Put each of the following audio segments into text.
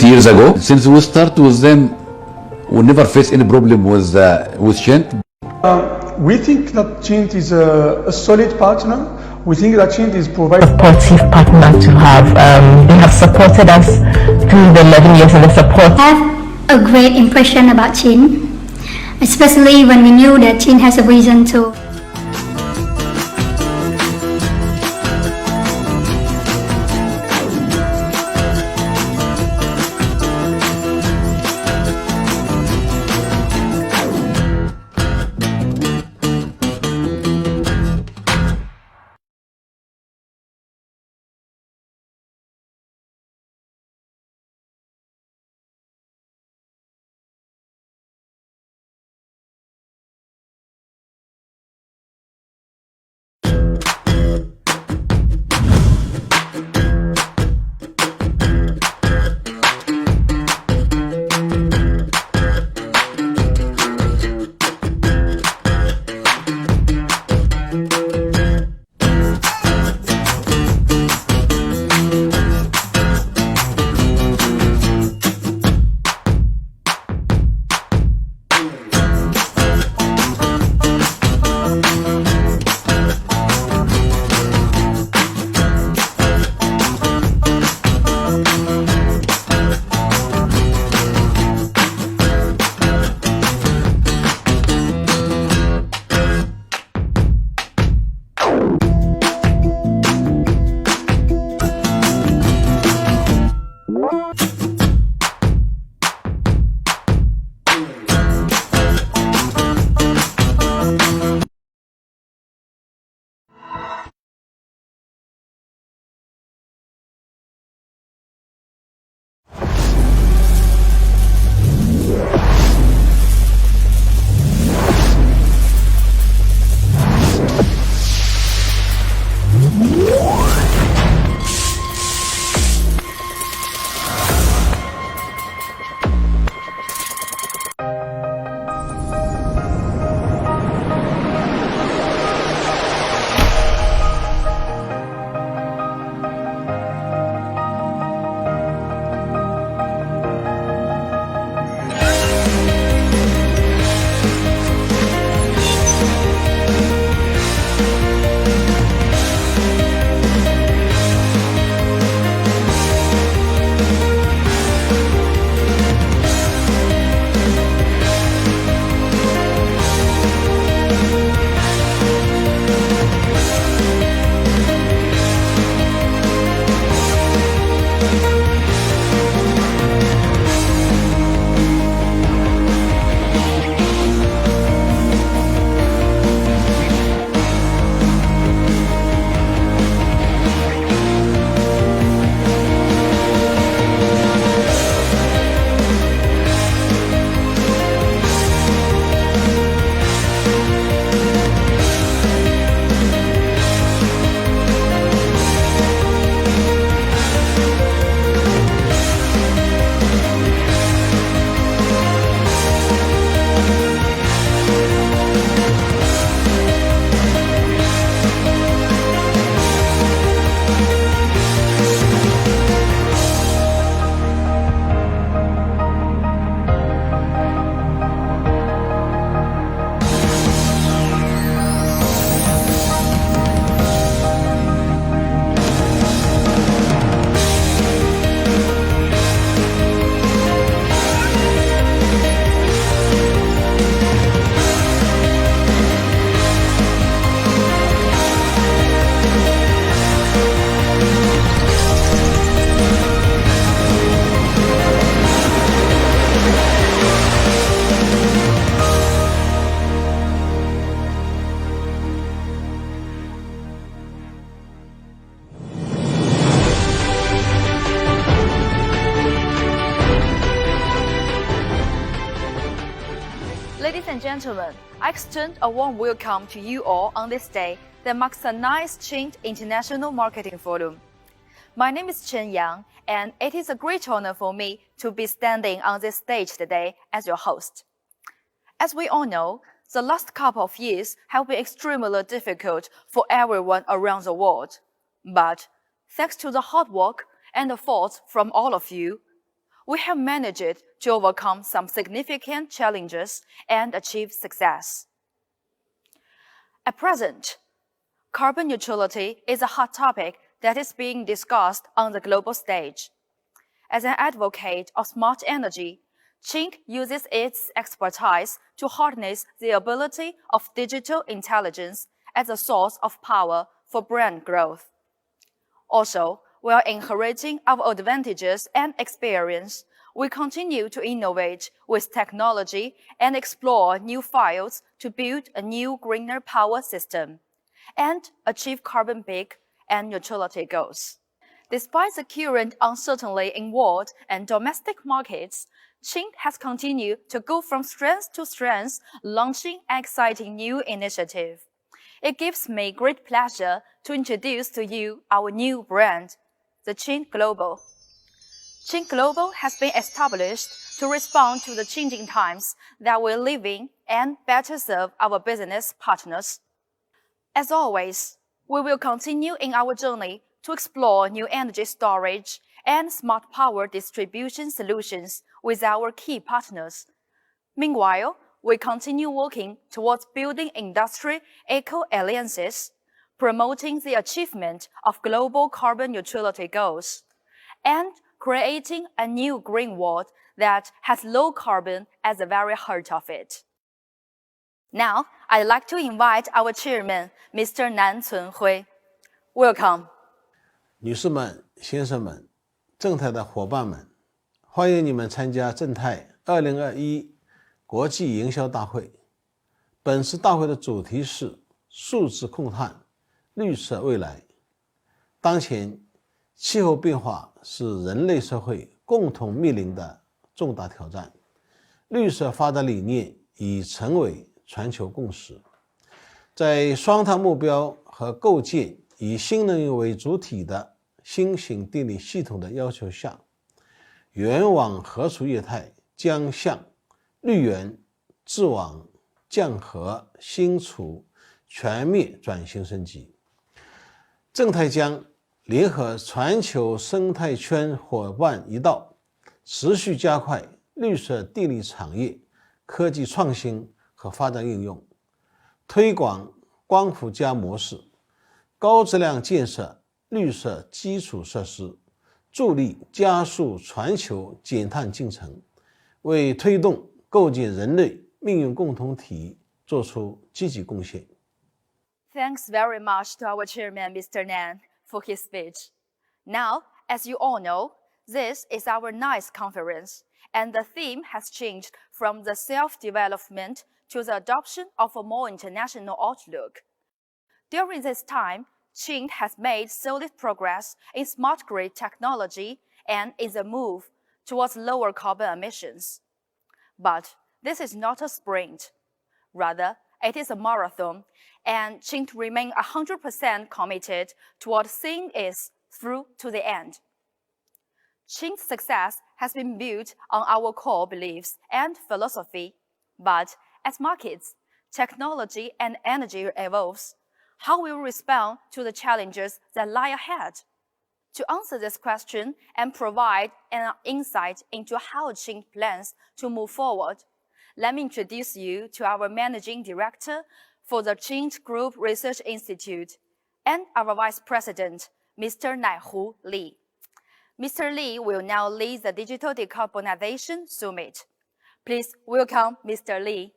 years ago. Since we start with them, we never face any problem with CHINT. We think that CHINT is a solid partner. We think that CHINT is providing supportive partner to have. They have supported us through the 11 years of the support. I have a great impression about CHINT, especially when we knew that CHINT has a reason to. Ladies and gentlemen, I extend a warm welcome to you all on this day that marks the 9th CHINT International Marketing Forum. My name is Chen Yang, and it is a great honor for me to be standing on this stage today as your host. As we all know, the last couple of years have been extremely difficult for everyone around the world. But thanks to the hard work and efforts from all of you, we have managed to overcome some significant challenges and achieve success. At present, carbon neutrality is a hot topic that is being discussed on the global stage. As an advocate of smart energy, CHINT uses its expertise to harness the ability of digital intelligence as a source of power for brand growth. Also, while inheriting our advantages and experience, we continue to innovate with technology and explore new fields to build a new greener power system and achieve carbon peak and neutrality goals. Despite the current uncertainty in world and domestic markets, CHINT has continued to go from strength to strength, launching an exciting new initiative. It gives me great pleasure to introduce to you our new brand, the CHINT Global. CHINT Global has been established to respond to the changing times that we're living and better serve our business partners. As always, we will continue in our journey to explore new energy storage and smart power distribution solutions with our key partners. Meanwhile, we continue working towards building industry eco-alliances, promoting the achievement of global carbon neutrality goals, and creating a new green world that has low carbon at the very heart of it. Now, I'd like to invite our chairman, Mr. Nan Cunhui. Welcome. 女士们、先生们、正泰的伙伴们，欢迎你们参加正泰2021国际营销大会。本次大会的主题是数字控碳、绿色未来。当前，气候变化是人类社会共同面临的重大挑战，绿色发展理念已成为全球共识。在双碳目标和构建以新能源为主体的新型电力系统的要求下，源网核储业态将向绿源、质网、降核、新储全面转型升级。正泰将联合全球生态圈伙伴一道，持续加快绿色电力产业科技创新和发展应用，推广光伏加模式，高质量建设绿色基础设施，助力加速全球减碳进程，为推动构建人类命运共同体做出积极贡献。Thanks very much to our chairman, Mr. Nan, for his speech. Now, as you all know, this is our ninth conference, and the theme has changed from the self-development to the adoption of a more international outlook. During this time, CHINT has made solid progress in smart grid technology and in the move towards lower carbon emissions. But this is not a sprint. Rather, it is a marathon, and CHINT remains 100% committed toward seeing it through to the end. CHINT's success has been built on our core beliefs and philosophy, but as markets, technology and energy evolves, how will we respond to the challenges that lie ahead? To answer this question and provide an insight into how CHINT plans to move forward, let me introduce you to our Managing Director for the CHINT Group Research Institute and our Vice President, Mr. Naihu Li. Mr. Li will now lead the Digital Decarbonization Summit. Please welcome Mr. Li.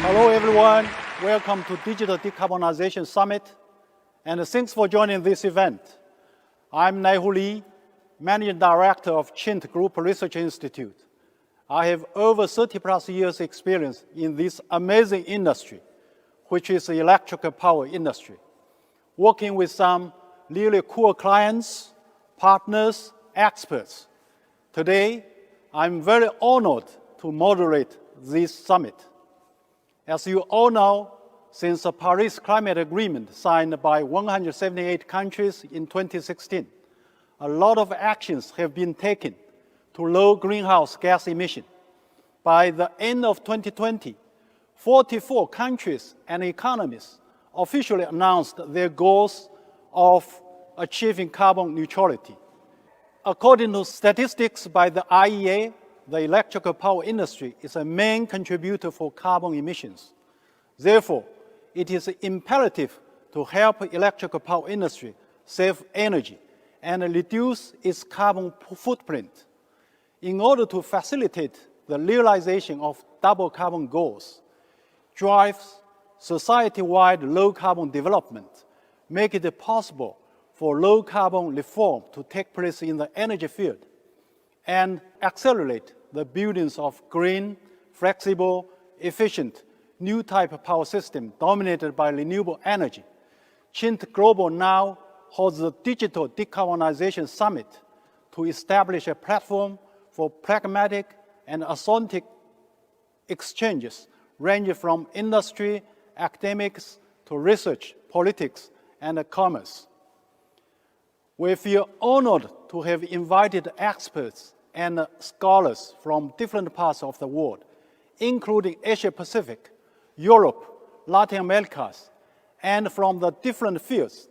Hello everyone, welcome to Digital Decarbonization Summit, and thanks for joining this event. I'm Naihu Li, Managing Director of CHINT Group Research Institute. I have over 30 plus years experience in this amazing industry, which is the electrical power industry, working with some really cool clients partners, experts. Today, I'm very honored to moderate this summit. As you all know, since the Paris Climate Agreement signed by 178 countries in 2016, a lot of actions have been taken to lower greenhouse gas emission. By the end of 2020, 44 countries and economies officially announced their goals of achieving carbon neutrality. According to statistics by the IEA, the electrical power industry is a main contributor for carbon emissions. Therefore, it is imperative to help electrical power industry save energy and reduce its carbon footprint. In order to facilitate the realization of double carbon goals, drive society-wide low-carbon development, make it possible for low-carbon reform to take place in the energy field, and accelerate the buildings of green, flexible, efficient, new type of power system dominated by renewable energy. CHINT Global now holds the Digital Decarbonization Summit to establish a platform for pragmatic and authentic exchanges ranging from industry, academics, to research, politics, and commerce. We feel honored to have invited experts and scholars from different parts of the world, including Asia Pacific, Europe, Latin America, and from the different fields.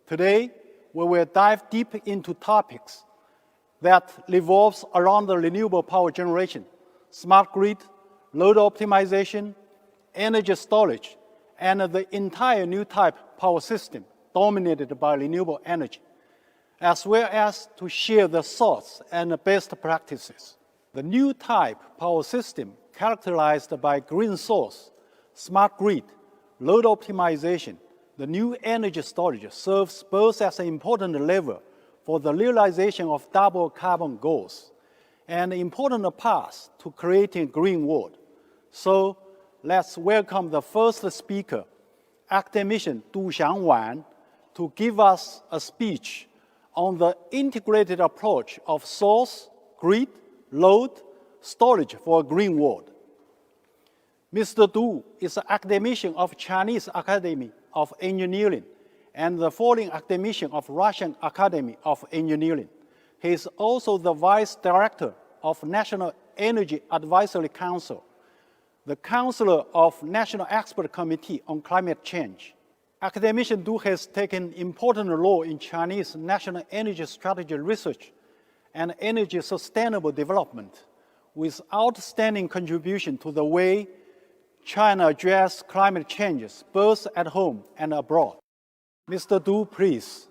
Today, we will dive deep into topics that revolves around the renewable power generation, smart grid, load optimization, energy storage, and the entire new type power system dominated by renewable energy, as well as to share the thoughts and best practices. The new type power system characterized by green source, smart grid, load optimization, the new energy storage serves both as an important lever for the realization of double carbon goals and an important path to creating a green world. So let's welcome the first speaker, academician Du Xiangwan, to give us a speech on the integrated approach of source, grid, load, storage for a green world. Mr. Du is an academician of Chinese Academy of Engineering and the foreign academician of Russian Academy of Engineering. He is also the Vice Director of National Energy Advisory Council, the Counselor of National Expert Committee on Climate Change. Academician Du has taken an important role in Chinese national energy strategy research and energy sustainable development, with outstanding contribution to the way China addresses climate changes, both at home and abroad. Mr. Du, please.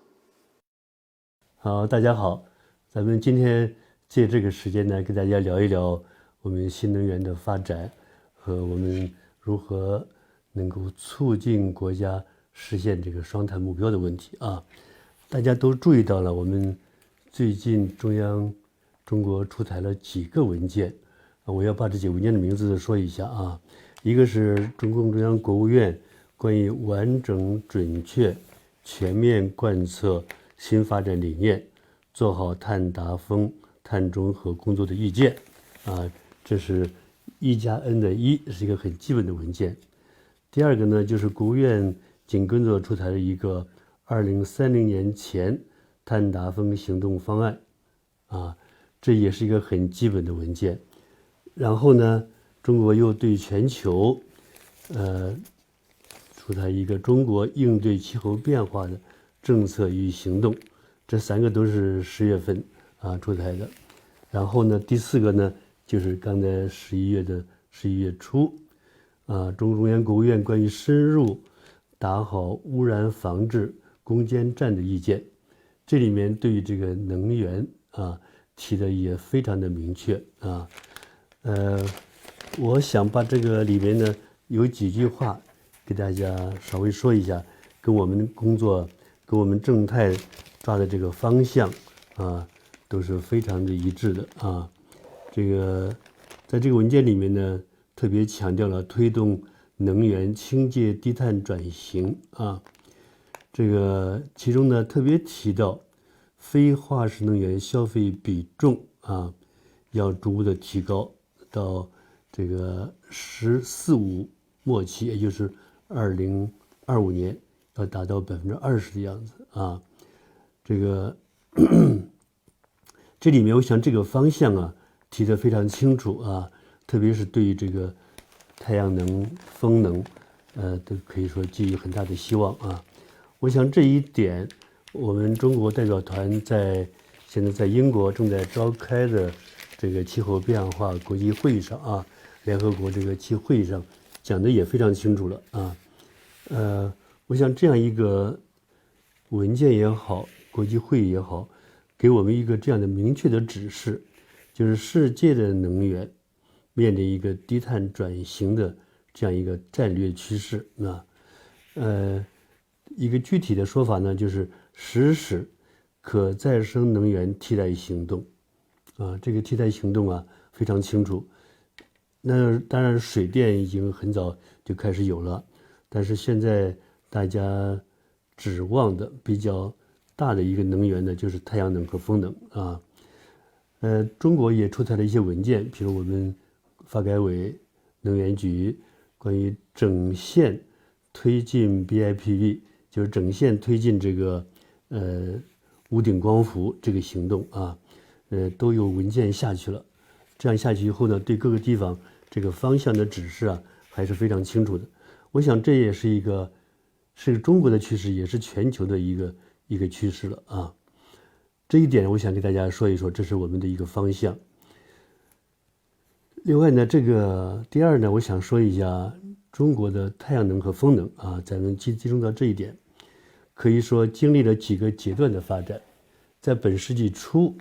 好，大家好，咱们今天借这个时间呢，跟大家聊一聊我们新能源的发展和我们如何能够促进国家实现这个双碳目标的问题啊。大家都注意到了，我们最近中国出台了几个文件，我要把这几个文件的名字说一下啊。一个是中共中央国务院关于完整、准确、全面贯彻新发展理念，做好碳达峰、碳中和工作的意见啊，这是1+N 的1，是一个很基本的文件。第二个呢，就是国务院紧跟着出台了一个2030年前碳达峰行动方案啊，这也是一个很基本的文件。然后呢，中国又对全球出台一个中国应对气候变化的政策与行动，这3个都是10月份出台的。然后呢，第4个呢，就是刚才11月初中共中央国务院关于深入打好污染防治攻坚战的意见，这里面对于这个能源提的也非常的明确我想把这个里面呢有几句话给大家稍微说一下，跟我们工作跟我们正态抓的这个方向都是非常的一致的这个在这个文件里面呢，特别强调了推动能源清洁低碳转型这个其中呢特别提到非化石能源消费比重要逐步的提高到这个“十四五”末期，也就是2025年要达到20%的样子这个这里面我想这个方向提得非常清楚特别是对于这个太阳能、风能都可以说寄予很大的希望我想这一点，我们中国代表团现在在英国正在召开的这个气候变化国际会议上联合国这个气候会议上讲的也非常清楚了我想这样一个文件也好，国际会议也好，给我们一个这样的明确的指示，就是世界的能源面临一个低碳转型的这样一个战略趋势一个具体的说法呢，就是实施可再生能源替代行动这个替代行动非常清楚。那当然水电已经很早就开始有了，但是现在大家指望的比较大的一个能源呢，就是太阳能和风能中国也出台了一些文件，比如我们发改委、能源局关于整线推进 BIPV， 就是整线推进这个屋顶光伏这个行动都有文件下去了。这样下去以后呢，对各个地方这个方向的指示还是非常清楚的。我想这也是中国的趋势，也是全球的一个趋势了这一点我想给大家说一说，这是我们的一个方向。另外呢，这个第二呢，我想说一下中国的太阳能和风能咱们集中到这一点，可以说经历了几个阶段的发展。在本世纪初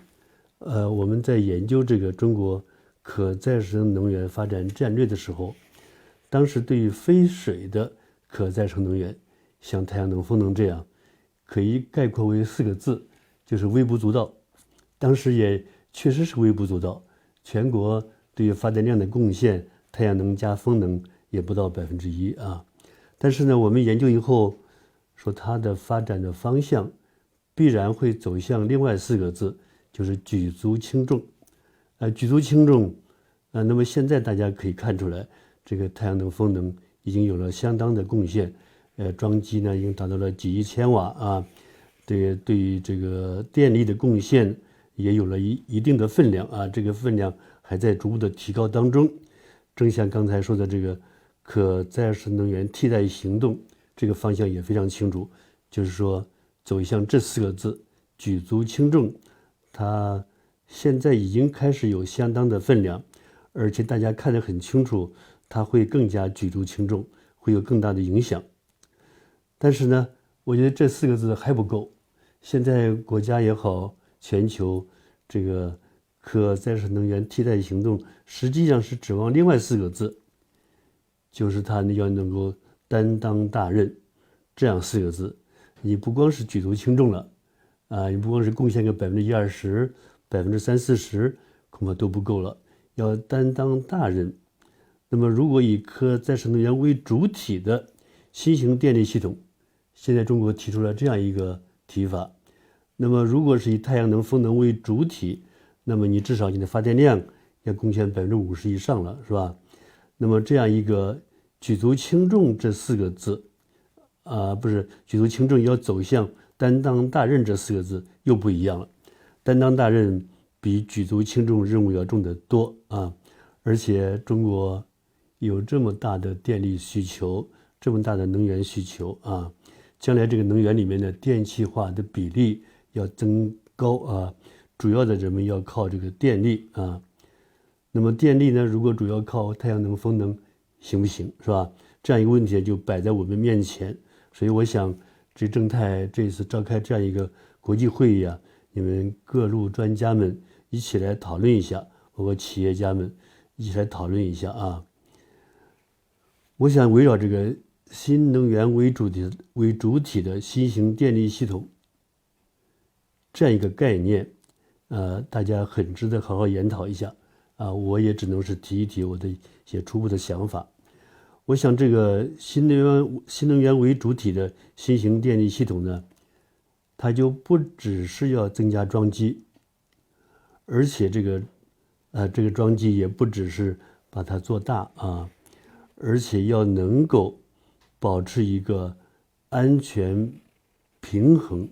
我们在研究这个中国可再生能源发展战略的时候，当时对于非水的可再生能源，像太阳能、风能这样，可以概括为4个字，就是微不足道。当时也确实是微不足道，全国对于发电量的贡献，太阳能加风能也不到1%但是呢，我们研究以后说，它的发展的方向必然会走向另外4个字，就是举足轻重。举足轻重那么现在大家可以看出来，这个太阳能、风能已经有了相当的贡献，装机呢已经达到了几亿千瓦对于这个电力的贡献也有了一定的分量这个分量还在逐步的提高当中。正像刚才说的这个可再生能源替代行动，这个方向也非常清楚，就是说走向这4个字，举足轻重。它现在已经开始有相当的分量，而且大家看得很清楚，它会更加举足轻重，会有更大的影响。但是呢，我觉得这4个字还不够。现在国家也好，全球这个可再生能源替代行动实际上是指望另外4个字，就是它要能够担当大任，这样4个字。你不光是举足轻重了你不光是贡献个20%、30-40%恐怕都不够了，要担当大任。那么如果以可再生能源为主体的新型电力系统，现在中国提出了这样一个提法，那么如果是以太阳能、风能为主体，那么你至少你的发电量要贡献50%以上了，是吧？那么这样一个举足轻重这4个字不是举足轻重要走向担当大任这4个字又不一样了。担当大任比举足轻重任务要重得多而且中国有这么大的电力需求，这么大的能源需求将来这个能源里面的电气化的比例要增高主要的人们要靠这个电力那么电力呢，如果主要靠太阳能、风能行不行，是吧？这样一个问题就摆在我们面前。所以我想这正太这次召开这样一个国际会议你们各路专家们一起来讨论一下，包括企业家们一起来讨论一下我想围绕这个新能源为主体的新型电力系统这样一个概念大家很值得好好研讨一下我也只能是提一提我的一些初步的想法。我想这个新能源为主体的新型电力系统呢，它就不只是要增加装机，而且这个装机也不只是把它做大啊，而且要能够保持一个安全平衡。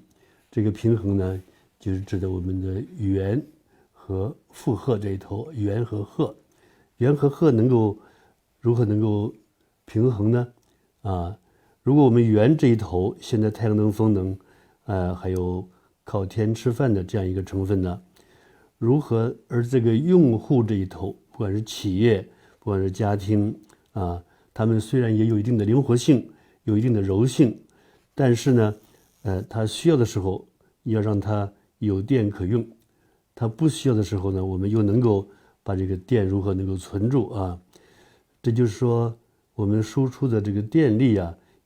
这个平衡呢，就是指的我们的源和负荷这一头，源和荷，源和荷如何能够平衡呢？如果我们源这一头现在太阳能、风能，还有靠天吃饭的这样一个成分呢，而这个用户这一头，不管是企业，不管是家庭他们虽然也有一定的灵活性，有一定的柔性，但是呢，它需要的时候要让它有电可用，它不需要的时候呢，我们又能够把这个电如何能够存住这就是说，我们输出的这个电力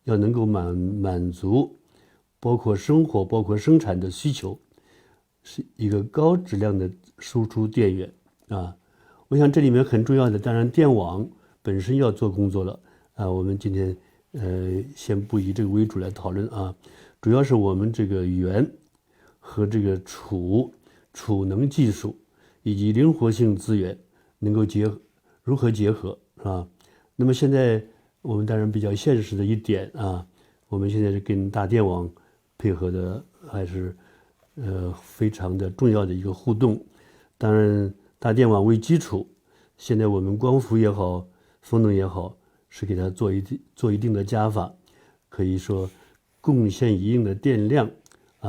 要能够满足包括生活、包括生产的需求，是一个高质量的输出电源我想这里面很重要的，当然电网本身要做工作了我们今天先不以这个为主来讨论主要是我们这个源和这个储能技术以及灵活性资源能够如何结合那么现在我们当然比较现实的一点我们现在是跟大电网配合的，还是非常的重要的一个互动。当然大电网为基础，现在我们光伏也好，风能也好，是给它做一定的加法，可以说贡献一定的电量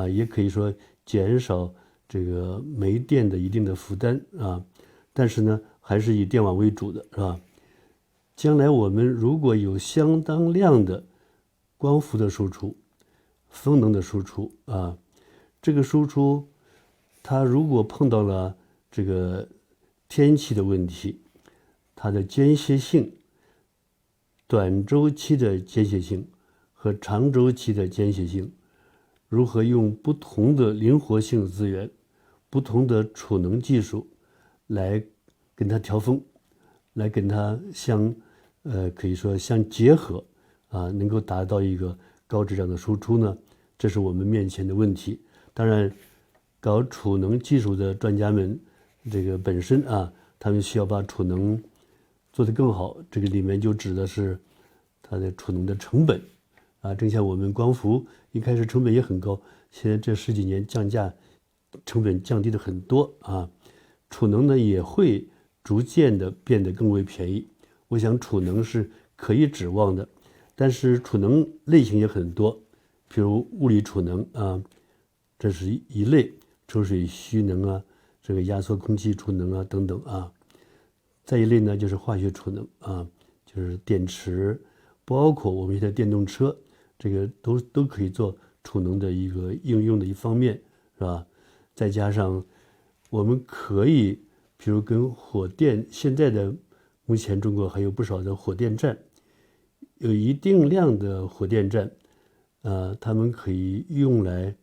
也可以说减少这个煤电的一定的负担但是呢，还是以电网为主的，是吧？将来我们如果有相当量的光伏的输出、风能的输出这个输出它如果碰到了这个天气的问题，它的间歇性、短周期的间歇性和长周期的间歇性，如何用不同的灵活性资源、不同的储能技术来跟它调峰，来跟它可以说相结合能够达到一个高质量的输出呢？这是我们面前的问题。当然，搞储能技术的专家们，这个本身他们需要把储能做得更好。这个里面就指的是它的储能的成本正像我们光伏一开始成本也很高，现在这10几年降价，成本降低的很多储能呢也会逐渐的变得更为便宜。我想储能是可以指望的，但是储能类型也很多，比如物理储能这是一类，抽水蓄能这个压缩空气储能等等再一类呢就是化学储能就是电池，包括我们现在电动车，这个都可以做储能的一个应用的一方面，是吧？再加上我们可以比如跟火电，现在的目前中国还有不少的火电站，有一定量的火电站他们可以用来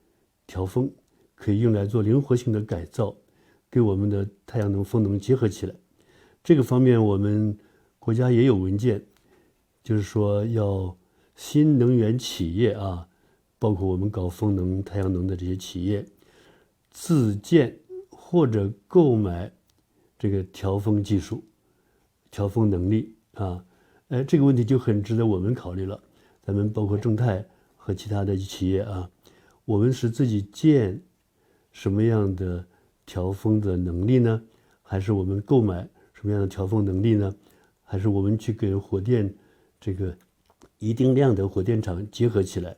调峰，可以用来做灵活性的改造，跟我们的太阳能、风能结合起来。这个方面我们国家也有文件，就是说要新能源企业包括我们搞风能、太阳能的这些企业，自建或者购买这个调峰技术、调峰能力这个问题就很值得我们考虑了。咱们包括正泰和其他的企业我们是自己建什么样的调峰的能力呢？还是我们购买什么样的调峰能力呢？还是我们去跟火电这个一定量的火电厂结合起来，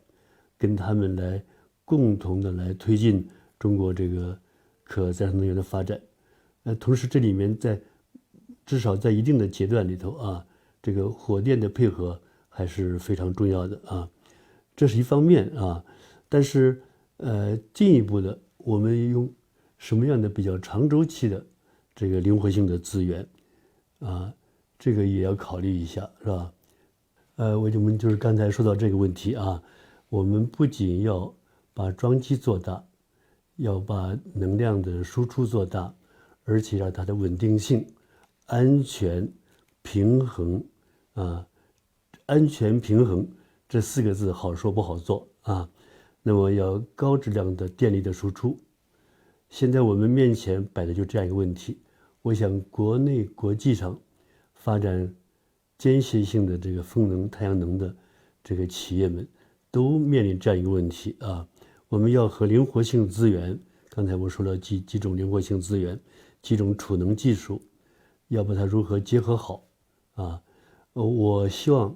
跟他们来共同的来推进中国这个可再生能源的发展？同时这里面至少在一定的阶段里头这个火电的配合还是非常重要的这是一方面但是进一步的，我们用什么样的比较长周期的这个灵活性的资源这个也要考虑一下，是吧？我们就是刚才说到这个问题我们不仅要把装机做大，要把能量的输出做大，而且让它的稳定性、安全、平衡安全平衡这4个字好说不好做那么要高质量的电力的输出。现在我们面前摆的就这样一个问题，我想国内国际上发展间歇性的这个风能、太阳能的这个企业们都面临这样一个问题啊，我们要和灵活性资源，刚才我说了几种灵活性资源，几种储能技术，要把它如何结合好啊？我希望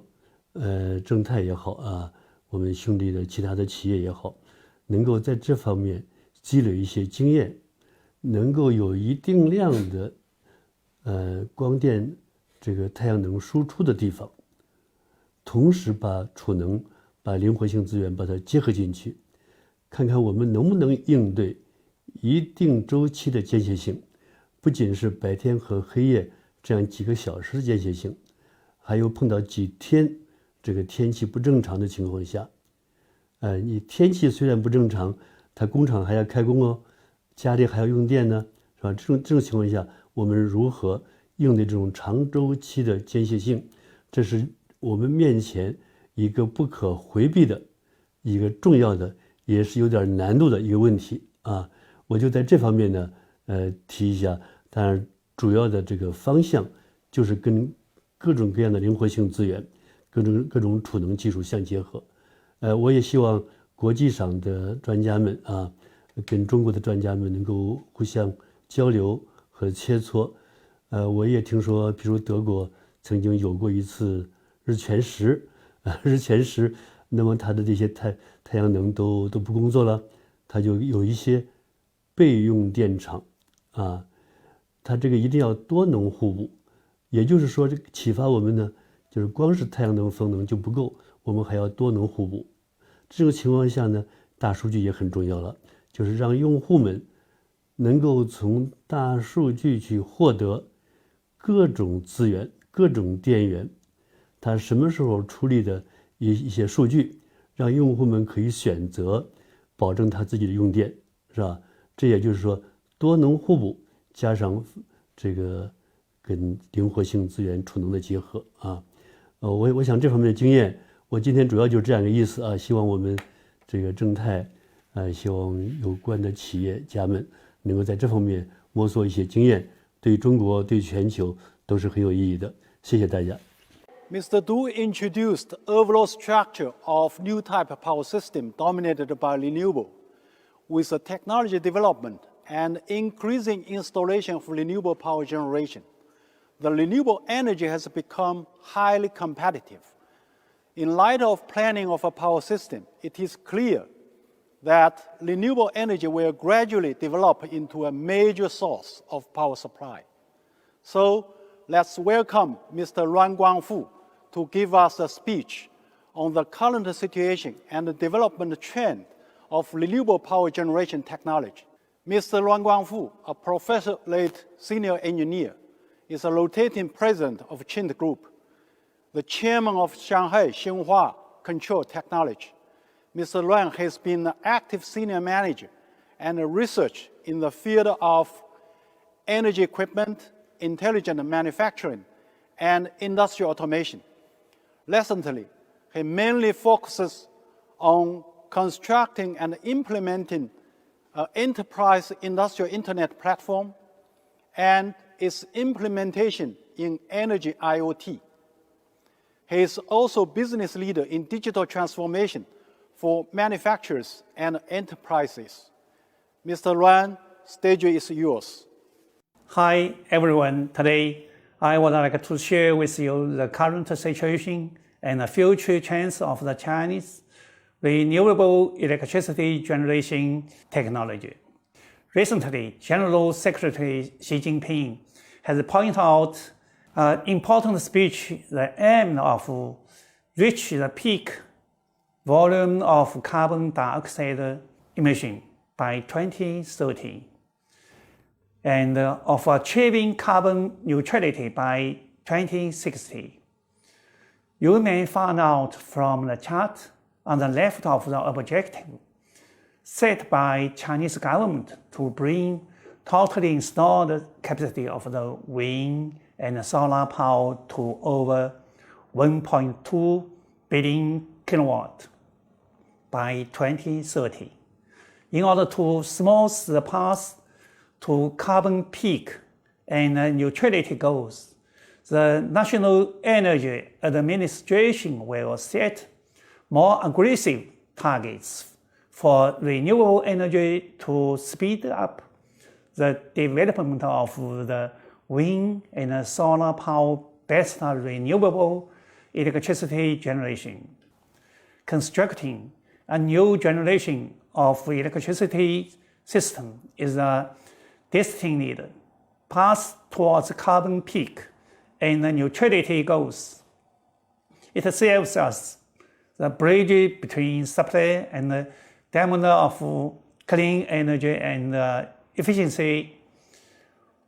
正泰也好啊，我们兄弟的其他的企业也好，能够在这方面积累一些经验，能够有一定量的光电这个太阳能输出的地方，同时把储能、把灵活性资源把它结合进去，看看我们能不能应对一定周期的间歇性，不仅是白天和黑夜这样几个小时的间歇性，还有碰到几天这个天气不正常的情况下，你天气虽然不正常，它工厂还要开工哦，家里还要用电呢，是吧？这种情况下，我们如何应对这种长周期的间歇性？这是我们面前一个不可回避的一个重要的，也是有点难度的一个问题啊。我就在这方面呢，提一下。当然，主要的这个方向就是跟各种各样的灵活性资源、各种储能技术相结合。我也希望国际上的专家们啊，跟中国的专家们能够互相交流和切磋。我也听说，比如德国曾经有过一次日全食，那么它的这些太阳能都不工作了，它就有一些备用电厂啊，它这个一定要多能互补。也就是说，这个启发我们呢，就是光是太阳能、风能就不够，我们还要多能互补。这种情况下呢，大数据也很重要了，就是让用户们能够从大数据去获得各种资源、各种电源，它什么时候处理的一些数据，让用户们可以选择保证他自己的用电，是吧？这也就是说多能互补，加上这个跟灵活性资源储能的结合啊。我想这方面的经验，我今天主要就是这样一个意思啊。希望我们这个正泰，希望有关的企业家们能够在这方面摸索一些经验，对中国、对全球都是很有意义的。谢谢大家。Mr. Du introduced the overall structure of new type of power system dominated by renewable, with the technology development and increasing installation of renewable power generation. The renewable energy has become highly competitive. In light of planning of a power system, it is clear that renewable energy will gradually develop into a major source of power supply. So let's welcome Mr. Ruan Guangfu to give us a speech on the current situation and the development trend of renewable power generation technology. Mr. Ruan Guangfu, a professor-led senior engineer, is a rotating president of CHINT Group, the chairman of Shanghai Xinhua Control Technology. Mr. Ruan has been an active senior manager and research in the field of energy equipment, intelligent manufacturing, and industrial automation. Recently, he mainly focuses on constructing and implementing an enterprise industrial internet platform and its implementation in energy IoT. He is also business leader in digital transformation for manufacturers and enterprises. Mr. Ruan, stage is yours. Hi everyone. Today I would like to share with you the current situation and the future trends of the Chinese renewable electricity generation technology. Recently, General Secretary Xi Jinping has pointed out an important speech, the aim of reach the peak volume of carbon dioxide emission by 2030 and of achieving carbon neutrality by 2060. You may find out from the chart on the left of the objective set by Chinese government to bring totally installed capacity of the wind and solar power to over 1.2 billion kilowatt by 2030. In order to smooth the path to carbon peak and neutrality goals, the National Energy Administration will set more aggressive targets for renewable energy to speed up the development of the wind and solar power-based renewable electricity generation. Constructing a new generation of electricity system is a destined path towards carbon peak and neutrality goals. It serves as the bridge between supply and demand of clean energy and efficiency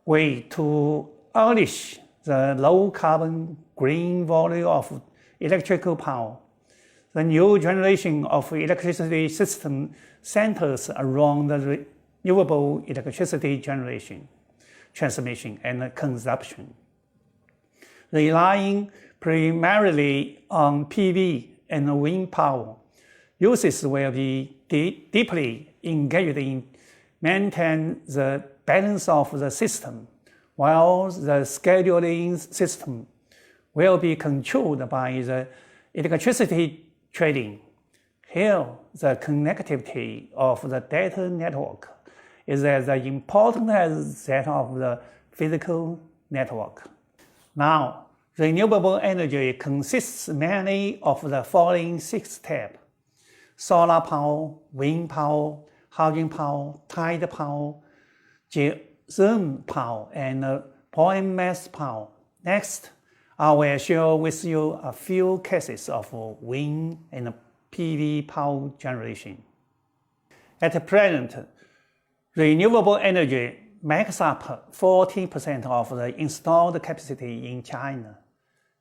way to unleash the low-carbon green value of electrical power. The new generation of electricity system centers around the renewable electricity generation, transmission, and consumption. Relying primarily on PV and wind power, users will be deeply engaged in maintaining the balance of the system, while the scheduling system will be controlled by the electricity trading. Here, the connectivity of the data network is as important as that of the physical network. Now, renewable energy consists mainly of the following 6 steps: solar power, wind power, hydropower, tide power, geothermal power, and biomass power. Next, I will share with you a few cases of wind and PV power generation. At present, renewable energy makes up 14% of the installed capacity in China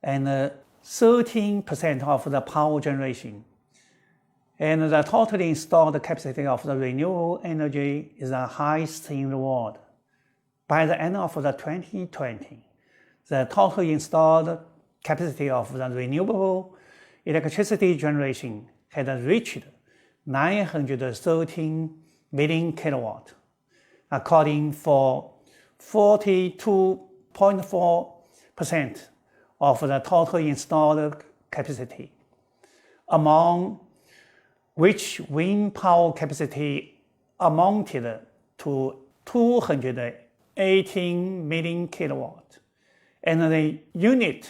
and 13% of the power generation. And the total installed capacity of the renewable energy is the highest in the world. By the end of 2020, the total installed capacity of the renewable electricity generation had reached 913 million kilowatt, accounting for 42.4% of the total installed capacity, among which wind power capacity amounted to 218 million kilowatt, and the unit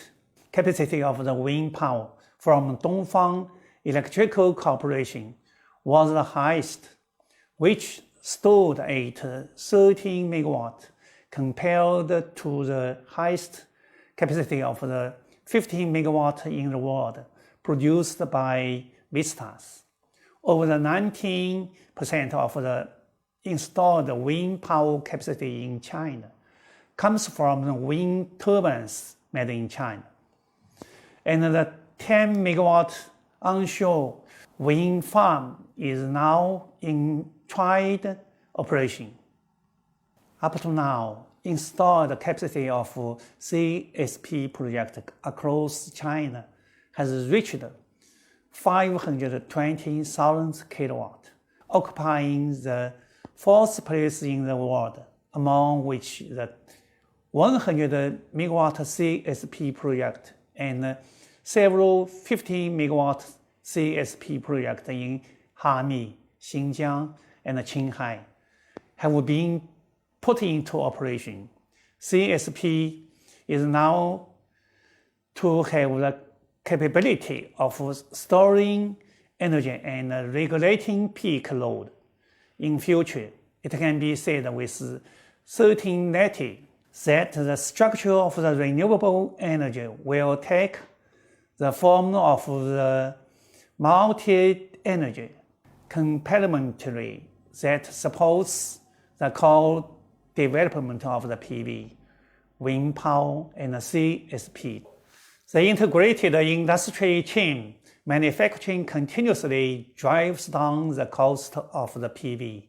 capacity of the wind power from Dongfang Electrical Corporation was the highest, which stood at 13 megawatt compared to the highest capacity of the 15 megawatt in the world produced by Vestas. Over the 19% of the installed wind power capacity in China comes from the wind turbines made in China. And the 10 megawatt onshore wind farm is now in trial operation. Up to now, installed capacity of CSP project across China has reached 520,000 kilowatt, occupying the 4th place in the world, among which the 100 megawatt CSP project and several 50 megawatt CSP projects in Hami, Xinjiang, and Qinghai have been put into operation. CSP is now to have the capability of storing energy and regulating peak load. In future, it can be said with certainty that the structure of the renewable energy will take the form of the multi-energy complementary that supports the co-development of the PV, wind power, and CSP. The integrated industry chain manufacturing continuously drives down the cost of the PV,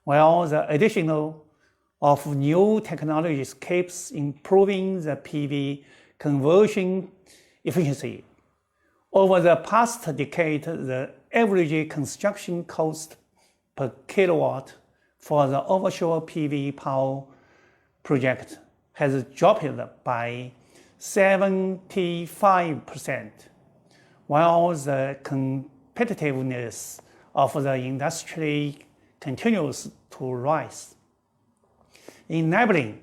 while the addition of new technologies keeps improving the PV conversion efficiency. Over the past decade, the average construction cost per kilowatt for the offshore PV power project has dropped by 75%, while the competitiveness of the industry continues to rise, enabling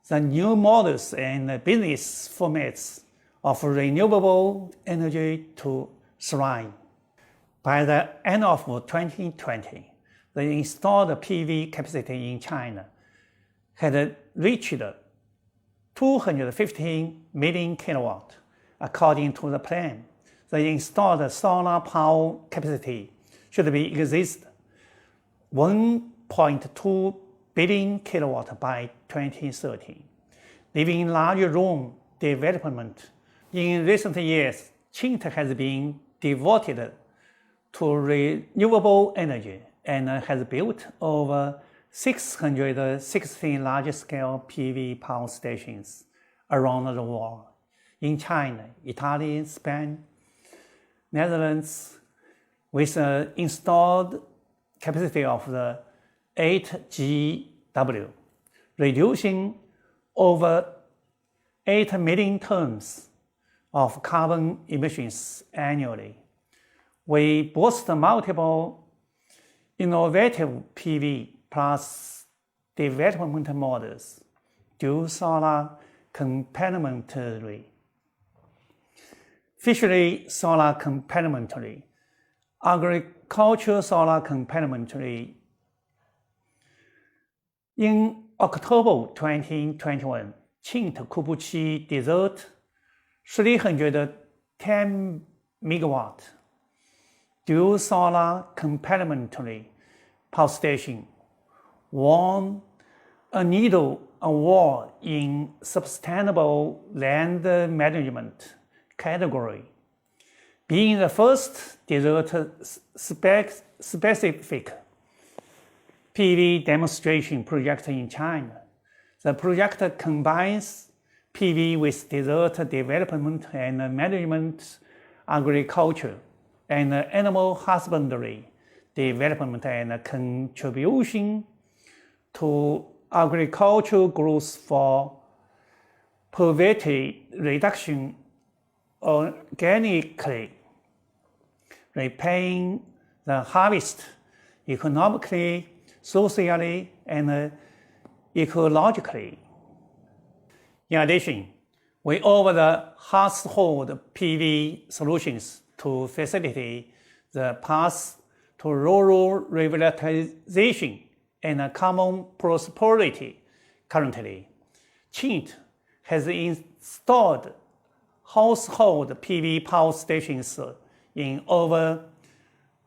the new models and business formats of renewable energy to thrive. By the end of 2020, the installed PV capacity in China had reached 215 million kilowatt. According to the plan, the installed solar power capacity should be exist 1.2 billion kilowatt by 2030, leaving large room development. In recent years, CHINT has been devoted to renewable energy and has built over 616 large-scale PV power stations around the world, in China, Italy, Spain, Netherlands, with an installed capacity of the 8 GW, reducing over 8 million tons of carbon emissions annually. We boast multiple innovative PV plus development models, dual solar complementary, fishery solar complementary, agriculture solar complementary. In October 2021, CHINT Kubuchi Desert 310 megawatt dual solar complementary power station won a NEEDL award in sustainable land management category, being the first desert-specific PV demonstration project in China. The project combines PV with desert development and management, agriculture, and animal husbandry development, and contribution to agricultural growth for poverty reduction organically, repaying the harvest economically, socially, and ecologically. In addition, we offer the household PV solutions to facilitate the path to rural revitalization and common prosperity. Currently, CHINT has installed household PV power stations in over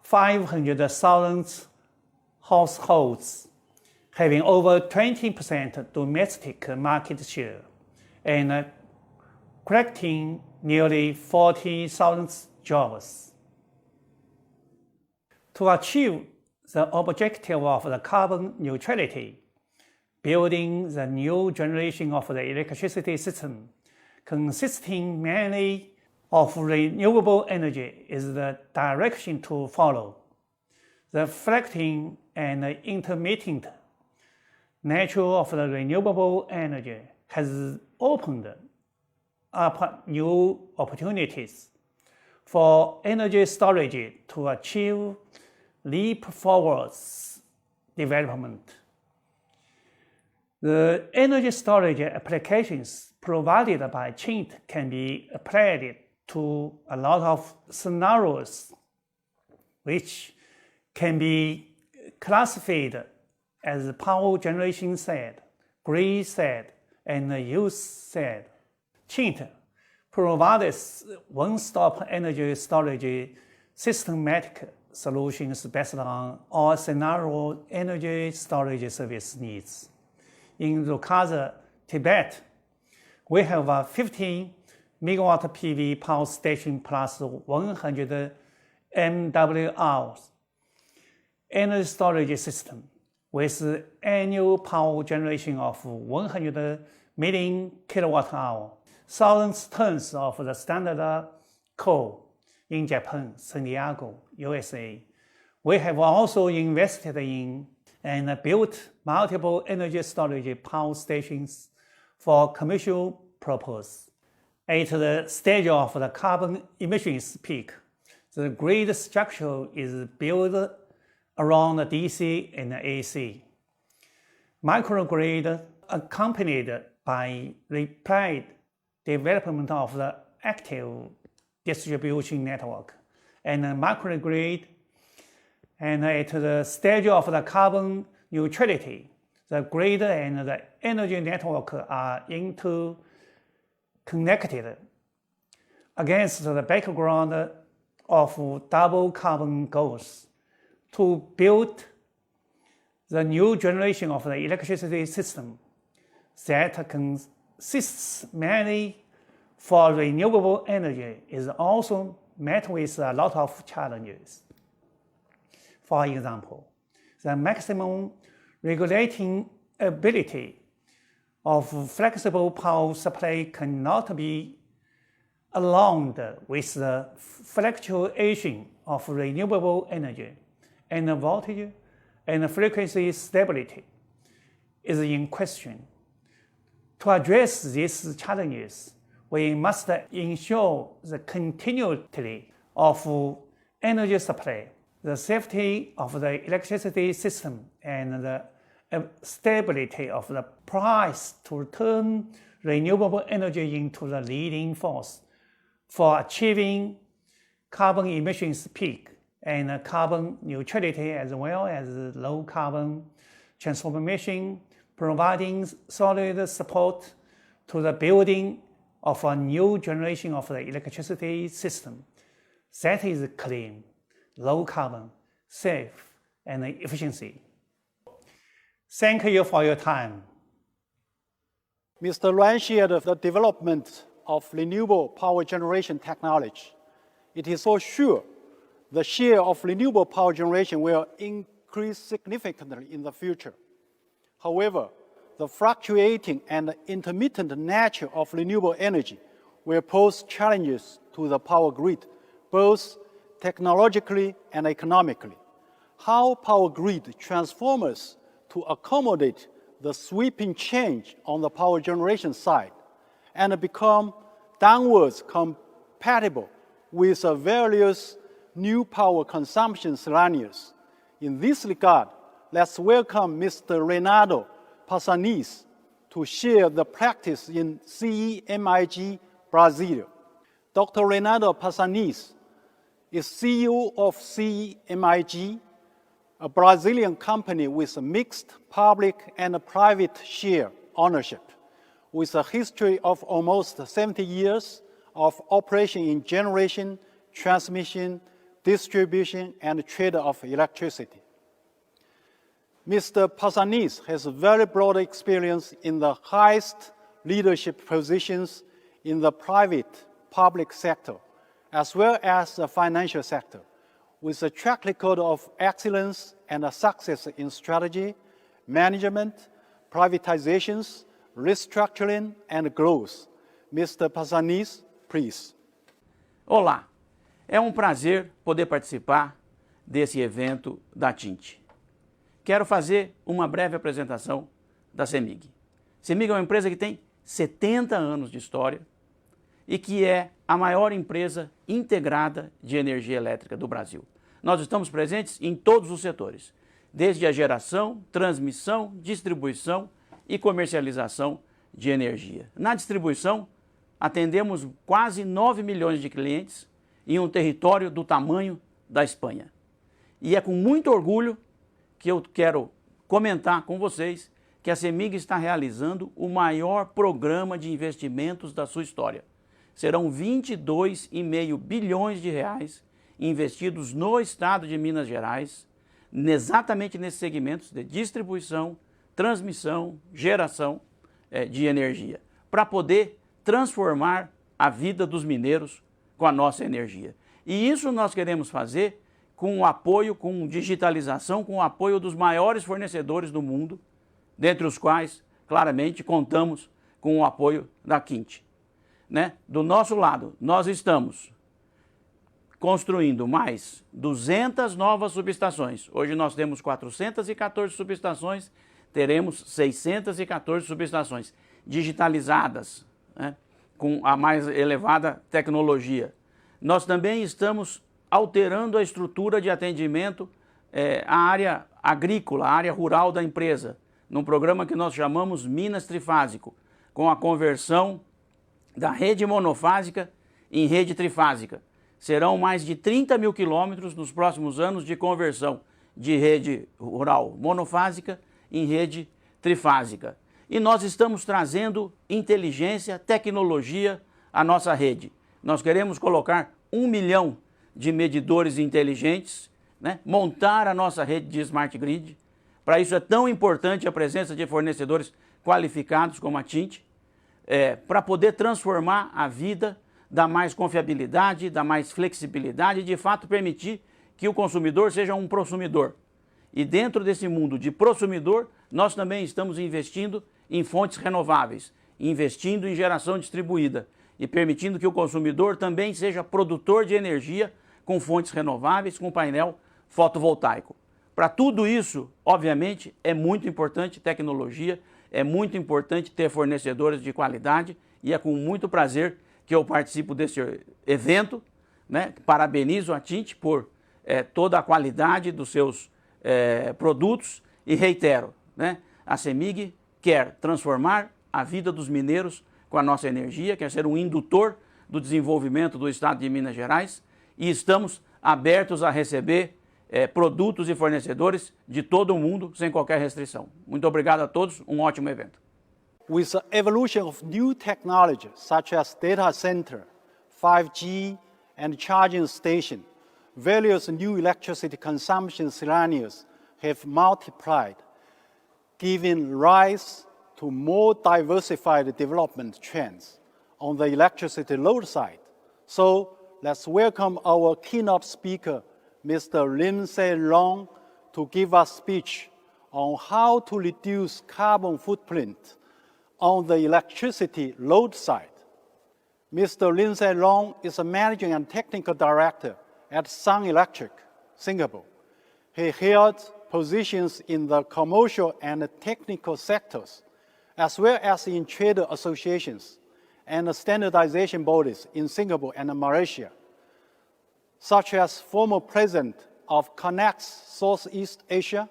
500,000 households, having over 20% domestic market share and creating nearly 40,000 jobs. To achieve the objective of the carbon neutrality, building the new generation of the electricity system consisting mainly of renewable energy is the direction to follow. The flexible and intermittent nature of the renewable energy has opened up new opportunities for energy storage to achieve leap forward development. The energy storage applications provided by CHINT can be applied to a lot of scenarios, which can be classified as power generation side, grid side, and use side. CHINT provides one-stop energy storage systematic solutions based on all scenario energy storage service needs. In Lukasa, Tibet, we have a 15 megawatt PV power station plus 100 MWh energy storage system with annual power generation of 100 million kilowatt hour, thousands tons of the standard coal, in Japan, San Diego, USA. We have also invested in and built multiple energy storage power stations for commercial purpose. At the stage of the carbon emissions peak, the grid structure is built around the DC and the AC. Microgrid accompanied by rapid development of the active distribution network, and the microgrid, and at the stage of the carbon neutrality, the grid and the energy network are interconnected against the background of double carbon goals to build the new generation of the electricity system that consists mainly for renewable energy is also met with a lot of challenges. For example, the maximum regulating ability of flexible power supply cannot be aligned with the fluctuation of renewable energy, and the voltage and frequency stability is in question. To address these challenges, we must ensure the continuity of energy supply, the safety of the electricity system, and the stability of the price to turn renewable energy into the leading force for achieving carbon emissions peak and carbon neutrality, as well as low carbon transformation, providing solid support to the building of a new generation of the electricity system that is clean, low carbon, safe, and efficiency. Thank you for your time. Mr. Luan shared the development of renewable power generation technology. It is so sure the share of renewable power generation will increase significantly in the future. However, the fluctuating and intermittent nature of renewable energy will pose challenges to the power grid, both technologically and economically. How power grid transformers to accommodate the sweeping change on the power generation side and become downwards compatible with various new power consumption scenarios. In this regard, let's welcome Mr. Renato Passanis to share the practice in CEMIG, Brazil. Dr. Renato Passanis is CEO of CEMIG, a Brazilian company with mixed public and private share ownership, with a history of almost 70 years of operation in generation, transmission, distribution, and trade of electricity. Mr. Passanis has very broad experience in the highest leadership positions in the private public sector, as well as the financial sector, with a track record of excellence and a success in strategy, management, privatizations, restructuring, and growth. Mr. Passanis, please. Olá, é um prazer poder participar desse evento da CHINT. Quero fazer uma breve apresentação da CEMIG. CEMIG é uma empresa que tem 70 anos de história e que é a maior empresa integrada de energia elétrica do Brasil. Nós estamos presentes em todos os setores, desde a geração, transmissão, distribuição e comercialização de energia. Na distribuição, atendemos quase 9 milhões de clientes em um território do tamanho da Espanha. E é com muito orgulho que eu quero comentar com vocês que a CEMIG está realizando o maior programa de investimentos da sua história. Serão 22,5 bilhões de reais investidos no estado de Minas Gerais, exatamente nesses segmentos de distribuição, transmissão, geração de energia, para poder transformar a vida dos mineiros com a nossa energia. E isso nós queremos fazer com o apoio, com digitalização, com o apoio dos maiores fornecedores do mundo, dentre os quais, claramente, contamos com o apoio da CHINT. Do nosso lado, nós estamos construindo mais 200 novas subestações. Hoje nós temos 414 subestações, teremos 614 subestações digitalizadas, né, com a mais elevada tecnologia. Nós também estamos alterando a estrutura de atendimento à área agrícola, à área rural da empresa, num programa que nós chamamos Minas Trifásico, com a conversão da rede monofásica em rede trifásica. Serão mais de 30 mil quilômetros nos próximos anos de conversão de rede rural monofásica em rede trifásica. E nós estamos trazendo inteligência, tecnologia à nossa rede. Nós queremos colocar 1 milhão de medidores inteligentes, né? Montar a nossa rede de Smart Grid. Para isso é tão importante a presença de fornecedores qualificados como a CHINT, para poder transformar a vida, dar mais confiabilidade, dar mais flexibilidade e de fato permitir que o consumidor seja um prosumidor. E dentro desse mundo de prosumidor, nós também estamos investindo em fontes renováveis, investindo em geração distribuída e permitindo que o consumidor também seja produtor de energia com fontes renováveis, com painel fotovoltaico. Para tudo isso, obviamente, é muito importante tecnologia, é muito importante ter fornecedores de qualidade e é com muito prazer que eu participo desse evento, né? Parabenizo a CHINT por toda a qualidade dos seus produtos e reitero, né? A CEMIG quer transformar a vida dos mineiros com a nossa energia, quer ser um indutor do desenvolvimento do estado de Minas Gerais e estamos abertos a receber produtos e fornecedores de todo o mundo sem qualquer restrição. Muito obrigado a todos, um ótimo evento. With the evolution of new technology such as data center, 5G, and charging station, various new electricity consumption scenarios have multiplied, giving rise to more diversified development trends on the electricity load side. So let's welcome our keynote speaker, Mr. Lindsay Long, to give a speech on how to reduce carbon footprint on the electricity load side. Mr. Lindsay Long is a managing and technical director at Sun Electric, Singapore. He held positions in the commercial and technical sectors, as well as in trade associations and standardization bodies in Singapore and Malaysia, such as former president of Connect Southeast Asia.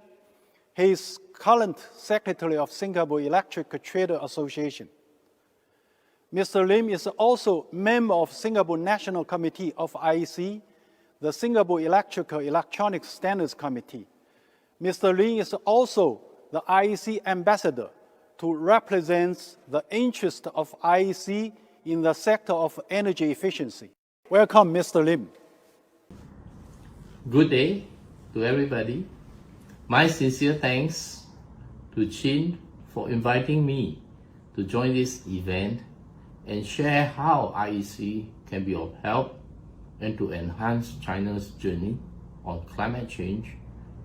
He is current secretary of Singapore Electric Trade Association. Mr. Lim is also member of Singapore National Committee of IEC, the Singapore Electrical Electronics Standards Committee. Mr. Lim is also the IEC ambassador to represent the interest of IEC in the sector of energy efficiency. Welcome, Mr. Lim. Good day to everybody. My sincere thanks to CHINT for inviting me to join this event and share how IEC can be of help and to enhance China's journey on climate change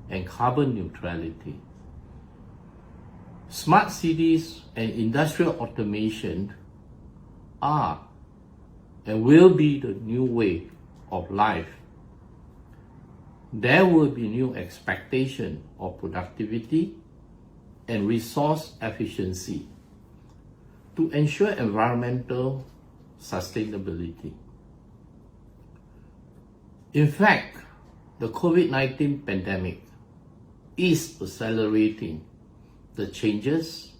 and carbon neutrality. Smart cities and industrial automation are and will be the new way of life. There will be new expectation of productivity and resource efficiency to ensure environmental sustainability. In fact, the COVID-19 pandemic is accelerating the changes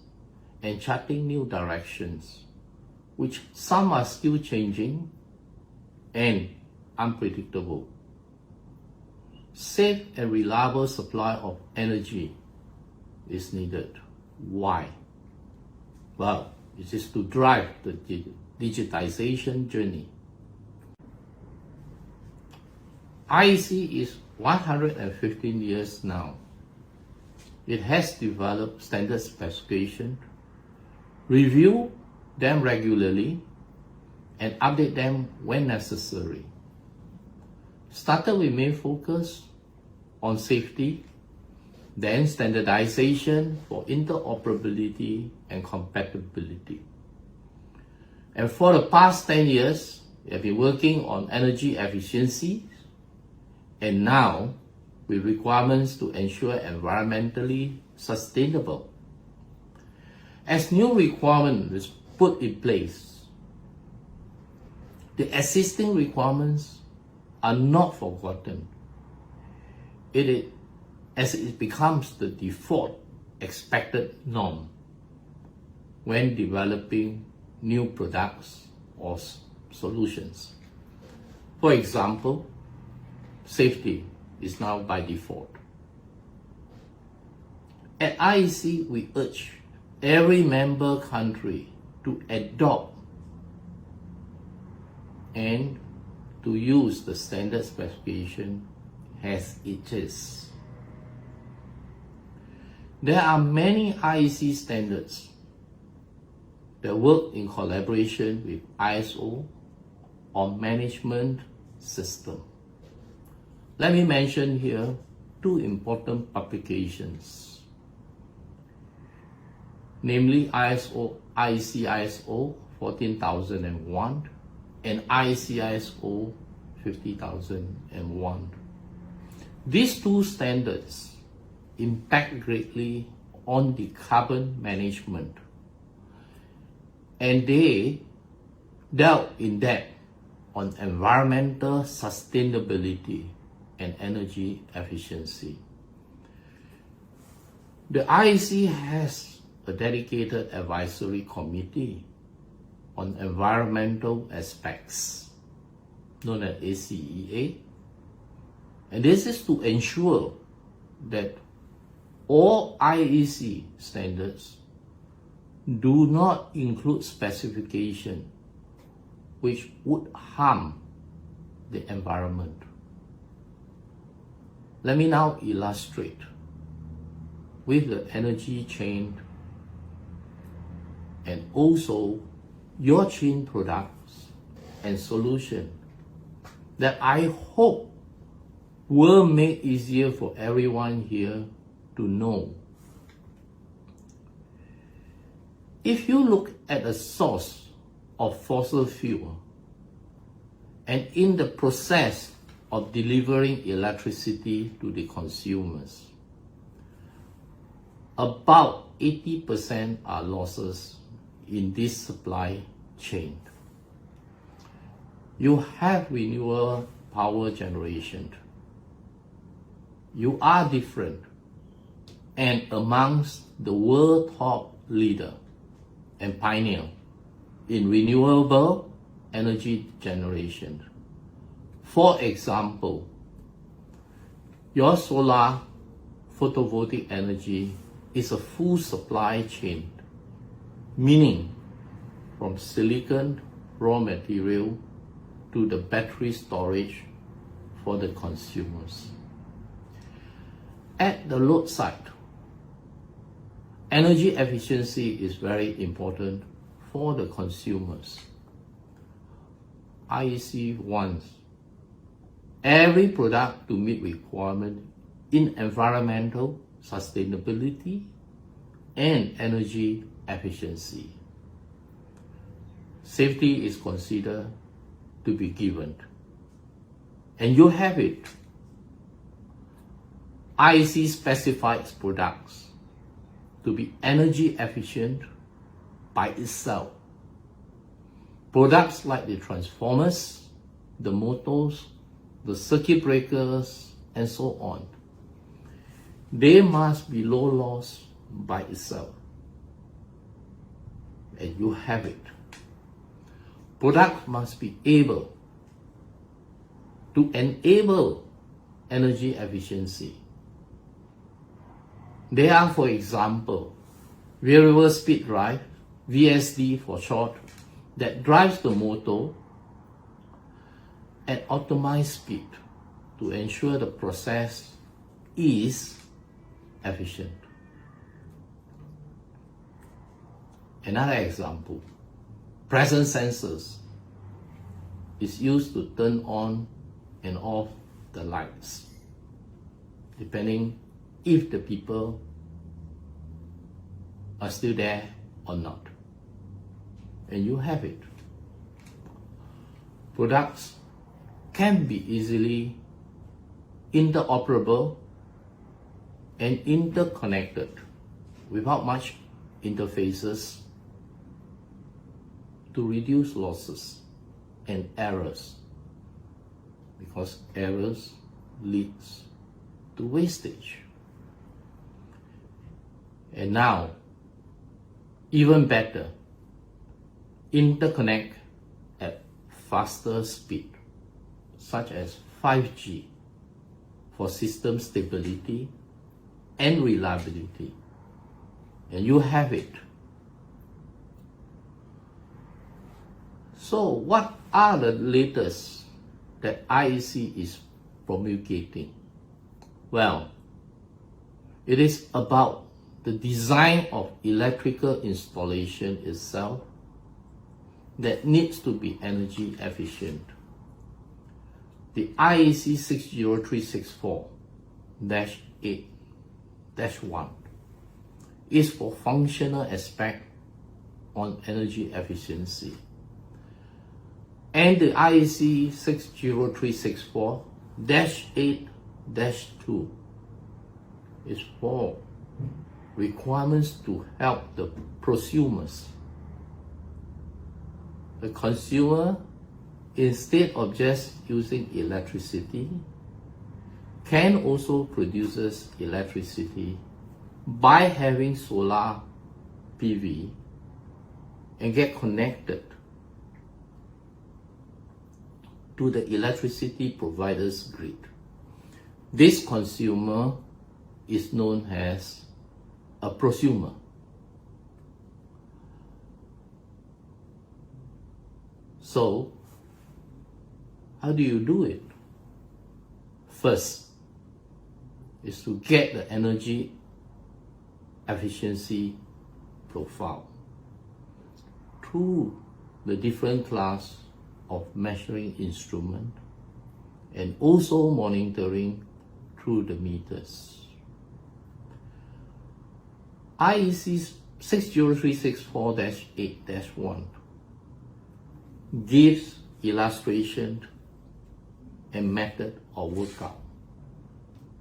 and charting new directions, which some are still changing and unpredictable. Safe and reliable supply of energy is needed. Why? Well, it is to drive the digitization journey. IEC is 115 years now. It has developed standard specifications, review them regularly, and update them when necessary. Started with main focus on safety, then standardization for interoperability and compatibility. And for the past 10 years, we have been working on energy efficiency and now with requirements to ensure environmentally sustainable. As new requirement is put in place, the existing requirements are not forgotten. As it becomes the default expected norm when developing new products or solutions. For example, safety is now by default. At IEC, we urge every member country to adopt and to use the standard specification as it is. There are many IEC standards that work in collaboration with ISO on management system. Let me mention here two important publications, namely IEC ISO 14001 and IEC ISO 50001. These two standards impact greatly on the carbon management, and they delve in depth on environmental sustainability and energy efficiency. The IEC has a dedicated advisory committee on environmental aspects, known as ACEA, and this is to ensure that all IEC standards do not include specification which would harm the environment. Let me now illustrate with the energy chain and also your chain products and solution that I hope will make easier for everyone here to know. If you look at a source of fossil fuel and in the process of delivering electricity to the consumers, about 80% are losses in this supply chain. You have renewable power generation. You are different and amongst the world top leader and pioneer in renewable energy generation. For example, your solar photovoltaic energy is a full supply chain, meaning from silicon raw material to the battery storage for the consumers. At the load side, energy efficiency is very important for the consumers. IEC wants every product to meet requirements in environmental sustainability and energy efficiency. Safety is considered to be given, and you have it. IEC specifies products to be energy efficient by itself. Products like the transformers, the motors, the circuit breakers, and so on, they must be low loss by itself. And you have it. Products must be able to enable energy efficiency. They are, for example, variable speed drive, VSD for short, that drives the motor at optimized speed to ensure the process is efficient. Another example, presence sensors is used to turn on and off the lights, depending if the people are still there or not. And you have it. Products can be easily interoperable, and interconnected without much interfaces to reduce losses and errors, because errors leads to wastage. And now, even better, interconnect at faster speed, such as 5G, for system stability and reliability. And you have it. So what are the latest that IEC is promulgating? Well, it is about the design of electrical installation itself that needs to be energy efficient. The IEC 60364-8-1 is for functional aspect on energy efficiency. And the IEC 60364-8-2 is for requirements to help the prosumers. The consumer, instead of just using electricity, can also produce electricity by having solar PV and get connected to the electricity provider's grid. This consumer is known as a prosumer. So, how do you do it? First is to get the energy efficiency profile through the different class of measuring instrument and also monitoring through the meters. IEC 60364-8-1 gives illustration and method of workout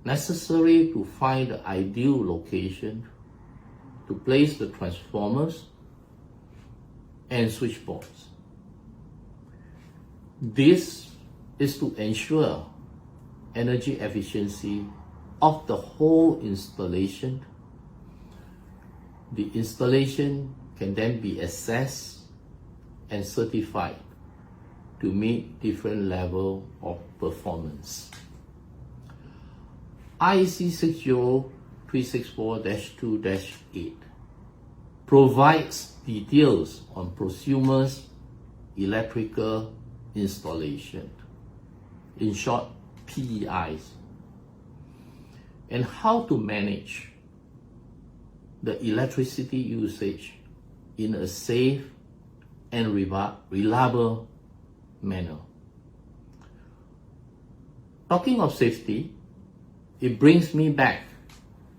necessary to find the ideal location to place the transformers and switchboards. This is to ensure energy efficiency of the whole installation. The installation can then be assessed and certified to meet different level of performance. IEC 60364-2-8 provides details on prosumers' electrical installation, in short, PEIs, and how to manage the electricity usage in a safe and reliable manner. Talking of safety, it brings me back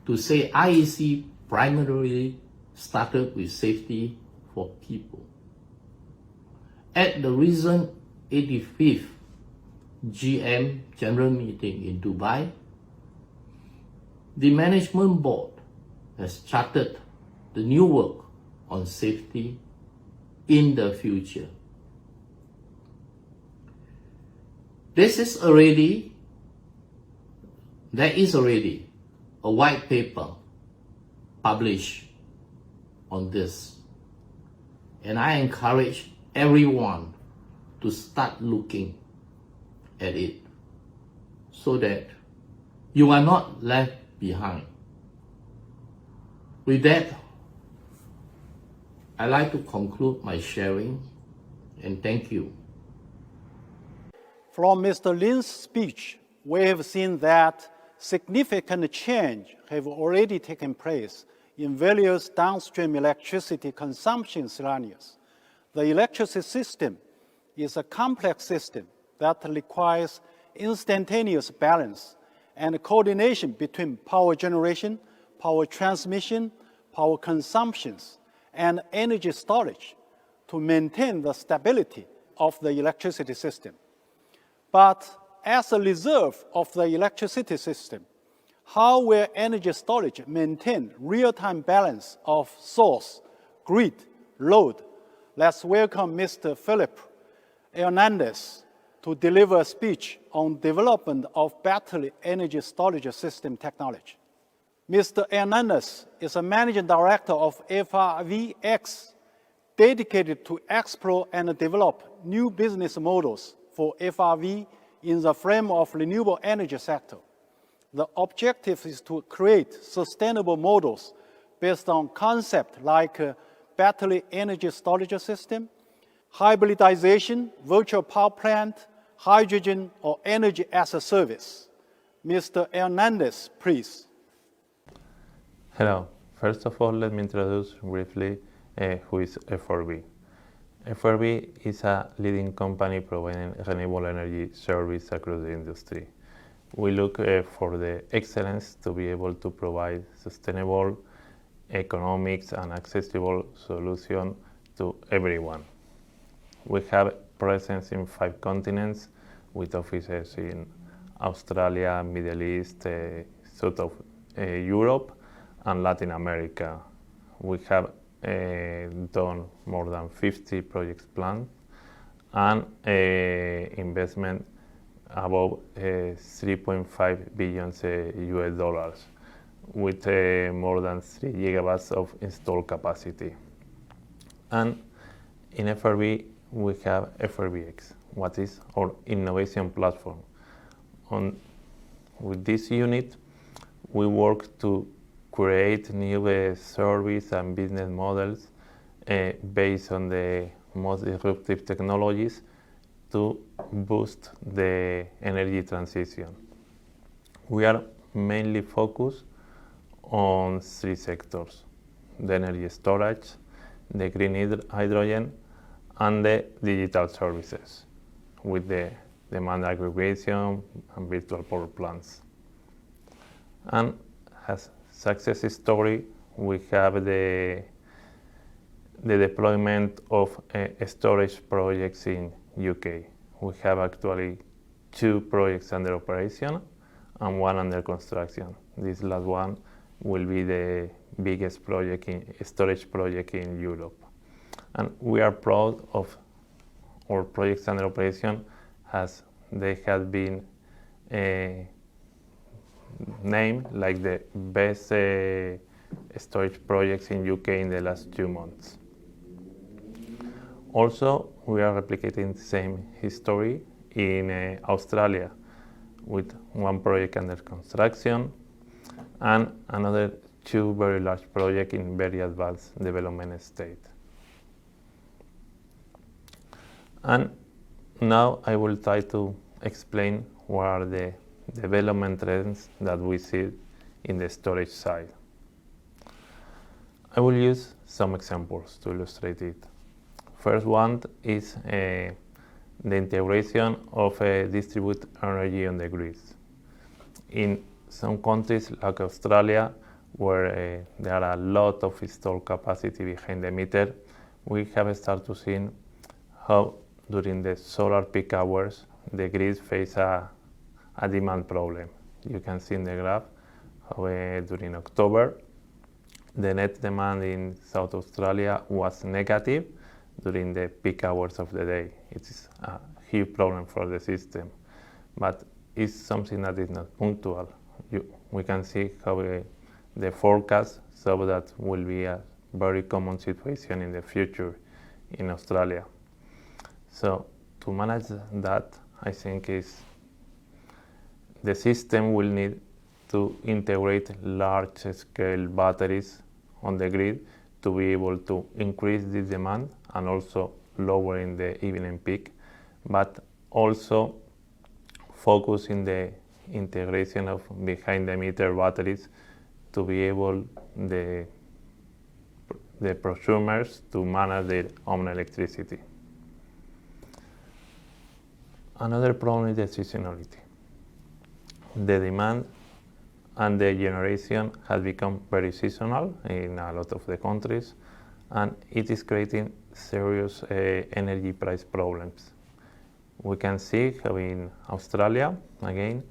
to say IEC primarily started with safety for people. At the recent 85th GM General Meeting in Dubai, the management board has charted the new work on safety in the future. There is already a white paper published on this, and I encourage everyone to start looking at it so that you are not left behind. With that, I'd like to conclude my sharing, and thank you. From Mr. Lin's speech, we have seen that significant change have already taken place in various downstream electricity consumption scenarios. The electricity system is a complex system that requires instantaneous balance and coordination between power generation, power transmission, power consumptions, and energy storage to maintain the stability of the electricity system. But as a reserve of the electricity system, how will energy storage maintain real-time balance of source, grid, load? Let's welcome Mr. Philip Hernandez to deliver a speech on development of battery energy storage system technology. Mr. Hernandez is a managing director of FRVX, dedicated to explore and develop new business models for FRV in the frame of renewable energy sector. The objective is to create sustainable models based on concepts like battery energy storage system, hybridization, virtual power plant, hydrogen, or energy as a service. Mr. Hernandez, please. Hello. First of all, let me introduce briefly who is FRV. FRV is a leading company providing renewable energy service across the industry. We look for the excellence to be able to provide sustainable, economics and accessible solution to everyone. We have presence in 5 continents with offices in Australia, Middle East, South of Europe and Latin America. We have done more than 50 projects planned and investment above 3.5 billion US dollars with more than 3 gigawatts of installed capacity. And in FRV, we have FRVX, what is our innovation platform. With this unit, we work to create new service and business models based on the most disruptive technologies to boost the energy transition. We are mainly focused on 3 sectors: the energy storage, the green hydrogen, and the digital services with the demand aggregation and virtual power plants. And as success story, we have the deployment of storage projects in UK. We have actually 2 projects under operation and 1 under construction. This last one will be the biggest storage project in Europe. And we are proud of our projects under operation as they have been named like the best storage projects in UK in the last 2 months. Also, we are replicating the same history in Australia with 1 project under construction and another 2 very large projects in very advanced development state. And now I will try to explain what are the development trends that we see in the storage side. I will use some examples to illustrate it. First one is the integration of distributed energy on the grids. In some countries like Australia, where there are a lot of installed capacity behind the meter, we have started to see how during the solar peak hours, the grids face a demand problem. You can see in the graph how during October, the net demand in South Australia was negative during the peak hours of the day. It is a huge problem for the system, but it's something that is not punctual. We can see how the forecast so that will be a very common situation in the future in Australia. So to manage that, I think the system will need to integrate large-scale batteries on the grid to be able to increase the demand and also lowering the evening peak, but also focus in the integration of behind-the-meter batteries to be able the prosumers to manage their own electricity. Another problem is the seasonality. The demand and the generation has become very seasonal in a lot of the countries, and it is creating serious energy price problems. we can see how in Australia, again,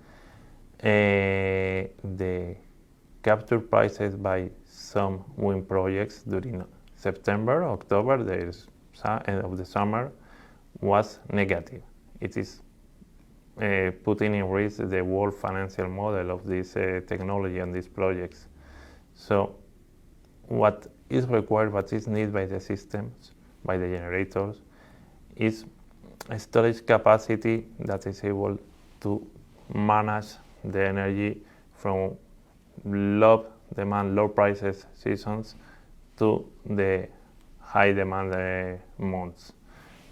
the capture prices by some wind projects during September, October, the end of the summer, was negative. It is putting in risk the world financial model of this technology and these projects. So what is required, what is needed by the systems, by the generators, is a storage capacity that is able to manage the energy from low demand, low prices seasons to the high demand months,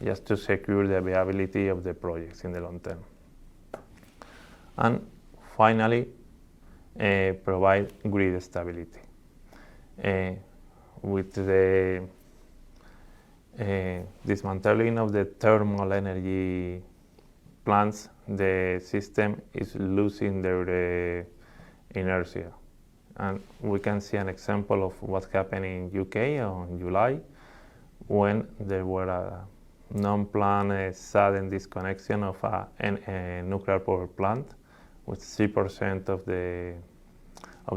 just to secure the viability of the projects in the long term. And finally, provide grid stability. With the dismantling of the thermal energy plants, the system is losing their inertia. And we can see an example of what happened in UK on July, when there were a non-planned sudden disconnection of a nuclear power plant with 3% of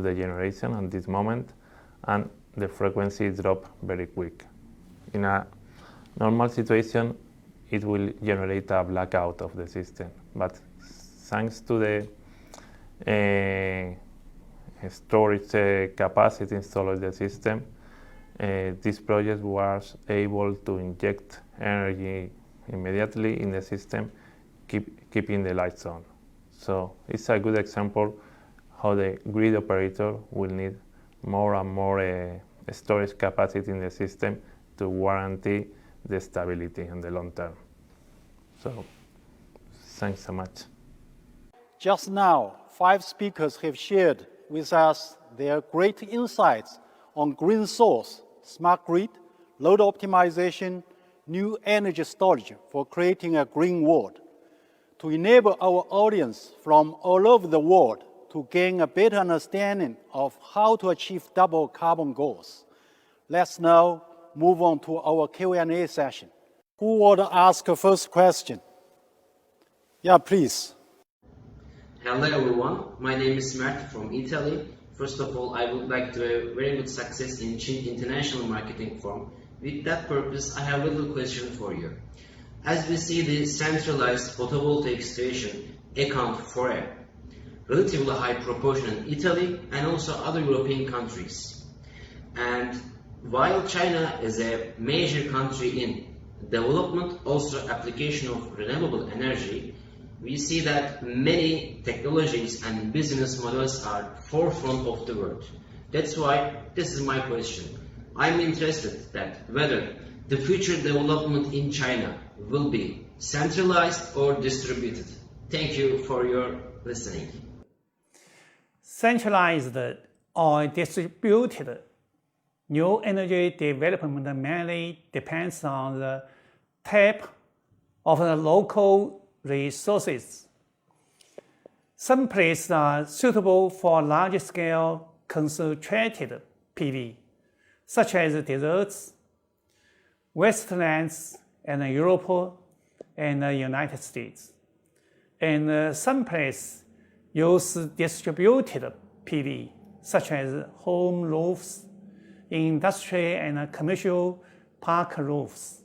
the generation at this moment, and the frequency dropped very quick. In a normal situation, it will generate a blackout of the system, but thanks to the storage capacity installed in the system, this project was able to inject energy immediately in the system, keeping the lights on. So it's a good example how the grid operator will need more and more storage capacity in the system to guarantee the stability in the long term. So thanks so much. Just now, 5 speakers have shared with us their great insights on green source, smart grid, load optimization, new energy storage for creating a green world. To enable our audience from all over the world to gain a better understanding of how to achieve double carbon goals, let's now move on to our Q&A session. Who would ask the first question? Yeah, please. Hello everyone, my name is Mert from Italy. First of all, I would like to have very good success in CHINT International Marketing Forum. With that purpose, I have a little question for you. As we see, the centralized photovoltaic station account for a relatively high proportion in Italy and also other European countries. And while China is a major country in development, also application of renewable energy, we see that many technologies and business models are forefront of the world. That's why this is my question. I'm interested that whether the future development in China will be centralized or distributed. Thank you for your listening. Centralized or distributed new energy development mainly depends on the type of the local resources. Some places are suitable for large-scale concentrated PV, such as deserts, wastelands, and Europe and the United States. And some places use distributed PV, such as home roofs, industry and commercial park roofs.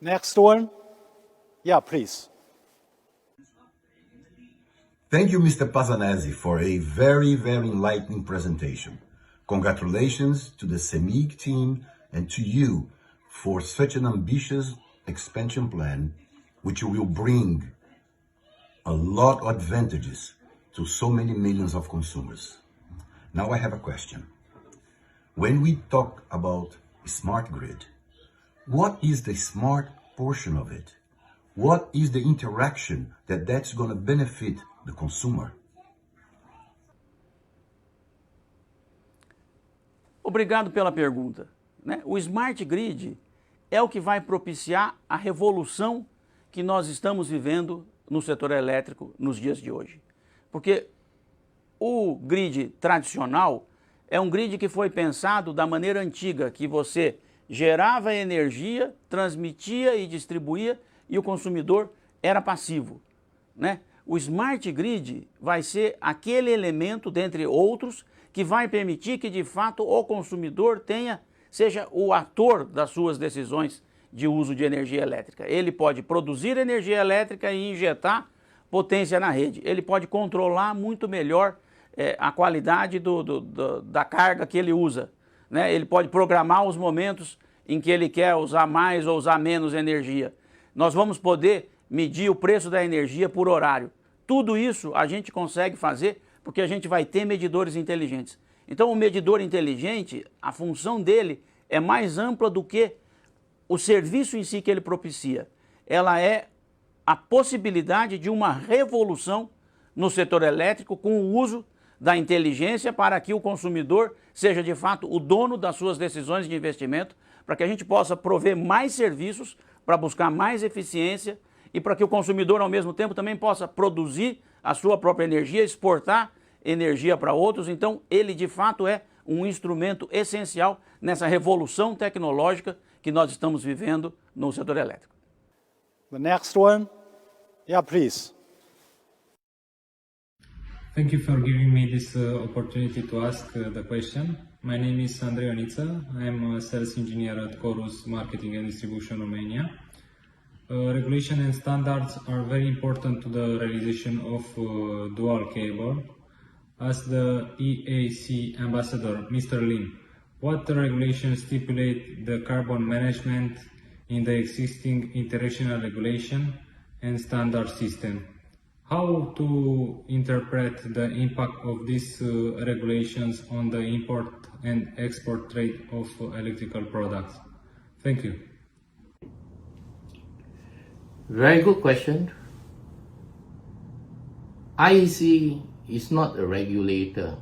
Next one. Yeah, please. Thank you, Mr. Pazanesi, for a very, very enlightening presentation. Congratulations to the CEMIG team and to you for such an ambitious expansion plan, which will bring a lot of advantages to so many millions of consumers. Now I have a question. When we talk about smart grid, what is the smart portion of it? What is the interaction that's going to benefit the consumer? Obrigado pela pergunta. O Smart Grid é o que vai propiciar a revolução que nós estamos vivendo no setor elétrico nos dias de hoje. Porque o grid tradicional é um grid que foi pensado da maneira antiga, que você gerava energia, transmitia e distribuía, e o consumidor era passivo, né? O Smart Grid vai ser aquele elemento, dentre outros, que vai permitir que, de fato, o consumidor seja o ator das suas decisões de uso de energia elétrica. Ele pode produzir energia elétrica e injetar potência na rede. Ele pode controlar muito melhor a qualidade da carga que ele usa, né? Ele pode programar os momentos em que ele quer usar mais ou usar menos energia. Nós vamos poder medir o preço da energia por horário. Tudo isso a gente consegue fazer porque a gente vai ter medidores inteligentes. Então o medidor inteligente, a função dele é mais ampla do que o serviço em si que ele propicia. Ela é a possibilidade de uma revolução no setor elétrico com o uso da inteligência para que o consumidor seja de fato o dono das suas decisões de investimento, para que a gente possa prover mais serviços, para buscar mais eficiência e para que o consumidor ao mesmo tempo também possa produzir a sua própria energia, exportar energia para outros. Então ele de fato é um instrumento essencial nessa revolução tecnológica que nós estamos vivendo no setor elétrico. The next one, yeah, please. Thank you for giving me this opportunity to ask the question. My name is Andrei Onița. I am a sales engineer at Chorus Marketing and Distribution Romania. Regulation and standards are very important to the realization of dual cable. As the EAC ambassador, Mr. Lin, what regulations stipulate the carbon management in the existing international regulation and standard system? How to interpret the impact of these regulations on the import and export trade of electrical products? Thank you. Very good question. IEC is not a regulator.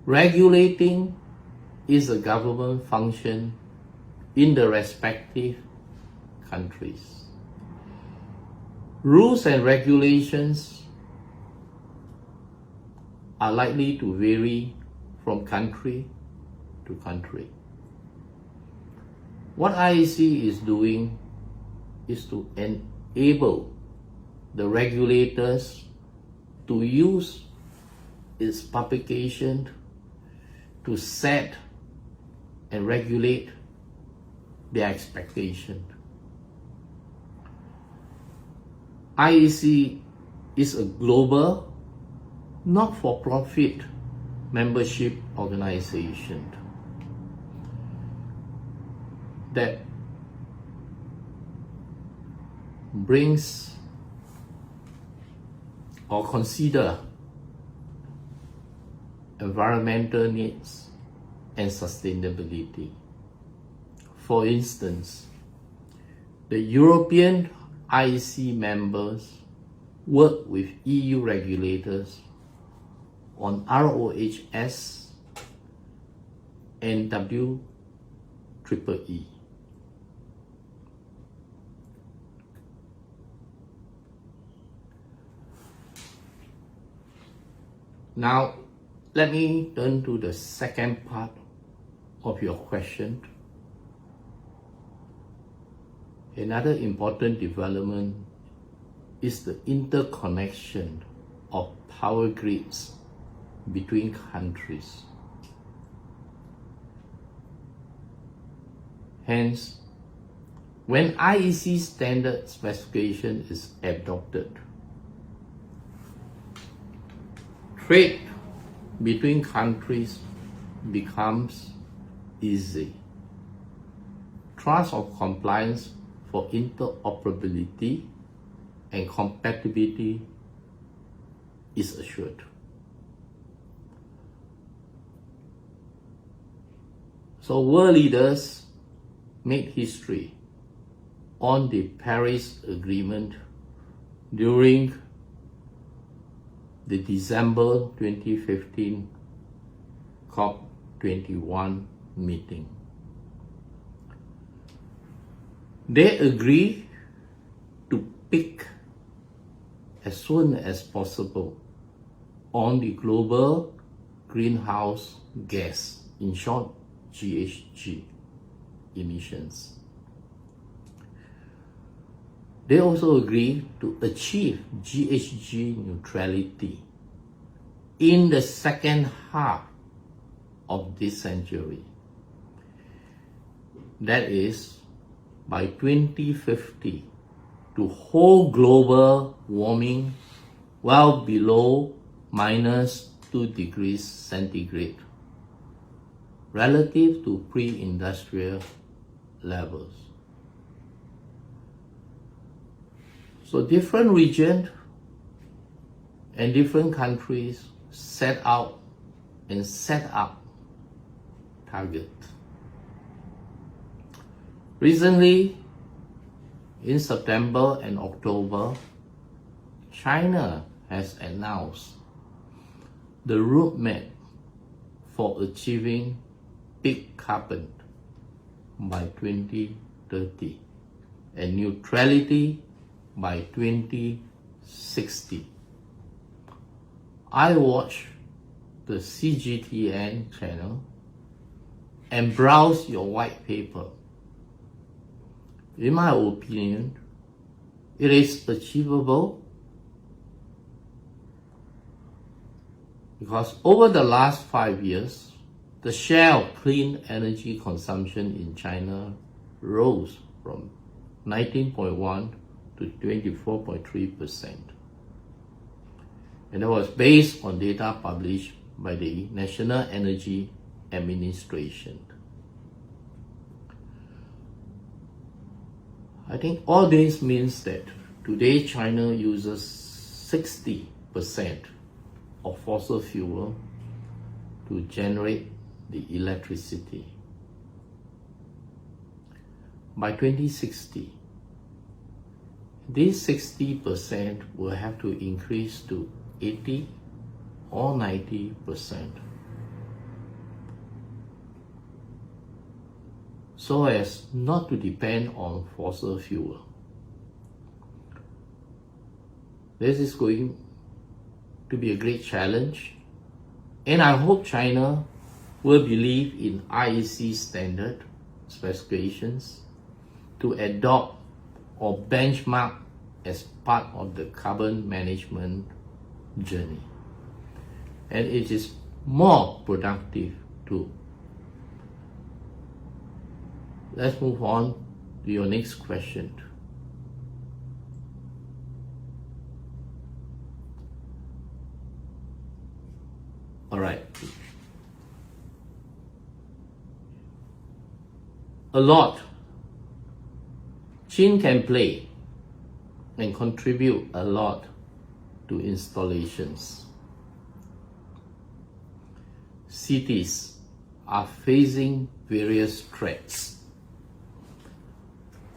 Regulating is a government function in the respective countries. Rules and regulations are likely to vary from country to country. What IEC is doing is to enable the regulators to use its publication to set and regulate their expectation. IEC is a global, not-for-profit membership organization that brings or consider environmental needs and sustainability. For instance, the European IEC members work with EU regulators on ROHS and WEEE. Now, let me turn to the second part of your question. Another important development is the interconnection of power grids between countries. Hence, when IEC standard specification is adopted, trade between countries becomes easy. Trust of compliance for interoperability and compatibility is assured. So world leaders made history on the Paris Agreement during the December 2015 COP21 meeting. They agree to peak as soon as possible on the global greenhouse gas, in short, GHG emissions. They also agreed to achieve GHG neutrality in the second half of this century. That is, by 2050, to hold global warming well below -2 degrees centigrade relative to pre-industrial levels. So different regions and different countries set out and set up targets. Recently, in September and October, China has announced the roadmap for achieving peak carbon by 2030 and neutrality by 2060. I watched the CGTN channel and browsed your white paper. In my opinion, it is achievable because over the last 5 years, the share of clean energy consumption in China rose from 19.1 to 24.3%. And that was based on data published by the National Energy Administration. I think all this means that today China uses 60% of fossil fuel to generate the electricity. By 2060, this 60% will have to increase to 80 or 90%, so as not to depend on fossil fuel. This is going to be a great challenge, and I hope China will believe in IEC standard specifications to adopt or benchmark as part of the carbon management journey. And it is more productive too. Let's move on to your next question. All right. A lot CHINT can play and contribute a lot to installations. Cities are facing various threats,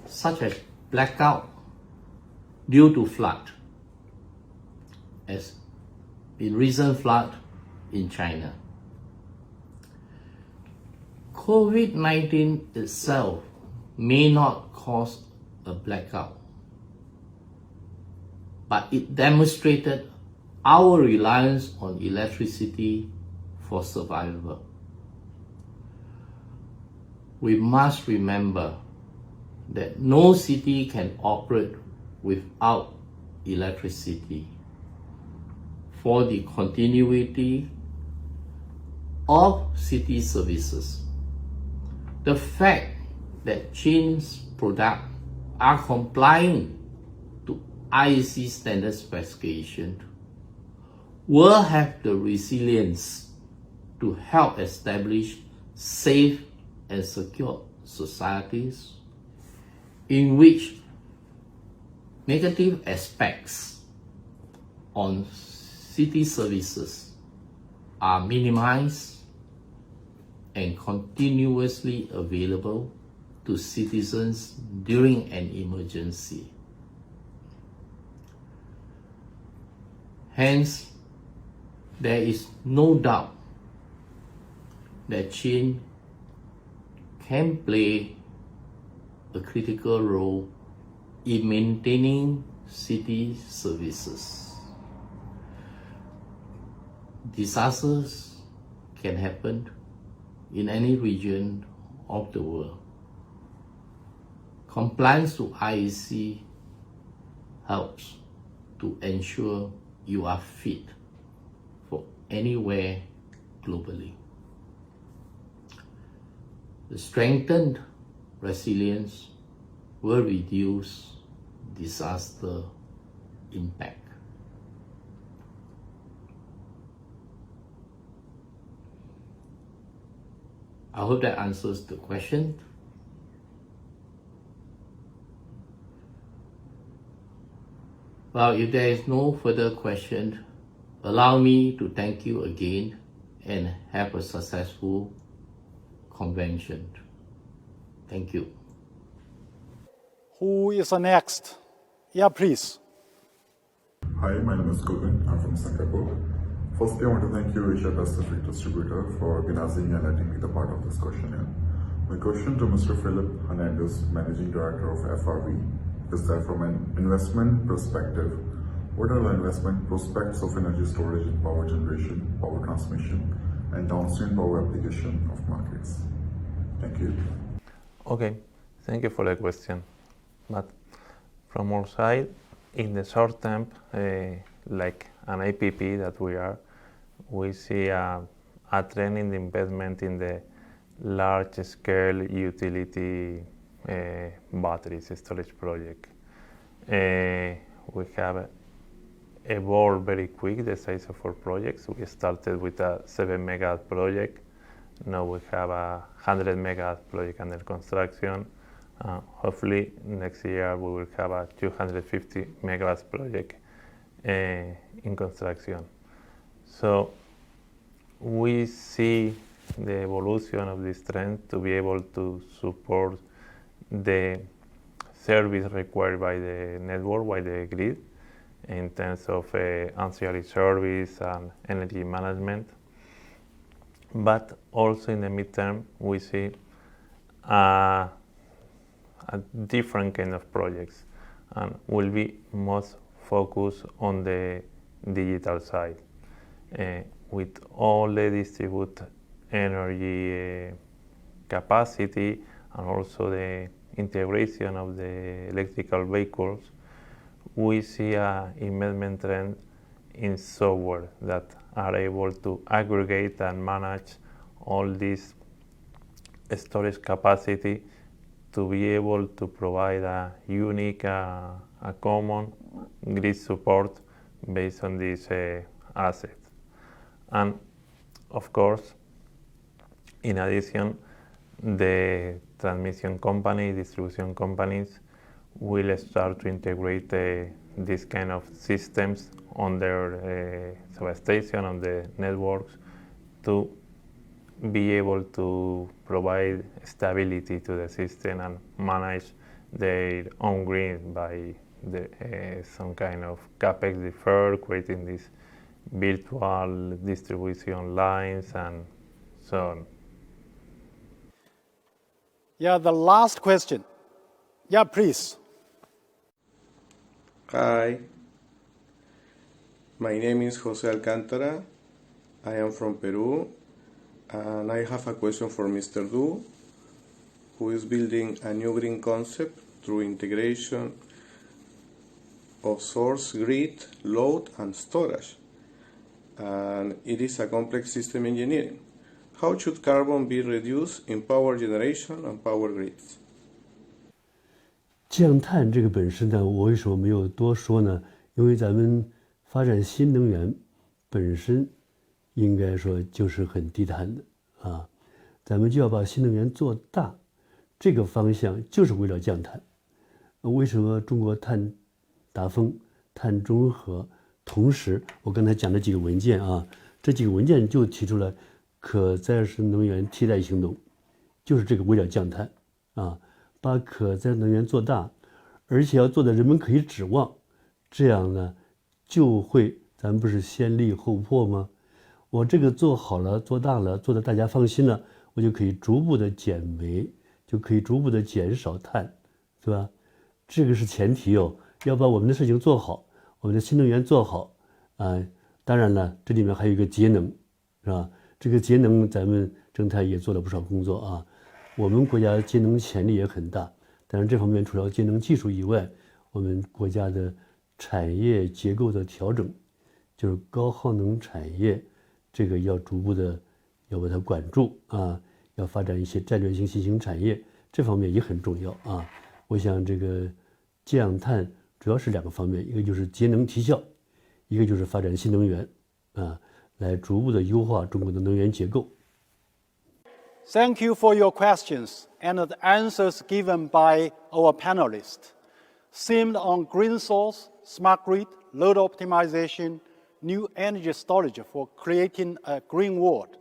such as blackout due to flood, as in recent flood in China. COVID-19 itself may not cause a blackout, but it demonstrated our reliance on electricity for survival. We must remember that no city can operate without electricity for the continuity of city services. The fact that CHINT's products are complying to IEC standard specification will have the resilience to help establish safe and secure societies in which negative aspects on city services are minimized and continuously available to citizens during an emergency. Hence, there is no doubt that CHINT can play a critical role in maintaining city services. Disasters can happen in any region of the world. Compliance to IEC helps to ensure you are fit for anywhere globally. The strengthened resilience will reduce disaster impact. I hope that answers the question. Well, if there is no further question, allow me to thank you again and have a successful convention. Thank you. Who is next? Yeah, please. Hi, my name is Govind. I'm from Singapore. Firstly, I want to thank you, Asia Pacific Distributor, for organizing and letting me be part of this questionnaire. My question to Mr. Philip Hernandez, Managing Director of FRV, is that from an investment perspective, what are the investment prospects of energy storage in power generation, power transmission, and downstream power application of markets? Thank you. Okay, thank you for the question. But from our side, in the short term, like an APP that we are, we see a trend in the investment in the large-scale utility batteries storage project. We have evolved very quick the size of our projects. We started with a 7 megawatt project. Now we have a 100 megawatt project under construction. Hopefully next year we will have a 250 megawatts project in construction. So we see the evolution of this trend to be able to support the service required by the network, by the grid, in terms of ancillary service and energy management. But also in the midterm, we see a different kind of projects, and will be most focused on the digital side. With all the distributed energy capacity and also the integration of the electrical vehicles, we see an investment trend in software that are able to aggregate and manage all this storage capacity to be able to provide a unique, a common grid support based on these assets. And of course, in addition, the transmission company, distribution companies will start to integrate this kind of systems on their substation, on the networks, to be able to provide stability to the system and manage their own grid by some kind of capex deferred, creating these virtual distribution lines and so on. Yeah, the last question. Yeah, please. Hi, my name is Jose Alcántara. I am from Peru, and I have a question for Mr. Du, who is building a new green concept through integration of source, grid, load, and storage. And it is a complex system engineering. How should carbon be reduced in power generation and power grids? 降碳这个本身呢，我为什么没有多说呢？因为咱们发展新能源本身应该说就是很低碳的啊，咱们就要把新能源做大，这个方向就是为了降碳。为什么中国碳达峰、碳中和，同时我刚才讲的几个文件啊，这几个文件就提出了可再生能源替代行动，就是这个为了降碳啊。把可再生能源做大，而且要做的人们可以指望，这样呢就会，咱们不是先立后破吗？我这个做好了，做大了，做的大家放心了，我就可以逐步的减煤，就可以逐步的减少碳，是吧？这个是前提哦，要把我们的事情做好，我们的新能源做好啊。当然了，这里面还有一个节能，是吧？这个节能咱们这正太也做了不少工作啊。我们国家节能潜力也很大，但是这方面除了节能技术以外，我们国家的产业结构的调整，就是高耗能产业，这个要逐步的要把它管住啊，要发展一些战略性新兴产业，这方面也很重要啊。我想这个降碳主要是2个方面，一个就是节能提效，一个就是发展新能源啊，来逐步的优化中国的能源结构。Thank you for your questions and the answers given by our panelists. Themed on green source, smart grid, load optimization, new energy storage for creating a green world.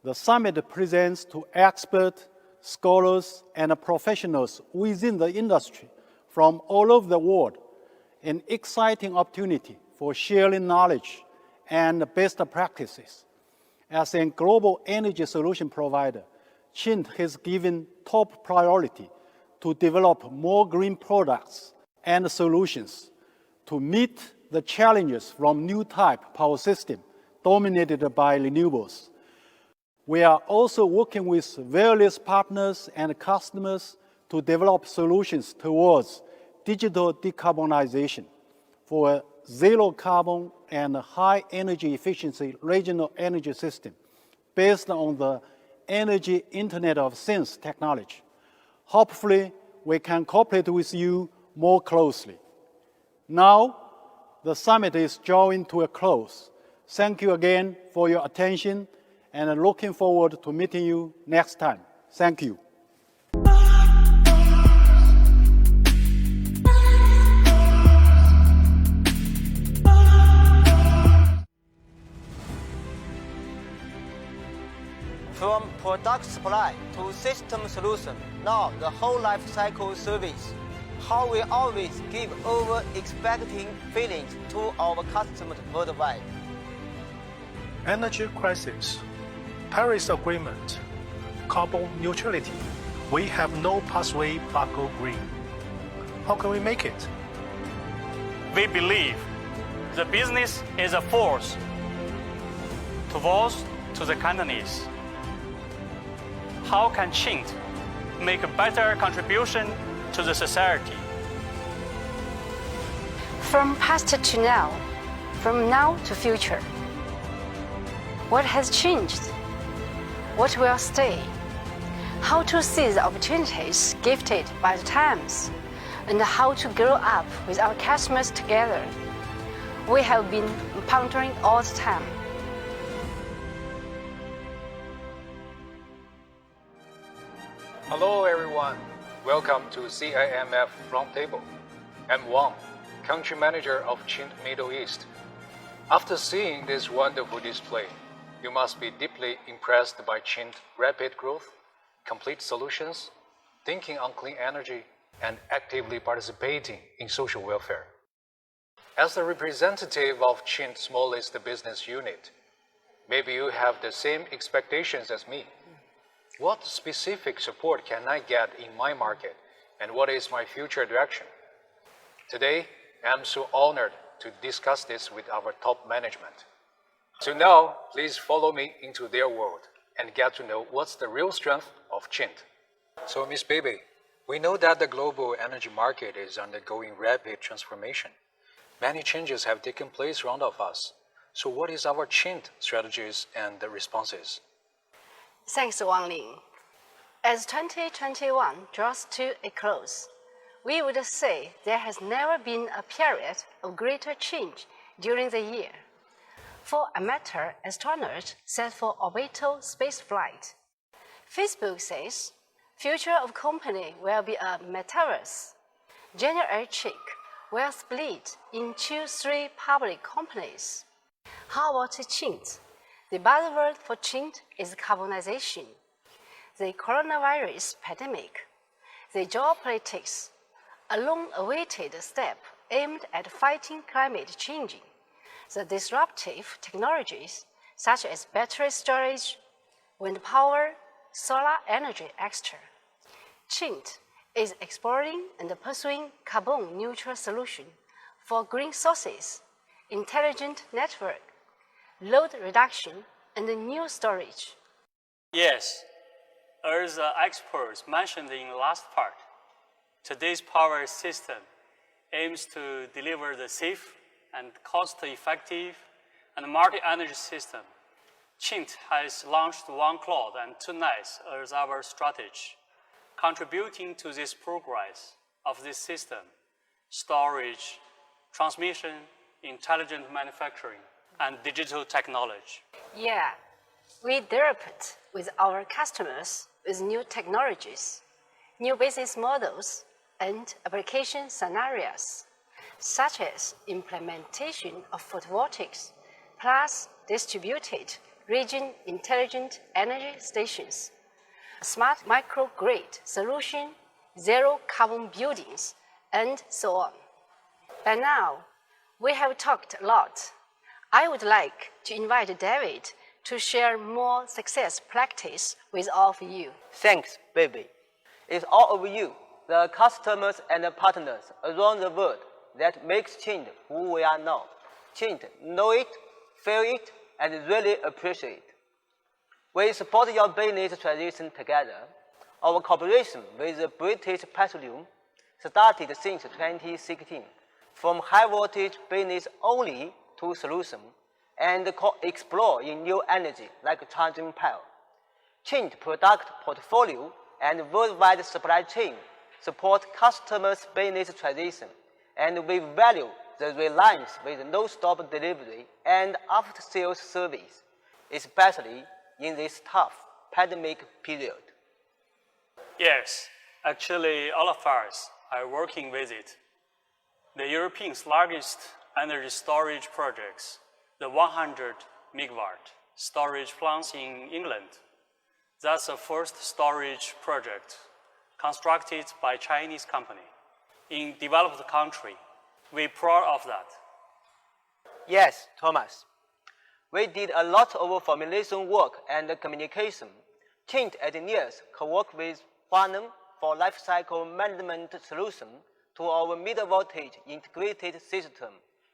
The summit presents to experts, scholars, and professionals within the industry from all over the world an exciting opportunity for sharing knowledge and best practices. As a global energy solution provider, CHINT has given top priority to develop more green products and solutions to meet the challenges from new type power system dominated by renewables. We are also working with various partners and customers to develop solutions towards digital decarbonization for a zero carbon and high energy efficiency regional energy system based on the Energy Internet of Things technology. Hopefully, we can cooperate with you more closely. Now, the summit is drawing to a close. Thank you again for your attention and looking forward to meeting you next time. Thank you. From product supply to system solution, now the whole life cycle service. How we always give over-expecting feelings to our customers worldwide. Energy crisis, Paris Agreement, carbon neutrality. We have no pathway but go green. How can we make it? We believe the business is a force towards to the kindness. How can CHINT make a better contribution to the society? From past to now, from now to future. What has changed? What will stay? How to seize the opportunities gifted by the times, and how to grow up with our customers together. We have been pondering all the time. Hello everyone, welcome to CIMF Roundtable. I'm Wang, Country Manager of CHINT Middle East. After seeing this wonderful display, you must be deeply impressed by CHINT rapid growth, complete solutions, thinking on clean energy, and actively participating in social welfare. As the representative of CHINT's smallest business unit, maybe you have the same expectations as me. What specific support can I get in my market, and what is my future direction? Today, I'm so honored to discuss this with our top management. So now, please follow me into their world and get to know what's the real strength of CHINT. So, Ms. Bebe, we know that the global energy market is undergoing rapid transformation. Many changes have taken place around of us. So what is our CHINT strategies and the responses? Thanks, Wang Ling. As 2021 draws to a close, we would say there has never been a period of greater change during the year. For amateur astronauts set for orbital spaceflight, Facebook says, future of company will be a metaverse. General Electric will split into 3 public companies. How about CHINT? The buzzword for CHINT is decarbonization. The coronavirus pandemic, the geopolitics, a long-awaited step aimed at fighting climate change, the disruptive technologies such as battery storage, wind power, solar energy, etc. CHINT is exploring and pursuing carbon-neutral solutions for green sources, intelligent network, load reduction, and new storage. Yes, as the experts mentioned in the last part, today's power system aims to deliver the safe and cost-effective and multi-energy system. CHINT has launched one cloud and two nets as our strategy, contributing to this progress of this system: storage, transmission, intelligent manufacturing, and digital technology. Yeah, we developed with our customers with new technologies, new business models, and application scenarios, such as implementation of photovoltaics, plus distributed region intelligent energy stations, smart microgrid solution, zero carbon buildings, and so on. By now, we have talked a lot. I would like to invite David to share more success practice with all of you. Thanks, baby. It's all of you, the customers and the partners around the world, that makes CHINT who we are now. CHINT know it, feel it, and really appreciate it. We support your business transition together. Our cooperation with the British Petroleum started since 2016, from high voltage business only to solution, and explore in new energy like charging power. CHINT product portfolio and worldwide supply chain support customers' business transition, and we value the reliance with no-stop delivery and after-sales service, especially in this tough pandemic period. Yes, actually all of us are working with it. The Europe's largest energy storage projects, the 100 megawatt storage plants in England. That's the first storage project constructed by Chinese company in developed country. We're proud of that. Yes, Thomas. We did a lot of formulation work and communication. CHINT engineers co-work with Huanen for life cycle management solution to our middle voltage integrated system.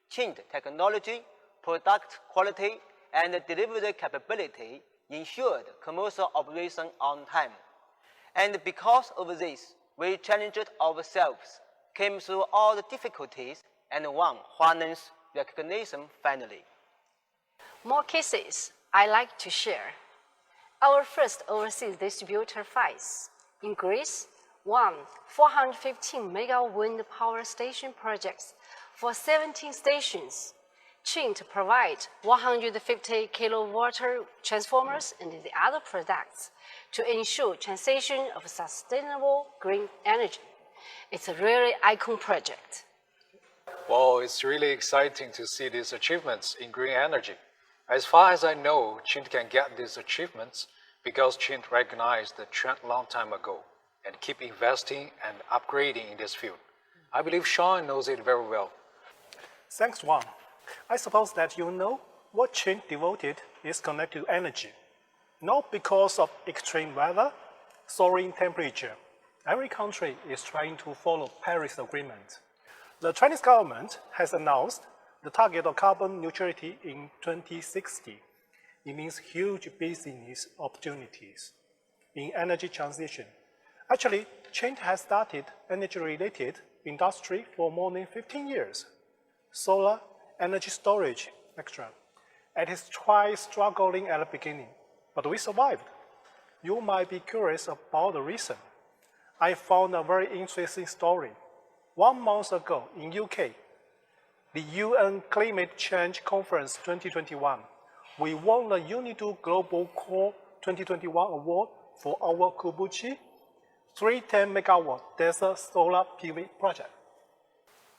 CHINT technology, product quality, and delivery capability ensured commercial operation on time. And because of this, we challenged ourselves, came through all the difficulties, and won Huanen's recognition finally. More cases I like to share. Our first overseas distributor FICE in Greece won 415 megawatt wind power station projects for 17 stations. CHINT provides 150 kilowatt transformers and the other products to ensure transition of sustainable green energy. It's a really icon project. Well, it's really exciting to see these achievements in green energy. As far as I know, CHINT can get these achievements because CHINT recognized the trend a long time ago and keep investing and upgrading in this field. I believe Sean knows it very well. Thanks, Wang. I suppose that you know what CHINT devoted is connected to energy. Not because of extreme weather, soaring temperature. Every country is trying to follow Paris Agreement. The Chinese government has announced the target of carbon neutrality in 2060. It means huge business opportunities in energy transition. Actually, CHINT has started energy-related industry for more than 15 years. Solar, energy storage, etc. It is twice struggling at the beginning, but we survived. You might be curious about the reason. I found a very interesting story. 1 month ago in UK, the UN Climate Change Conference 2021, we won the UNIDO Global Core 2021 award for our Kubuchi 310 megawatt desert solar PV project.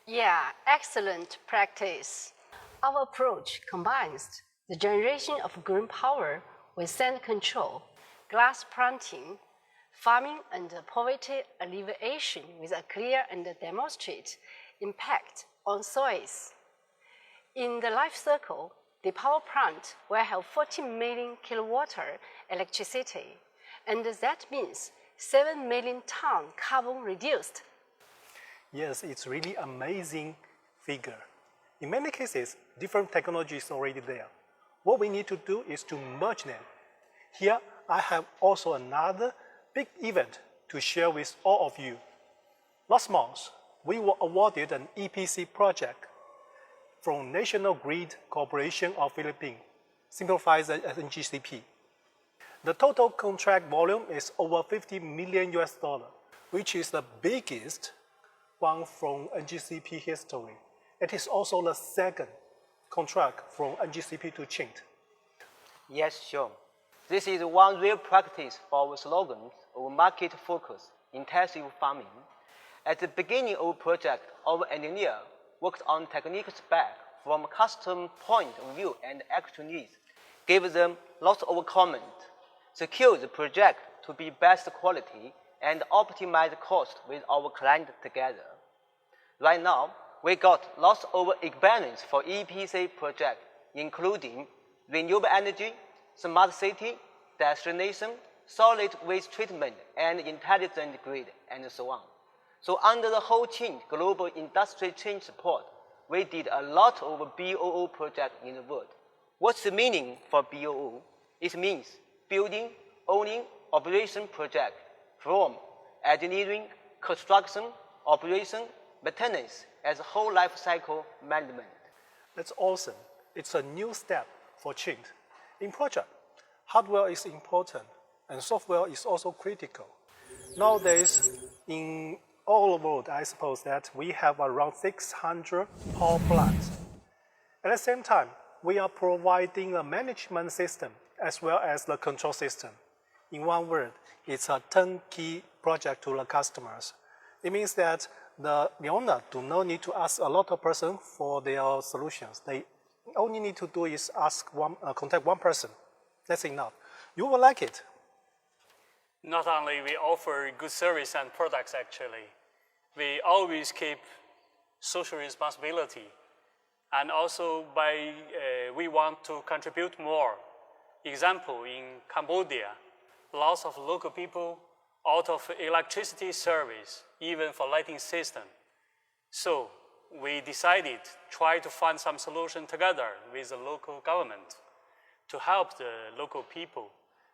Yeah, excellent practice. Our approach combines the generation of green power with sand control, glass planting, farming, and poverty alleviation with a clear and demonstrate impact on soils. In the life cycle, the power plant will have 40 million kilowatt electricity, and that means 7 million ton carbon reduced. Yes, it's really amazing figure. In many cases, different technology is already there. What we need to do is to merge them. Here, I have also another big event to share with all of you. Last month, we were awarded an EPC project from National Grid Corporation of Philippines, simplified as NGCP. The total contract volume is over $50 million, which is the biggest one from NGCP history. It is also the second contract from NGCP to CHINT. Yes, sure. This is one real practice for our slogan of market focus, intensive farming. At the beginning of the project, our engineer worked on technical spec from customer point of view and actual needs, gave them lots of comments, secure the project to be best quality, and optimize cost with our client together. Right now, we got lots of experience for EPC project, including renewable energy, smart city, destination, solid waste treatment, and intelligent grid, and so on. So under the whole CHINT global industry change support, we did a lot of BOO projects in the world. What's the meaning for BOO? It means building, owning, operation project from engineering, construction, operation, maintenance as a whole life cycle management. That's awesome. It's a new step for CHINT. In project, hardware is important and software is also critical. Nowadays, in all over the world, I suppose that we have around 600 power plants. At the same time, we are providing a management system as well as the control system. In one word, it's a turnkey project to the customers. It means that the owner do not need to ask a lot of person for their solutions. They only need to do is contact one person. That's enough. You will like it. Not only we offer good service and products actually, we always keep social responsibility. And also we want to contribute more. Example, in Cambodia, lots of local people out of electricity service, even for lighting system. So we decided to try to find some solution together with the local government to help the local people.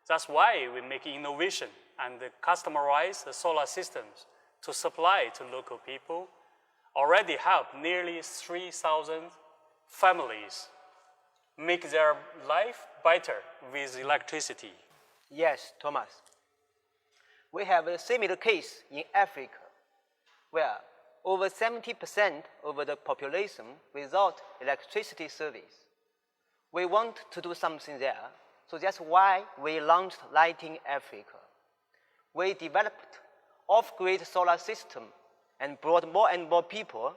That's why we make innovation and customize the solar systems to supply to local people. Already help nearly 3,000 families make their life better with electricity. Yes, Thomas. We have a similar case in Africa, where over 70% of the population without electricity service. We want to do something there, so that's why we launched Lighting Africa. We developed off-grid solar system and brought more and more people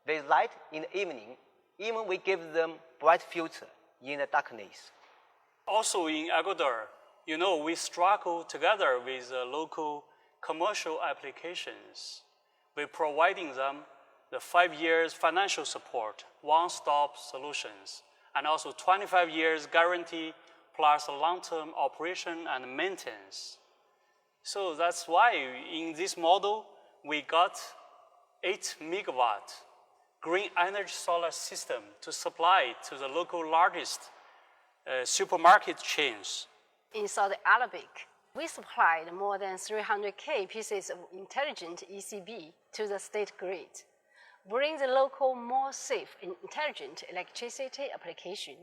with light in the evening, even we give them bright future in the darkness. Also in Ecuador, you know, we struggle together with local commercial applications. We're providing them the 5 years financial support, one-stop solutions, and also 25 years guarantee plus long-term operation and maintenance. So that's why in this model, we got 8 megawatt green energy solar system to supply to the local largest supermarket chains. In Saudi Arabia, we supplied more than 300K pieces of intelligent ECB to the state grid, bring the local more safe and intelligent electricity application.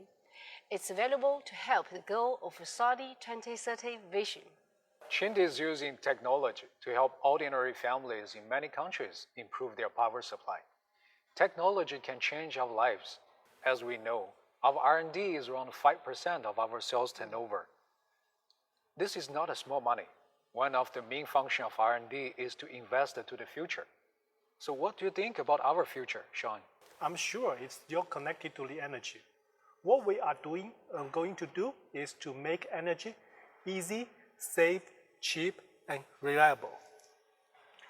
It's available to help the goal of Saudi 2030 vision. CHINT is using technology to help ordinary families in many countries improve their power supply. Technology can change our lives. As we know, our R&D is around 5% of our sales turnover. This is not a small money. One of the main functions of R&D is to invest to the future. So what do you think about our future, Sean? I'm sure it's still connected to the energy. What we are doing and going to do is to make energy easy, safe, cheap, and reliable.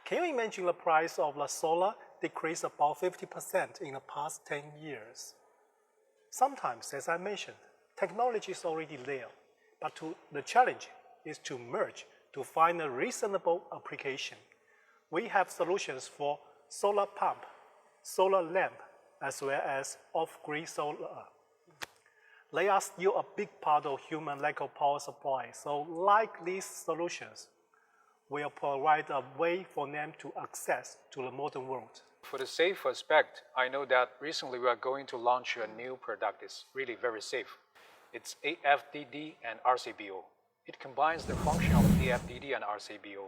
Can you imagine the price of the solar decreased about 50% in the past 10 years? Sometimes, as I mentioned, technology is already there, but the challenge is to merge to find a reasonable application. We have solutions for solar pump, solar lamp, as well as off-grid solar. They are still a big part of human lack of power supply. So like these solutions will provide a way for them to access to the modern world. For the safe aspect, I know that recently we are going to launch a new product that's really very safe. It's AFDD and RCBO. It combines the function of AFDD and RCBO.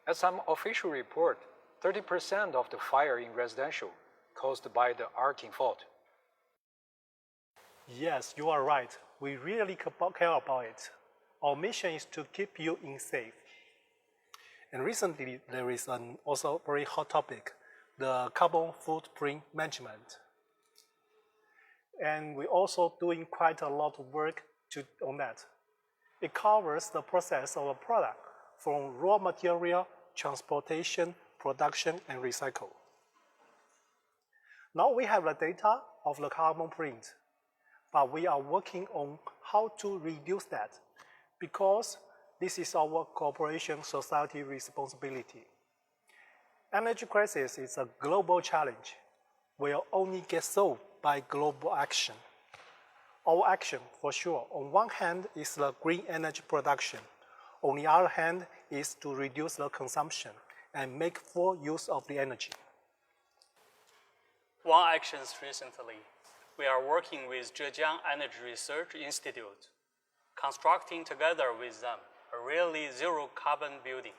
As some official report, 30% of the fire in residential caused by the arcing fault. Yes, you are right. We really care about it. Our mission is to keep you in safe. And recently, there is also a very hot topic, the carbon footprint management. And we're also doing quite a lot of work on that. It covers the process of a product from raw material, transportation, production, and recycle. Now we have the data of the carbon print, but we are working on how to reduce that because this is our cooperation society responsibility. Energy crisis is a global challenge. Will only get solved by global action. Our action, for sure, on one hand is the green energy production. On the other hand is to reduce the consumption and make full use of the energy. One action recently, we are working with Zhejiang Energy Research Institute, constructing together with them a really zero carbon building.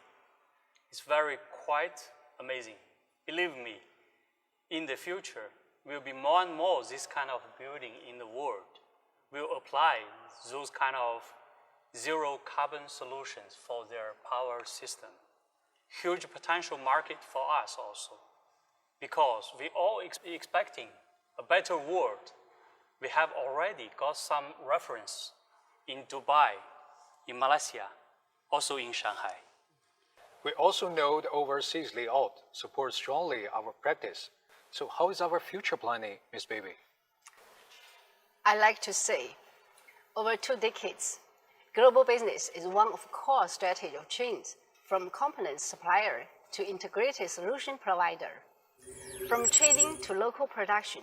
It's very quite amazing. Believe me, in the future, will be more and more this kind of building in the world. Will apply those kind of zero carbon solutions for their power system. Huge potential market for us also, because we all expecting a better world. We have already got some reference in Dubai, in Malaysia, also in Shanghai. We also know the overseas layout supports strongly our practice. So how is our future planning, Ms. Baby? I like to say, over 2 decades, global business is one of core strategies of CHINT, from component supplier to integrated solution provider. From trading to local production,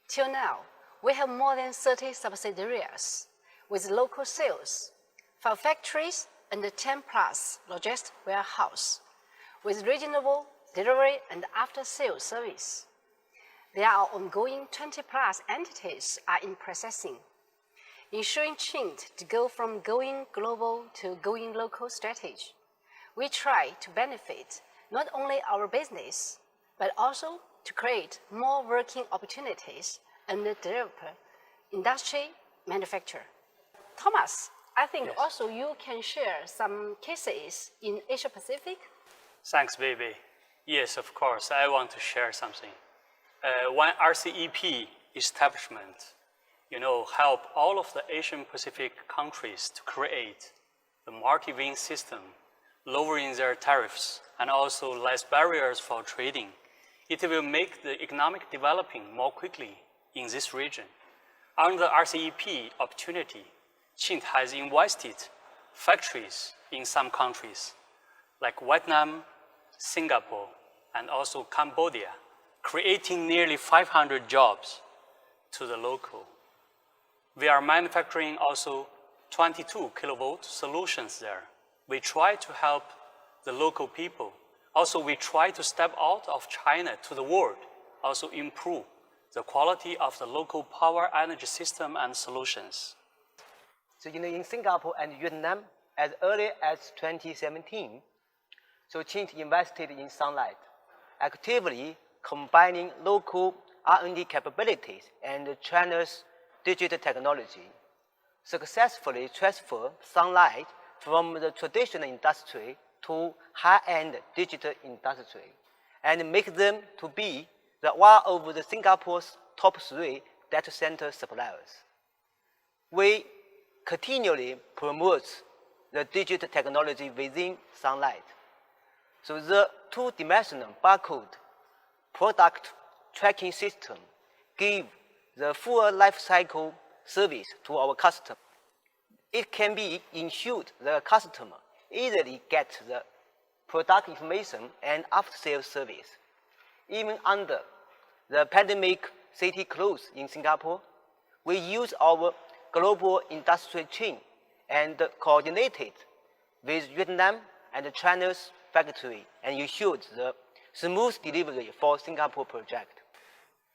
till now, we have more than 30 subsidiaries with local sales, 5 factories and 10+ logistic warehouse, with reasonable delivery and after-sales service. There are ongoing 20+ entities are in processing, ensuring CHINT to go from going global to going local strategy. We try to benefit not only our business, but also to create more working opportunities and develop industry manufacture. Thomas, I think Yes. also you can share some cases in Asia Pacific. Thanks, baby. Yes, of course, I want to share something. One RCEP establishment, help all of the Asian Pacific countries to create the multi-win system, lowering their tariffs and also less barriers for trading. It will make the economic developing more quickly in this region. Under the RCEP opportunity, CHINT has invested factories in some countries like Vietnam, Singapore, and also Cambodia, creating nearly 500 jobs to the local. We are manufacturing also 22 kilovolt solutions there. We try to help the local people. Also, we try to step out of China to the world, also improve the quality of the local power energy system and solutions. So in Singapore and Vietnam, as early as 2017, so CHINT invested in Sunlight, actively combining local R&D capabilities and China's digital technology, successfully transfer Sunlight from the traditional industry to high-end digital industry, and make them to be one of the Singapore's top 3 data center suppliers. We continually promote the digital technology within Sunlight. So the 2-dimensional barcode product tracking system give the full life cycle service to our customer. It can be ensured the customer easily get the product information and after-sales service. Even under the pandemic city closed in Singapore, we use our global industry chain and coordinated with Vietnam and China's factory and ensured the smooth delivery for Singapore project.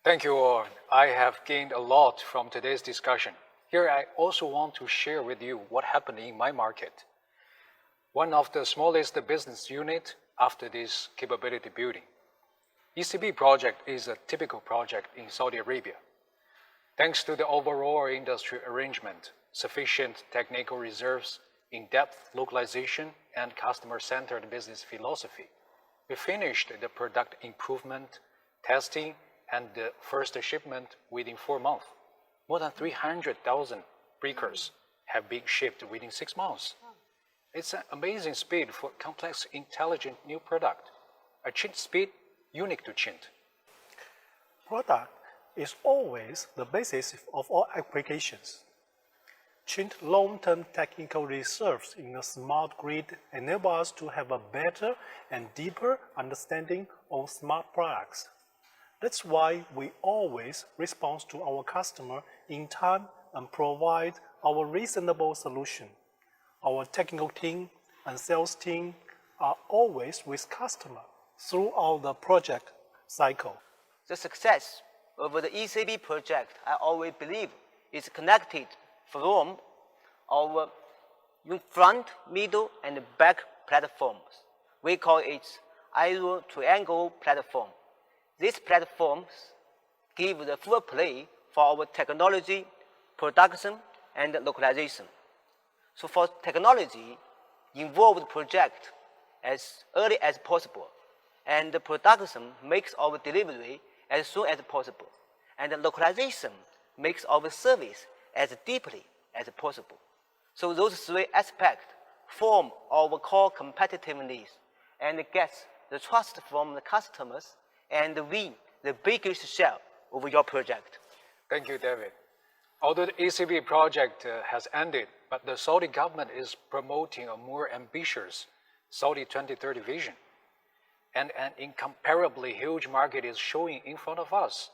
Thank you all. I have gained a lot from today's discussion. Here I also want to share with you what happened in my market. One of the smallest business unit after this capability building. ECB project is a typical project in Saudi Arabia. Thanks to the overall industry arrangement, sufficient technical reserves, in-depth localization, and customer-centered business philosophy, we finished the product improvement, testing, and the first shipment within 4 months. More than 300,000 breakers have been shipped within 6 months. It's an amazing speed for complex, intelligent new product. A CHINT speed unique to CHINT. Product is always the basis of all applications. CHINT long-term technical reserves in a smart grid enable us to have a better and deeper understanding of smart products. That's why we always respond to our customer in time and provide our reasonable solution. Our technical team and sales team are always with customer throughout the project cycle. The success of the ECB project, I always believe, is connected from our front, middle, and back platforms. We call it Iron Triangle platform. These platforms give the full play for our technology, production, and localization. So for technology, involve the project as early as possible, and the production makes our delivery as soon as possible, and the localization makes our service as deeply as possible. So those three aspects form our core competitiveness and get the trust from the customers and win the biggest share of your project. Thank you, David. Although the ECB project has ended, but the Saudi government is promoting a more ambitious Saudi 2030 vision. And an incomparably huge market is showing in front of us.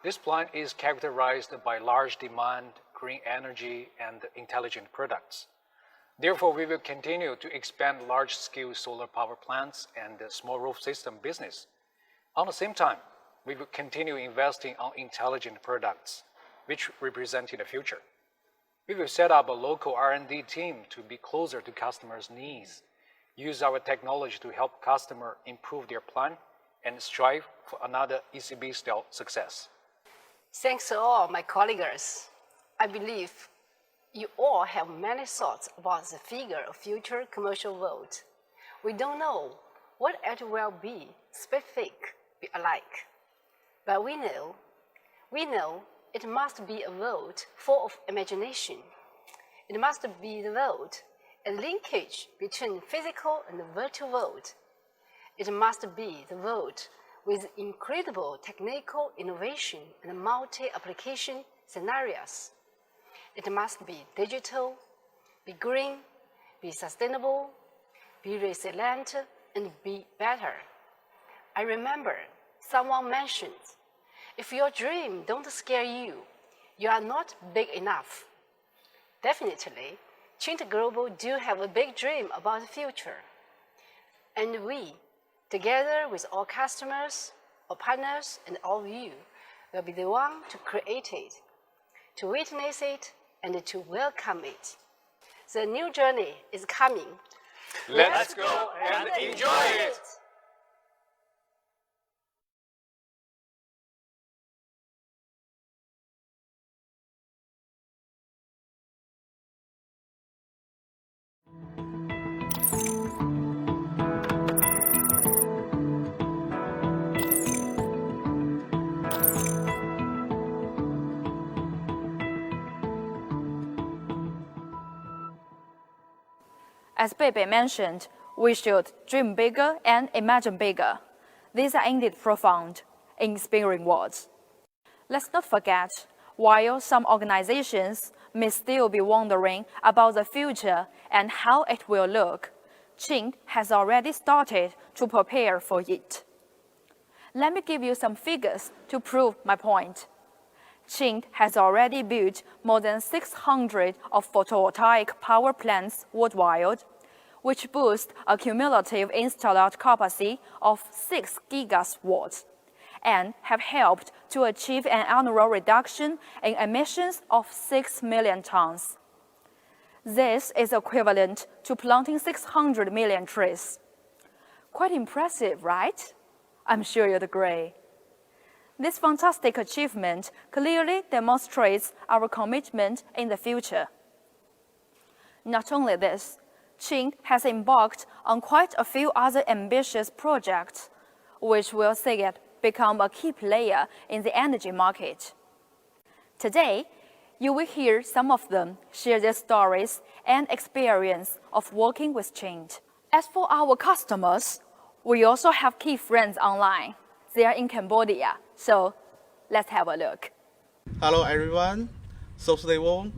This plan is characterized by large demand, green energy, and intelligent products. Therefore, we will continue to expand large-scale solar power plants and the small roof system business. At the same time, we will continue investing on intelligent products, which represent the future. We will set up a local R&D team to be closer to customers' needs, use our technology to help customers improve their plan, and strive for another ECB-style success. Thanks to all my colleagues. I believe you all have many thoughts about the figure of future commercial vote. We don't know what it will be specific, be alike. But we know it must be a vote full of imagination. It must be the vote, a linkage between physical and virtual vote. It must be the vote with incredible technical innovation and multi-application scenarios. It must be digital, be green, be sustainable, be resilient, and be better. I remember someone mentioned, if your dream don't scare you, you are not big enough. Definitely, CHINT Global do have a big dream about the future. And we, together with all customers, our partners, and all of you, will be the one to create it, to witness it, and to welcome it. The new journey is coming. Let's go and enjoy it! As Bebe mentioned, we should dream bigger and imagine bigger. These are indeed profound, inspiring words. Let's not forget, while some organizations may still be wondering about the future and how it will look, CHINT has already started to prepare for it. Let me give you some figures to prove my point. CHINT has already built more than 600 of photovoltaic power plants worldwide, which boost a cumulative installed capacity of 6 gigawatts, and have helped to achieve an annual reduction in emissions of 6 million tons. This is equivalent to planting 600 million trees. Quite impressive, right? I'm sure you'd agree. This fantastic achievement clearly demonstrates our commitment in the future. Not only this, CHINT has embarked on quite a few other ambitious projects, which will see it become a key player in the energy market. Today, you will hear some of them share their stories and experience of working with CHINT. As for our customers, we also have key friends online. They are in Cambodia, so let's have a look. Hello everyone, so stay warm.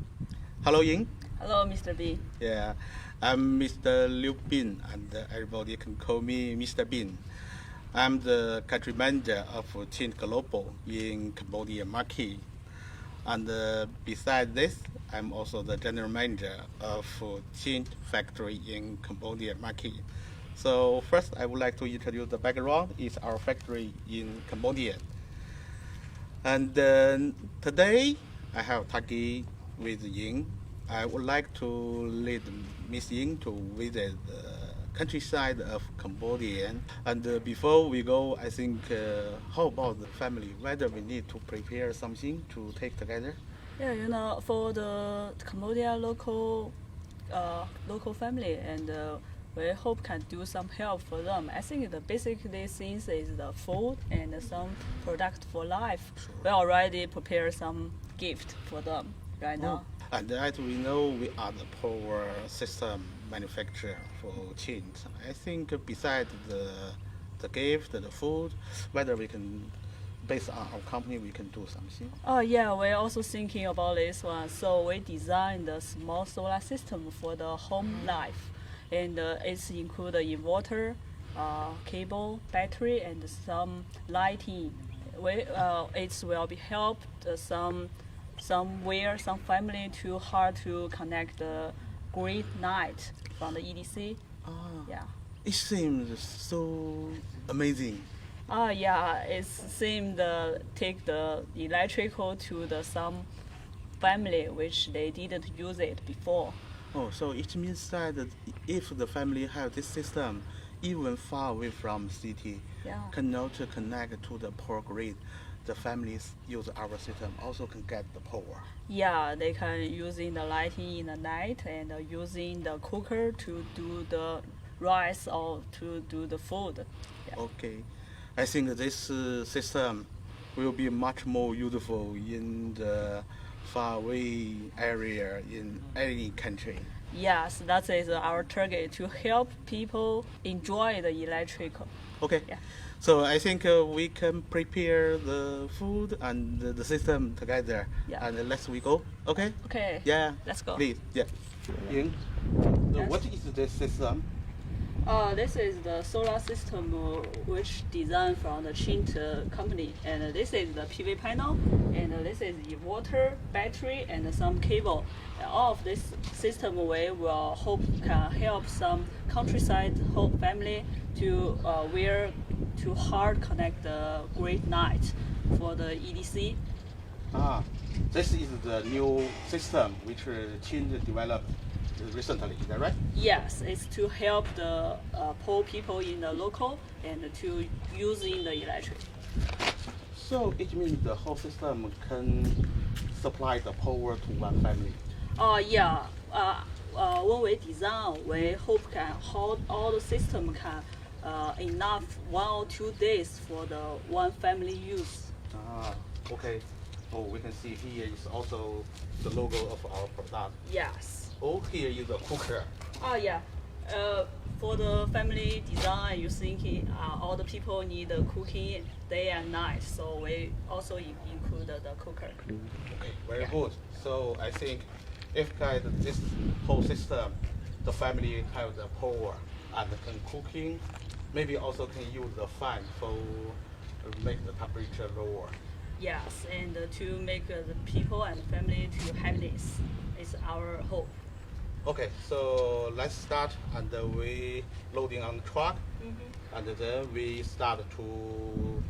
Hello Ying. Hello Mr. B. Yeah, I'm Mr. Liu Bin and everybody can call me Mr. Bin. I'm the country manager of CHINT Global in Cambodia market. And besides this, I'm also the general manager of CHINT factory in Cambodia market. So first, I would like to introduce the background. It's our factory in Cambodia. And today, I have Taki with Ying. I would like to lead Miss Ying to visit the countryside of Cambodia. And before we go, I think, how about the family? Whether we need to prepare something to take together? Yeah, you know, for the Cambodia local family, and we hope can do some help for them. I think the basically things is the food and some product for life. We already prepare some gift for them right now. And as we know, we are the power system manufacturer for CHINT. I think besides the gift, the food, whether we can, based on our company, we can do something. Oh yeah, we're also thinking about this one. So we designed a small solar system for the home life. And it's included inverter, cable, battery, and some lighting. It will be helped some family too hard to connect the grid night from the EDC. Yeah. It seems so amazing. Yeah, it seems take the electrical to some family which they didn't use it before. Oh, so it means that if the family have this system, even far away from city, cannot connect to the power grid, the families use our system also can get the power. Yeah, they can using the lighting in the night and using the cooker to do the rice or to do the food. Yeah. Okay, I think this system will be much more useful in the faraway area in any country. Yes, that is our target, to help people enjoy the electrical. Okay. Yeah. So I think we can prepare the food and the system together. Yeah. And let's we go. Okay? Okay. Yeah. Let's go. Please. Yeah. Ying, what is this system? This is the solar system which designed from the CHINT company, and this is the PV panel, and this is inverter, battery, and some cable. All of this system we will hope can help some countryside whole family to to hard connect the grid night for the EDC. This is the new system which CHINT developed recently, is that right? Yes, it's to help the poor people in the local and to using the electric. So it means the whole system can supply the power to one family. Yeah. When we design, we hope can hold all the system can enough 1 or 2 days for the one family use. Okay. Oh, we can see here is also the logo of our product. Yes. Oh, here is the cooker. Yeah. For the family design, you think all the people need cooking day and night, so we also include the cooker. Okay, very good. So I think if guide this whole system, the family have the power and can cooking, maybe also can use the fan for make the temperature lower. Yes, and to make the people and family to happiness is our hope. Okay, so let's start, and we loading on the truck, and then we start to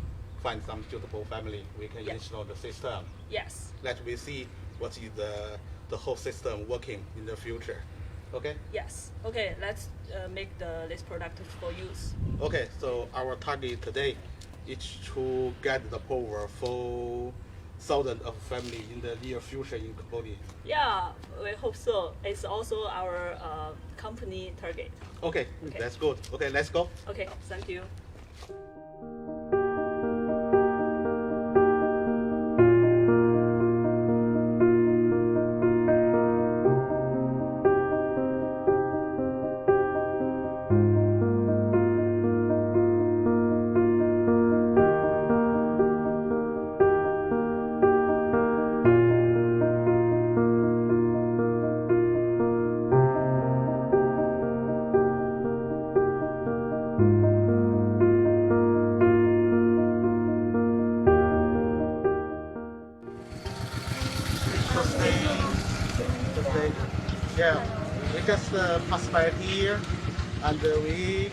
find some suitable family. We can install the system. Yes. Let me see what is the whole system working in the future. Okay? Yes. Okay, let's make this product for use. Okay, so our target today is to get the power for thousands of families in the near future in Cambodia. Yeah, we hope so. It's also our company target. Okay, that's good. Okay, let's go. Okay, thank you. Yeah, we just pass by here, and we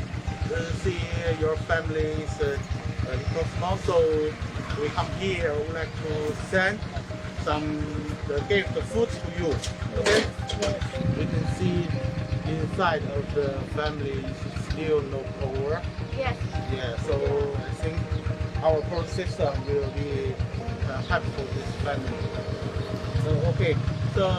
see your family's little small. So we come here. We would like to send some gift food to you. Okay? We can see inside of the family is still no power. Yes. Yeah. So I think our power system will be helpful to this family. Okay. So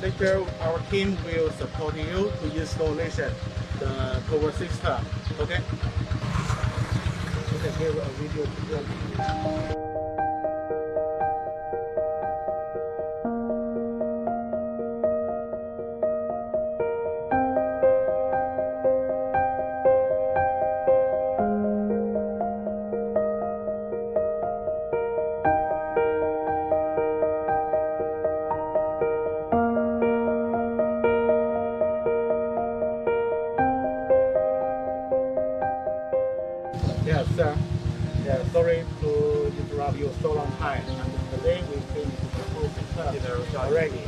later our team will support you to installation the power system. Okay? You can give a video to them. Yes, sir. Yeah, sorry to interrupt you so long time. And today we finished the whole system already.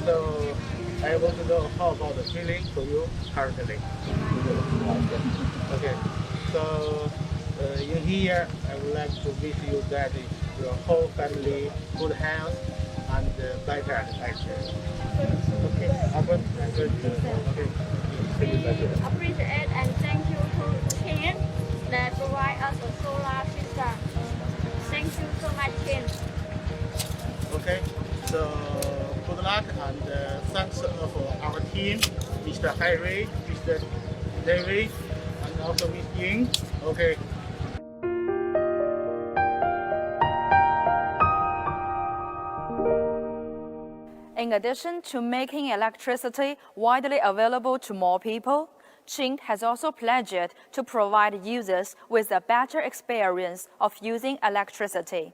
So I want to know how about the feeling for you currently. Okay. So in here, I would like to wish you that your whole family good health and better action. Okay. Okay. Appreciate and thank you to CHINT that provide us a solar system. Thank you so much, CHINT. Okay, so good luck and thanks of our team, Mr. Harry, Mr. David, and also Miss Ying. Okay. In addition to making electricity widely available to more people, CHINT has also pledged to provide users with a better experience of using electricity.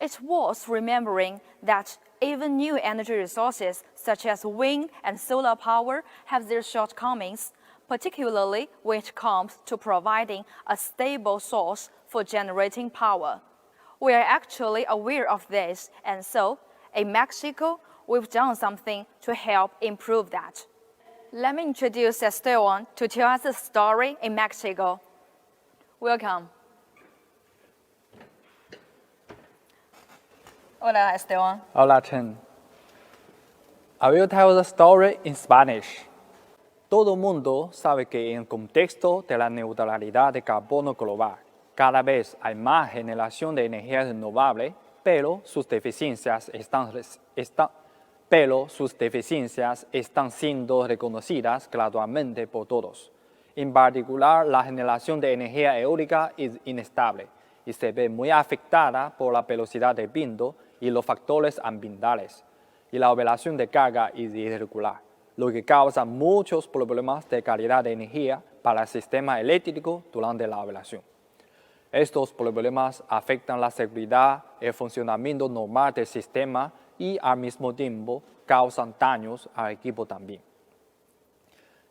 It's worth remembering that even new energy resources such as wind and solar power have their shortcomings, particularly when it comes to providing a stable source for generating power. We are actually aware of this, and so, in Mexico, we've done something to help improve that. Let me introduce Esteban to tell us a story in Mexico. Welcome. Hola, Esteban. Hola, Chen. I will tell the story in Spanish. Todo mundo sabe que en el contexto de la neutralidad de carbono global, cada vez hay más generación de energía renovable, pero sus deficiencias están siendo reconocidas gradualmente por todos. En particular, la generación de energía eólica es inestable y se ve muy afectada por la velocidad del viento y los factores ambientales, y la operación de carga es irregular, lo que causa muchos problemas de calidad de energía para el sistema eléctrico durante la operación. Estos problemas afectan la seguridad, el funcionamiento normal del sistema y al mismo tiempo causan daños al equipo también.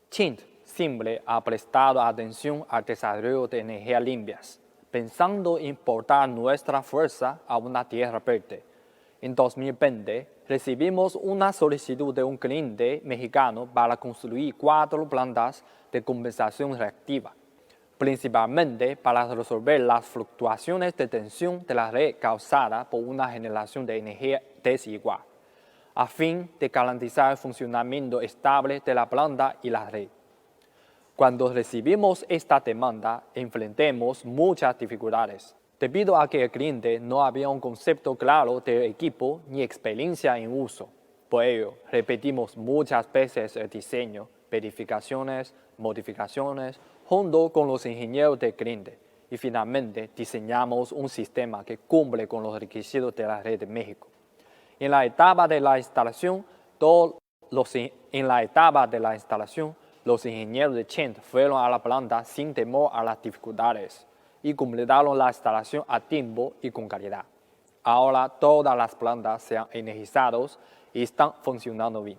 CHINT siempre ha prestado atención al desarrollo de energías limpias, pensando en importar nuestra fuerza a una tierra verde. En 2020, recibimos una solicitud de un cliente mexicano para construir 4 plantas de compensación reactiva, principalmente para resolver las fluctuaciones de tensión de la red causada por una generación de energía desigual, a fin de garantizar el funcionamiento estable de la planta y la red. Cuando recibimos esta demanda, enfrentamos muchas dificultades, debido a que el cliente no había un concepto claro del equipo ni experiencia en uso. Por ello, repetimos muchas veces el diseño, verificaciones, modificaciones, junto con los ingenieros del cliente, y finalmente diseñamos un sistema que cumple con los requisitos de la red de México. En la etapa de la instalación, los ingenieros de CHINT fueron a la planta sin temor a las dificultades y completaron la instalación a tiempo y con calidad. Ahora todas las plantas se han energizado y están funcionando bien.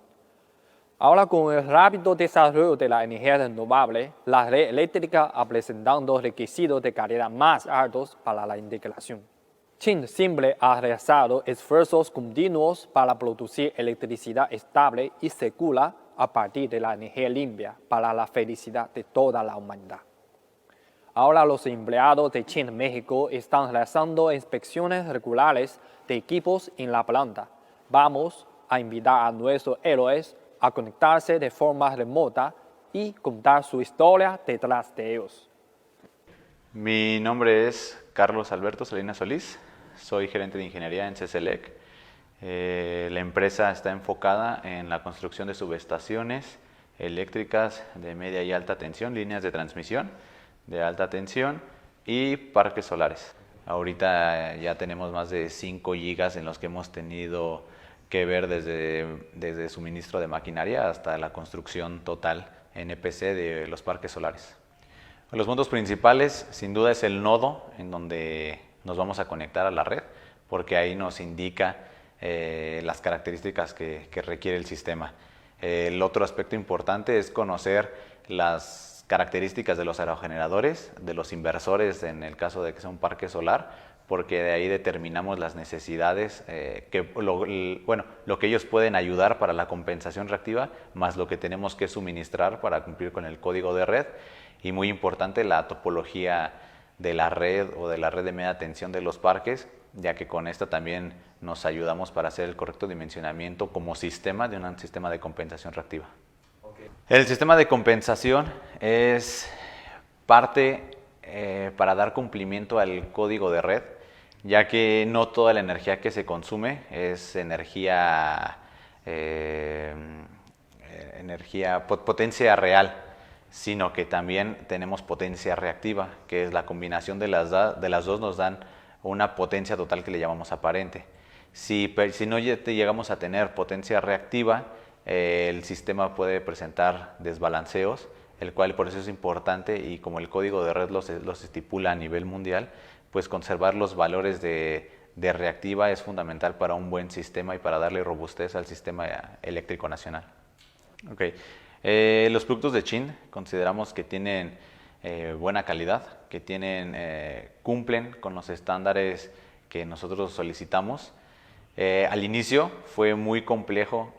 Ahora, con el rápido desarrollo de la energía renovable, la red eléctrica ha presentado requisitos de calidad más altos para la integración. CHINT siempre ha realizado esfuerzos continuos para producir electricidad estable y segura a partir de la energía limpia para la felicidad de toda la humanidad. Ahora los empleados de CHINT México están realizando inspecciones regulares de equipos en la planta. Vamos a invitar a nuestros héroes a conectarse de forma remota y contar su historia detrás de ellos. Mi nombre es Carlos Alberto Salinas Solís, soy gerente de ingeniería en CCLEC. La empresa está enfocada en la construcción de subestaciones eléctricas de media y alta tensión, líneas de transmisión de alta tensión y parques solares. Ahorita ya tenemos más de 5 gigas en los que hemos tenido que ver desde suministro de maquinaria hasta la construcción total en EPC de los parques solares. Los puntos principales sin duda es el nodo en donde nos vamos a conectar a la red, porque ahí nos indica las características que requiere el sistema. El otro aspecto importante es conocer las características de los aerogeneradores, de los inversores en el caso de que sea un parque solar, porque de ahí determinamos las necesidades, lo que ellos pueden ayudar para la compensación reactiva, más lo que tenemos que suministrar para cumplir con el código de red. Y muy importante, la topología de la red o de la red de media tensión de los parques, ya que con esta también nos ayudamos para hacer el correcto dimensionamiento como sistema de un sistema de compensación reactiva. Okay. El sistema de compensación es parte para dar cumplimiento al código de red, ya que no toda la energía que se consume es potencia real, sino que también tenemos potencia reactiva, que es la combinación de las dos nos dan una potencia total que le llamamos aparente. Si no llegamos a tener potencia reactiva, el sistema puede presentar desbalanceos, el cual por eso es importante, y como el código de red los estipula a nivel mundial, pues conservar los valores de reactiva es fundamental para un buen sistema y para darle robustez al sistema eléctrico nacional. Okay. Los productos de CHINT consideramos que tienen buena calidad, que cumplen con los estándares que nosotros solicitamos. Al inicio fue muy complejo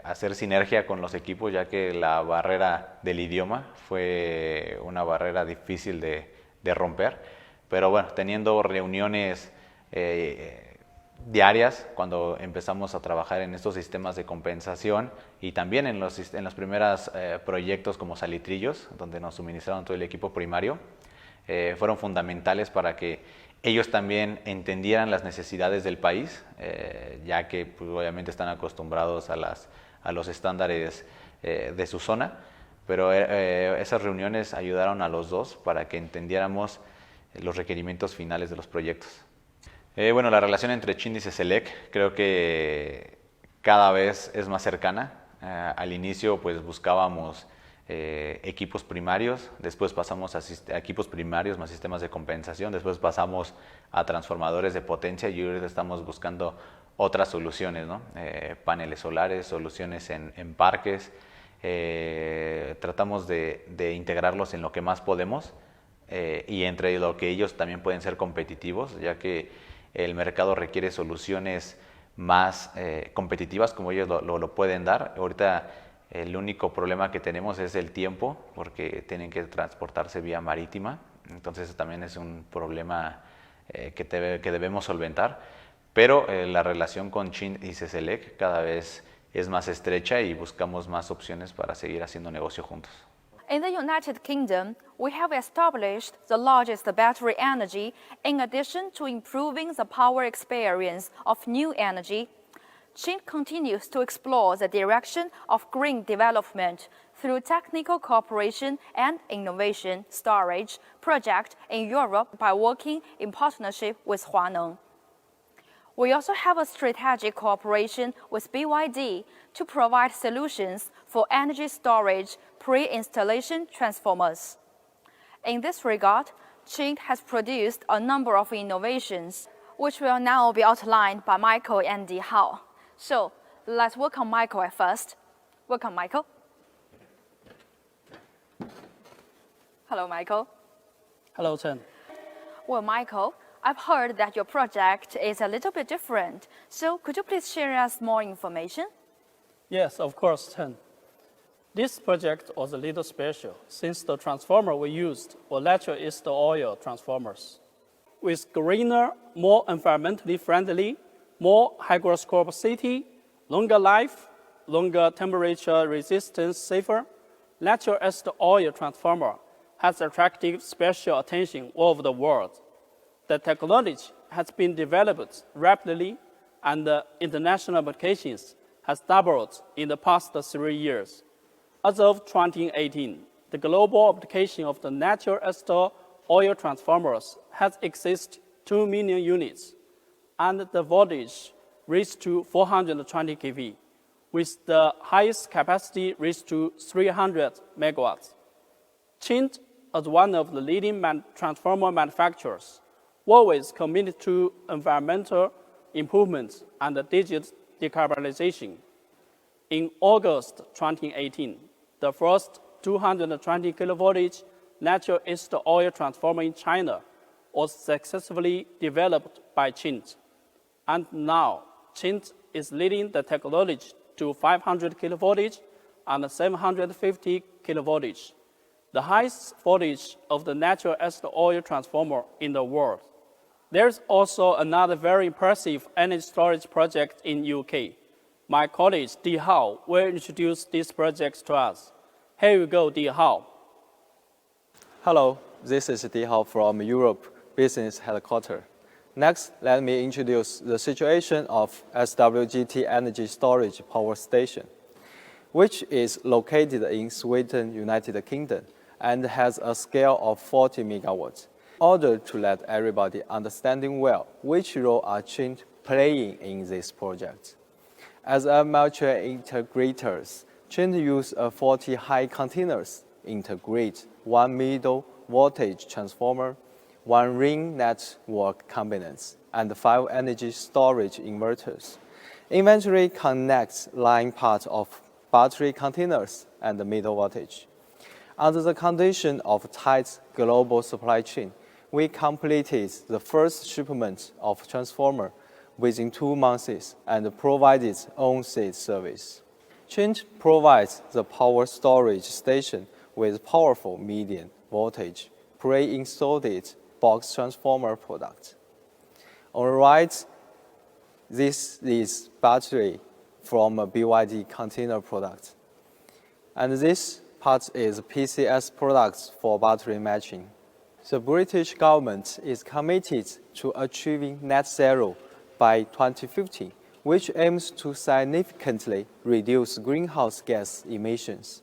hacer sinergia con los equipos, ya que la barrera del idioma fue una barrera difícil de romper, pero bueno, teniendo reuniones diarias cuando empezamos a trabajar en estos sistemas de compensación y también en los primeros proyectos como salitrillos, donde nos suministraron todo el equipo primario, fueron fundamentales para que ellos también entendieran las necesidades del país, ya que pues, obviamente están acostumbrados a los estándares de su zona, pero esas reuniones ayudaron a los dos para que entendiéramos los requerimientos finales de los proyectos. Bueno, la relación entre CHINT y CCLEC creo que cada vez es más cercana. Al inicio pues buscábamos equipos primarios, después pasamos a equipos primarios más sistemas de compensación, después pasamos a transformadores de potencia y ahorita estamos buscando otras soluciones, ¿no? Paneles solares, soluciones en parques. Tratamos de integrarlos en lo que más podemos y entre lo que ellos también pueden ser competitivos, ya que el mercado requiere soluciones más competitivas como ellos lo pueden dar. Ahorita el único problema que tenemos es el tiempo, porque tienen que transportarse vía marítima, entonces también es un problema que debemos solventar, pero la relación con CHINT y CSLEC cada vez es más estrecha y buscamos más opciones para seguir haciendo negocio juntos. In the United Kingdom, we have established the largest battery energy in addition to improving the power experience of new energy. CHINT continues to explore the direction of green development through technical cooperation and innovation storage project in Europe by working in partnership with Huaneng. We also have a strategic cooperation with BYD to provide solutions for energy storage pre-installation transformers. In this regard, CHINT has produced a number of innovations, which will now be outlined by Michael and Dihao. So, let's welcome Michael at first. Welcome, Michael. Hello, Michael. Hello, Chen. Well, Michael, I've heard that your project is a little bit different. So, could you please share us more information? Yes, of course, Chen. This project was a little special since the transformer we used were natural ester oil transformers. With greener, more environmentally friendly, more hygroscopicity, longer life, longer temperature resistance, safer, natural ester oil transformer has attracted special attention all over the world. The technology has been developed rapidly and the international applications has doubled in the past 3 years. As of 2018, the global application of the natural ester oil transformers has exceeded 2 million units, and the voltage reached to 420 kV, with the highest capacity reached to 300 megawatts. CHINT, as one of the leading transformer manufacturers, always committed to environmental improvements and digital decarbonization. In August 2018, the first 220 kilovoltage natural ester oil transformer in China was successfully developed by CHINT. And now, CHINT is leading the technology to 500 kilovoltage and 750 kilovoltage, the highest voltage of the natural ester oil transformer in the world. There's also another very impressive energy storage project in UK. My colleague, Dihao, will introduce this project to us. Here you go, Dihao. Hello, this is Dihao from Europe Business Headquarters. Next, let me introduce the situation of SWGT Energy Storage Power Station, which is located in Sweden, United Kingdom, and has a scale of 40 megawatts. In order to let everybody understanding well which role are CHINT playing in this project. As a mutual integrators, CHINT use 40 high containers integrate one middle voltage transformer, one ring network components, and 5 energy storage inverters. Eventually connects line parts of battery containers and the middle voltage. Under the condition of tight global supply chain, we completed the first shipment of transformer within 2 months and provided on-site service. CHINT provides the power storage station with powerful medium voltage pre-installed box transformer product. On the right, this is battery from a BYD container product. And this part is PCS products for battery matching. The British government is committed to achieving net zero by 2050, which aims to significantly reduce greenhouse gas emissions.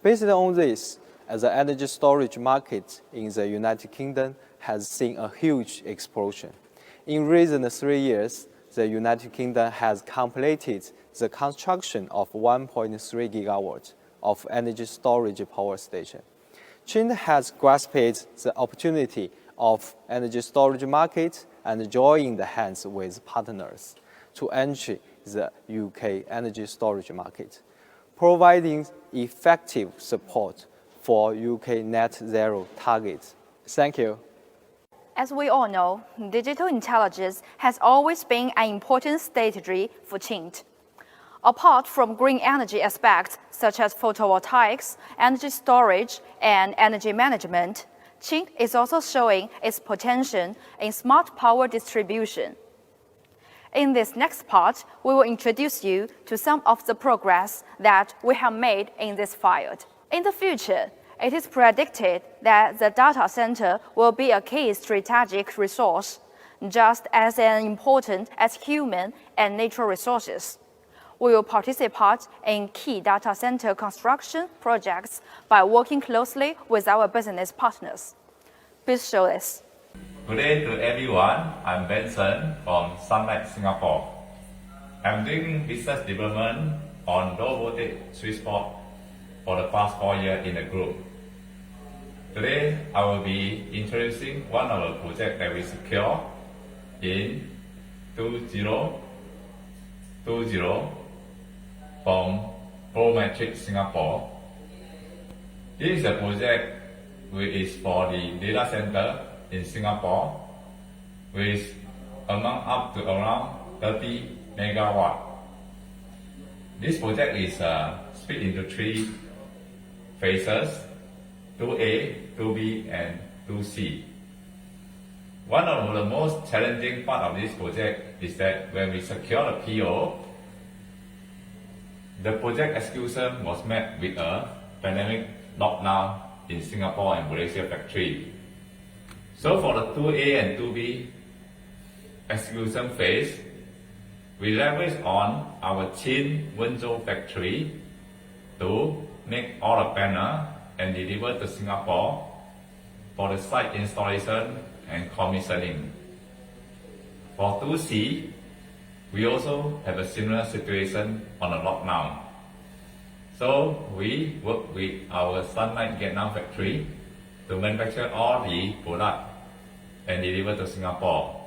Based on this, the energy storage market in the United Kingdom has seen a huge explosion. In recent 3 years, the United Kingdom has completed the construction of 1.3 gigawatts of energy storage power station. CHINT has grasped the opportunity of energy storage market and joined hands with partners to enter the UK energy storage market, providing effective support for UK net zero targets Thank you. As we all know, digital intelligence has always been an important strategy for CHINT. Apart from green energy aspects such as photovoltaics, energy storage, and energy management, CHINT is also showing its potential in smart power distribution. In this next part, we will introduce you to some of the progress that we have made in this field. In the future, it is predicted that the data center will be a key strategic resource, just as important as human and natural resources. We will participate in key data center construction projects by working closely with our business partners. Please show this. Good day to everyone. I'm Benson from Sunlight, Singapore. I'm doing business development on low voltage switchboard for the past 4 years in the group. Today, I will be introducing one of the projects that we secure in 2020 from Prometric, Singapore. This is a project which is for the data center in Singapore with amount up to around 30 megawatt. This project is split into 3 phases, 2A, 2B, and 2C. One of the most challenging part of this project is that when we secure the PO, the project execution was met with a pandemic lockdown in Singapore and Malaysia factory. So for the 2A and 2B execution phase, we leverage on our CHINT Wenzhou factory to make all the panel and deliver to Singapore for the site installation and commissioning. For 2C, we also have a similar situation on the lockdown. So we work with our Sunlight Vietnam factory to manufacture all the product and deliver to Singapore.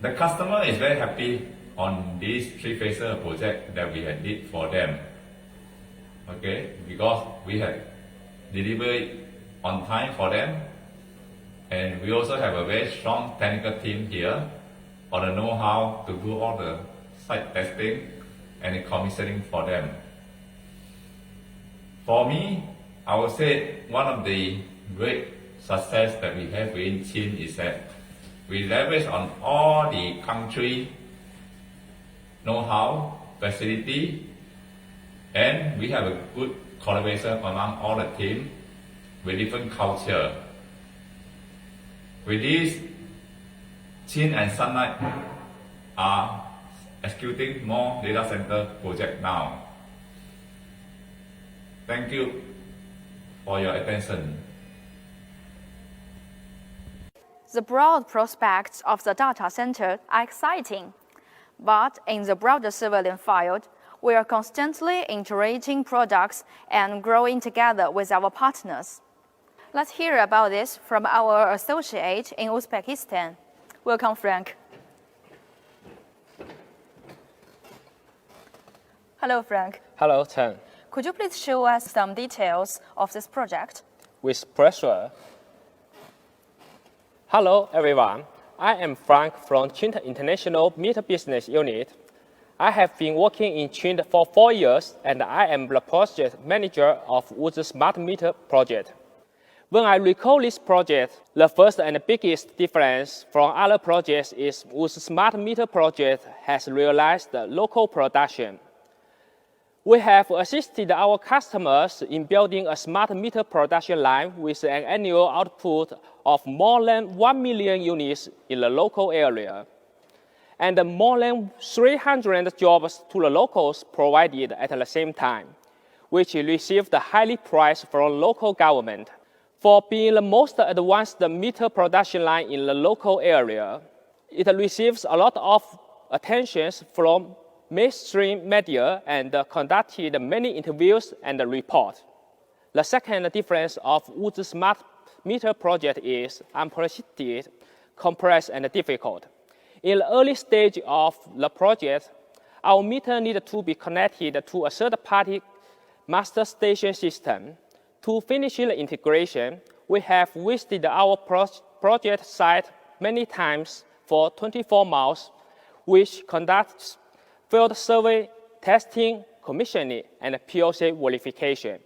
The customer is very happy on this 3 phases project that we had did for them. Okay, because we had delivered on time for them, and we also have a very strong technical team here on the know-how to do all the site testing and the commissioning for them. For me, I would say one of the great success that we have in CHINT is that we leverage on all the country know-how, facility, and we have a good collaboration among all the team with different culture. With this, CHINT and Sunlight are executing more data center projects now. Thank you for your attention. The broad prospects of the data center are exciting, but in the broader civilian field, we are constantly iterating products and growing together with our partners. Let's hear about this from our associate in Uzbekistan. Welcome, Frank. Hello, Frank. Hello, Chen. Could you please show us some details of this project? With pleasure. Hello, everyone. I am Frank from CHINT International Meter Business Unit. I have been working in CHINT for 4 years, and I am the project manager of Wuzi Smart Meter project. When I recall this project, the first and biggest difference from other projects is Wuzi Smart Meter project has realized the local production. We have assisted our customers in building a smart meter production line with an annual output of more than 1 million units in the local area, and more than 300 jobs to the locals provided at the same time, which received the highly praise from local government for being the most advanced meter production line in the local area. It receives a lot of attention from mainstream media and conducted many interviews and reports. The second difference of Wuzi Smart Meter project is unprecedented, complex, and difficult. In the early stage of the project, our meter needed to be connected to a third-party master station system. To finish the integration, we have visited our project site many times for 24 months, which conducts field survey, testing, commissioning, and POC verification.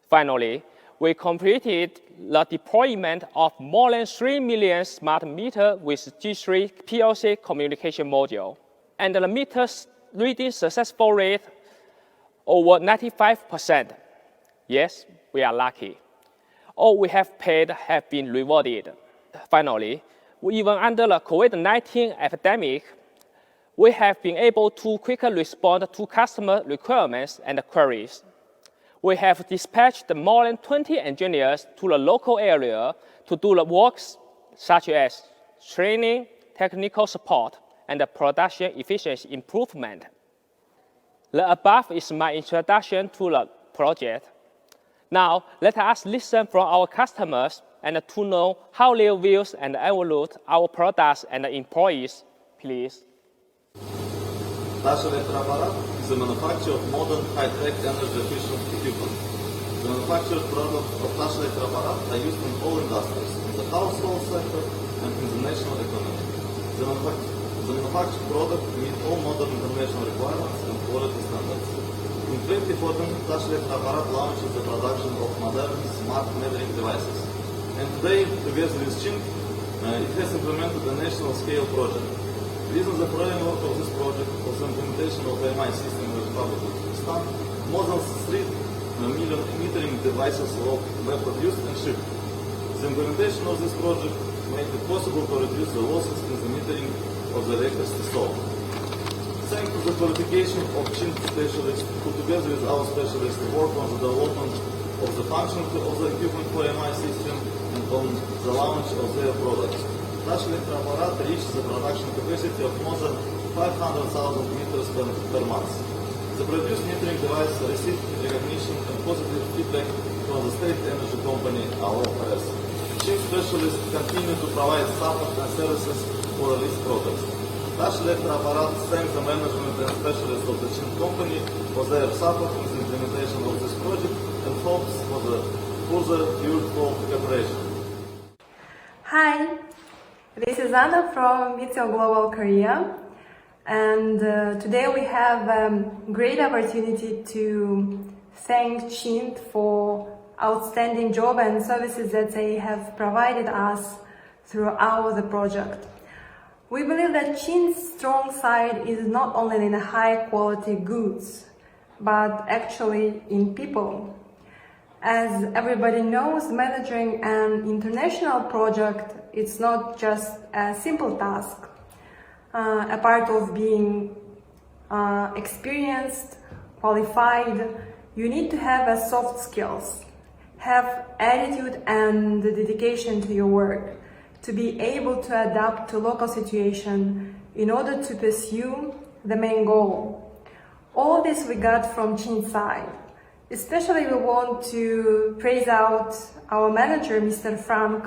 Finally, we completed the deployment of more than 3 million smart meters with G3 PLC communication module, and the meters reading successful rate over 95%. Yes, we are lucky. All we have paid have been rewarded. Finally, even under the COVID-19 epidemic, we have been able to quickly respond to customer requirements and queries. We have dispatched more than 20 engineers to the local area to do the works such as training, technical support, and production efficiency improvement. The above is my introduction to the project. Now, let us listen from our customers and to know how they view and evaluate our products and employees, please. Dash Electroapparat is a manufacturer of modern, high-tech, energy-efficient equipment. The manufactured products of Dash Electroapparat are used in all industries, in the household sector and in the national economy. The manufactured product meet all modern international requirements and quality standards. In 2014, Dash Electroapparat launches the production of modern smart metering devices. And today, together with CHINT, it has implemented a national scale project. Within the framework of this project was the implementation of the AMI system in the Republic of Uzbekistan. More than 3 million metering devices were produced and shipped. The implementation of this project made it possible to reduce the losses in the metering of the electricity sold. Thanks to the qualification of CHINT specialists, who together with our specialists work on the development of the functionality of the equipment for AMI system and on the launch of their products. Dash Electroapparat reached the production capacity of more than 500,000 meters per month. The produced metering device received recognition and positive feedback from the state energy company AORS. CHINT specialists continue to provide support and services for these products. Dash Electroapparat thanks the management and specialists of the CHINT company for their support in the implementation of this project and hopes for the further fruitful cooperation. Hi. This is Anna from Mitsubishi Global Korea, and today we have a great opportunity to thank CHINT for outstanding job and services that they have provided us throughout the project. We believe that CHINT's strong side is not only in high quality goods, but actually in people. As everybody knows, managing an international project, it's not just a simple task. A part of being experienced, qualified, you need to have a soft skills, have attitude and dedication to your work, to be able to adapt to local situation in order to pursue the main goal. All this we got from CHINT side. Especially we want to praise out our manager, Mr. Frank,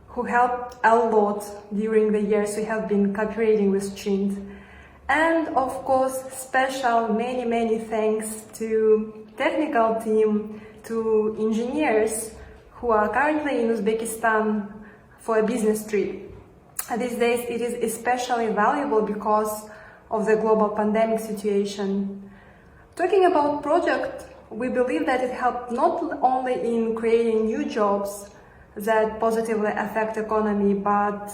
who helped a lot during the years we have been cooperating with CHINT. And of course, special many thanks to technical team, to engineers who are currently in Uzbekistan for a business trip. These days it is especially valuable because of the global pandemic situation. Talking about project, we believe that it helped not only in creating new jobs that positively affect economy, but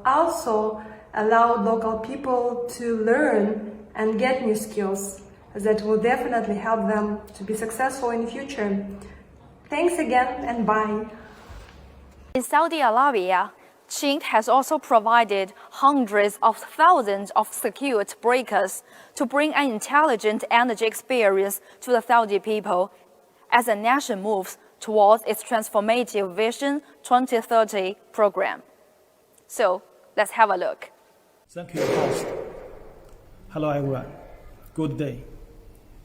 also allowed local people to learn and get new skills that will definitely help them to be successful in the future. Thanks again and bye. In Saudi Arabia, CHINT has also provided hundreds of thousands of circuit breakers to bring an intelligent energy experience to the Saudi people as the nation moves towards its transformative Vision 2030 program. So, let's have a look. Thank you, host. Hello, everyone. Good day.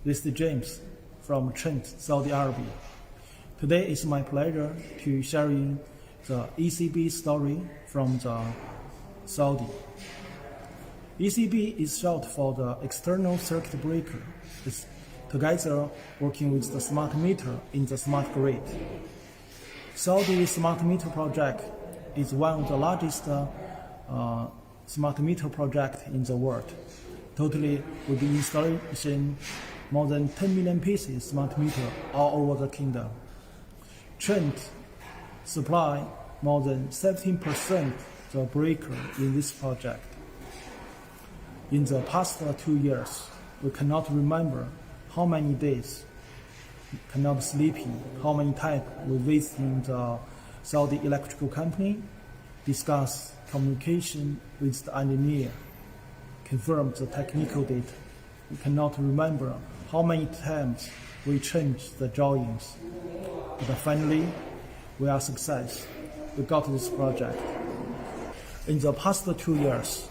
This is James from CHINT, Saudi Arabia. Today is my pleasure to sharing the ECB story from the Saudi. ECB is short for the external circuit breaker. It's together working with the smart meter in the smart grid. Saudi smart meter project is one of the largest smart meter projects in the world. Totally, will be installing more than 10 million pieces smart meter all over the kingdom. CHINT supply more than 17% the breaker in this project. In the past 2 years, we cannot remember how many days, cannot sleeping, how many times we visiting the Saudi electrical company, discuss communication with the engineer, confirm the technical data. We cannot remember how many times we changed the drawings. But finally, we are success. We got this project. In the past 2 years,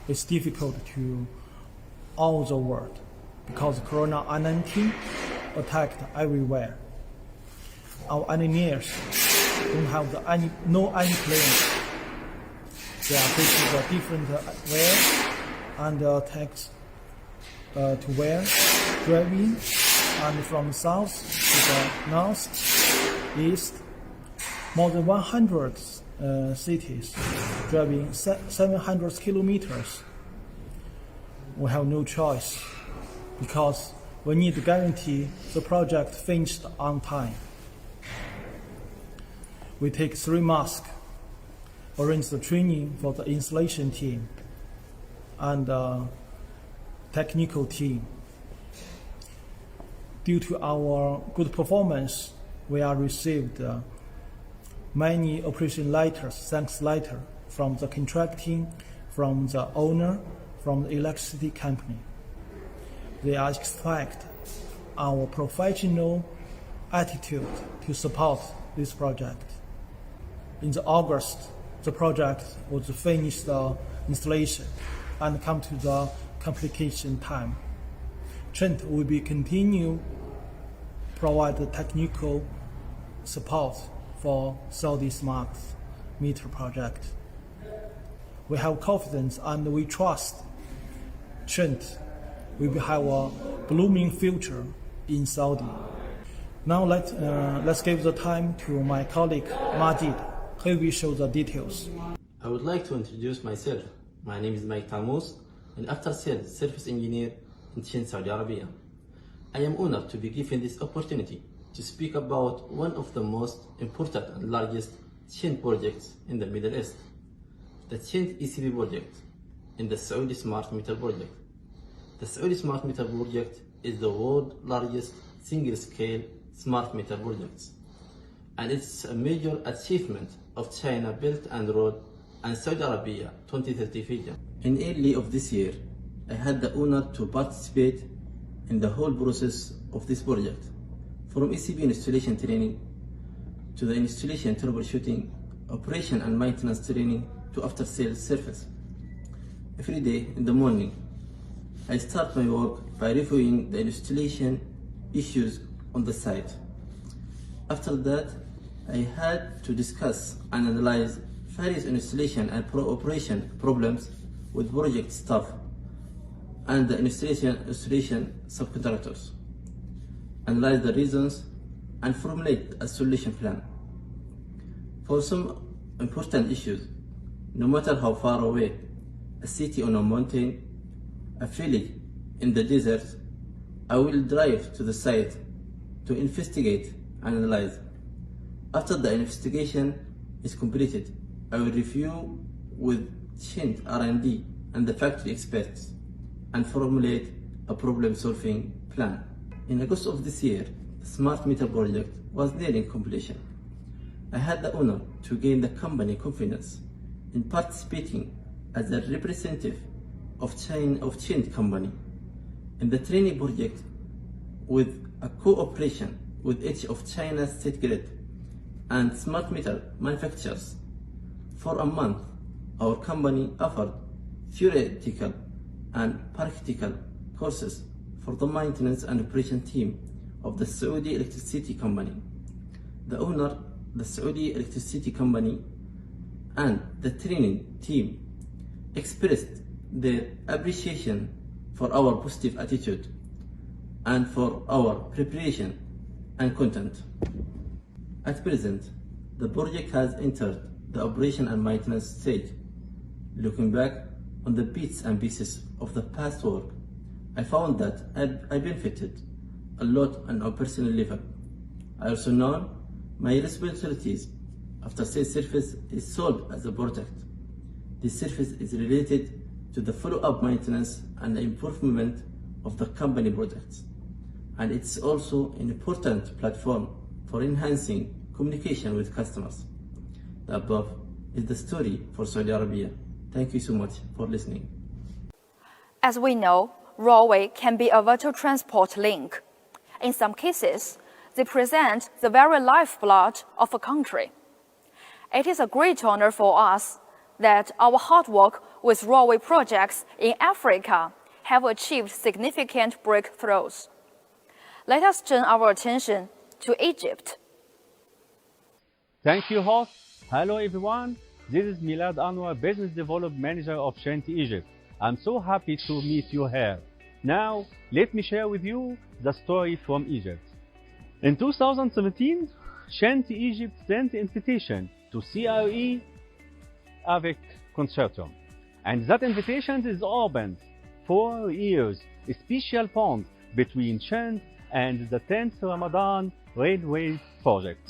it's difficult to all the world because Corona-19 attacked everywhere. Our engineers don't have no plans. They are facing the different wear and attacks to wear, driving, and from south to the north, east, more than 100 cities, driving 700 kilometers. We have no choice because we need to guarantee the project finished on time. We take 3 masks, arrange the training for the installation team and technical team. Due to our good performance, we are received many operation letters, thanks letter from the contracting, from the owner, from the electricity company. They expect our professional attitude to support this project. In August, the project was finished the installation and come to the completion time. CHINT will be continue provide the technical support for Saudi smart meter project. We have confidence and we trust CHINT will have a blooming future in Saudi. Now let's give the time to my colleague Majid, who will show the details. I would like to introduce myself. My name is Mike Tamus, an after-sales service engineer in CHINT, Saudi Arabia. I am honored to be given this opportunity to speak about one of the most important and largest CHINT projects in the Middle East, the CHINT ECB project in the Saudi Smart Meter project. The Saudi Smart Meter project is the world's largest single-scale smart meter project, and it's a major achievement of China Belt and Road and Saudi Arabia 2030 vision. In early of this year, I had the honor to participate in the whole process of this project, from ECB installation training to the installation troubleshooting, operation and maintenance training to after-sales service. Every day in the morning, I start my work by reviewing the installation issues on the site. After that, I had to discuss and analyze various installation and operation problems with project staff and the installation subcontractors, analyze the reasons and formulate a solution plan. For some important issues, no matter how far away, a city on a mountain, a village in the desert, I will drive to the site to investigate and analyze. After the investigation is completed, I will review with CHINT R&D and the factory experts and formulate a problem-solving plan. In August of this year, the Smart Meter project was nearing completion. I had the honor to gain the company confidence in participating as a representative of CHINT company in the training project with a cooperation with each of China's state grid and smart meter manufacturers. For a month, our company offered theoretical and practical courses for the maintenance and operation team of the Saudi Electricity Company. The owner, the Saudi Electricity Company, and the training team expressed their appreciation for our positive attitude and for our preparation and content. At present, the project has entered the operation and maintenance stage. Looking back on the bits and pieces of the past work, I found that I benefited a lot on a personal level. I also know my responsibilities after sales service is sold as a product. This service is related to the follow-up maintenance and the improvement of the company products. And it's also an important platform for enhancing communication with customers. The above is the story for Saudi Arabia. Thank you so much for listening. As we know, railway can be a vital transport link. In some cases, they present the very lifeblood of a country. It is a great honor for us that our hard work with railway projects in Africa have achieved significant breakthroughs. Let us turn our attention to Egypt. Thank you, host. Hello, everyone. This is Milad Anwar, Business Development Manager of CHINT Egypt. I'm so happy to meet you here. Now, let me share with you the story from Egypt. In 2017, CHINT Egypt sent an invitation to CRE AVIC Consortium. And that invitation is opened 4 years, a special bond between CHINT and the 10th Ramadan Railway Project.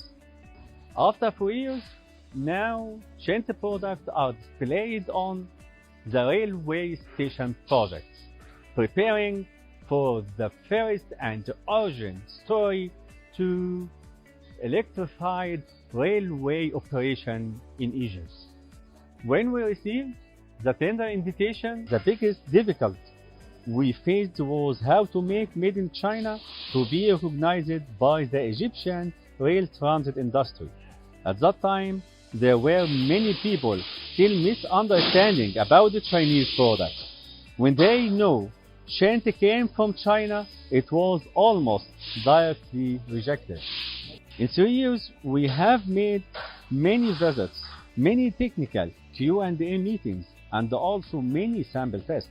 After 4 years, now CHINT products are displayed on the railway station project, preparing for the first and urgent story to electrified railway operation in Egypt. When we received the tender invitation, the biggest difficulty we faced was how to make Made in China to be recognized by the Egyptian rail transit industry. At that time, there were many people still misunderstanding about the Chinese product. When they know CHINT came from China, it was almost directly rejected. In 3 years, we have made many visits, many technical Q&A meetings, and also many sample tests.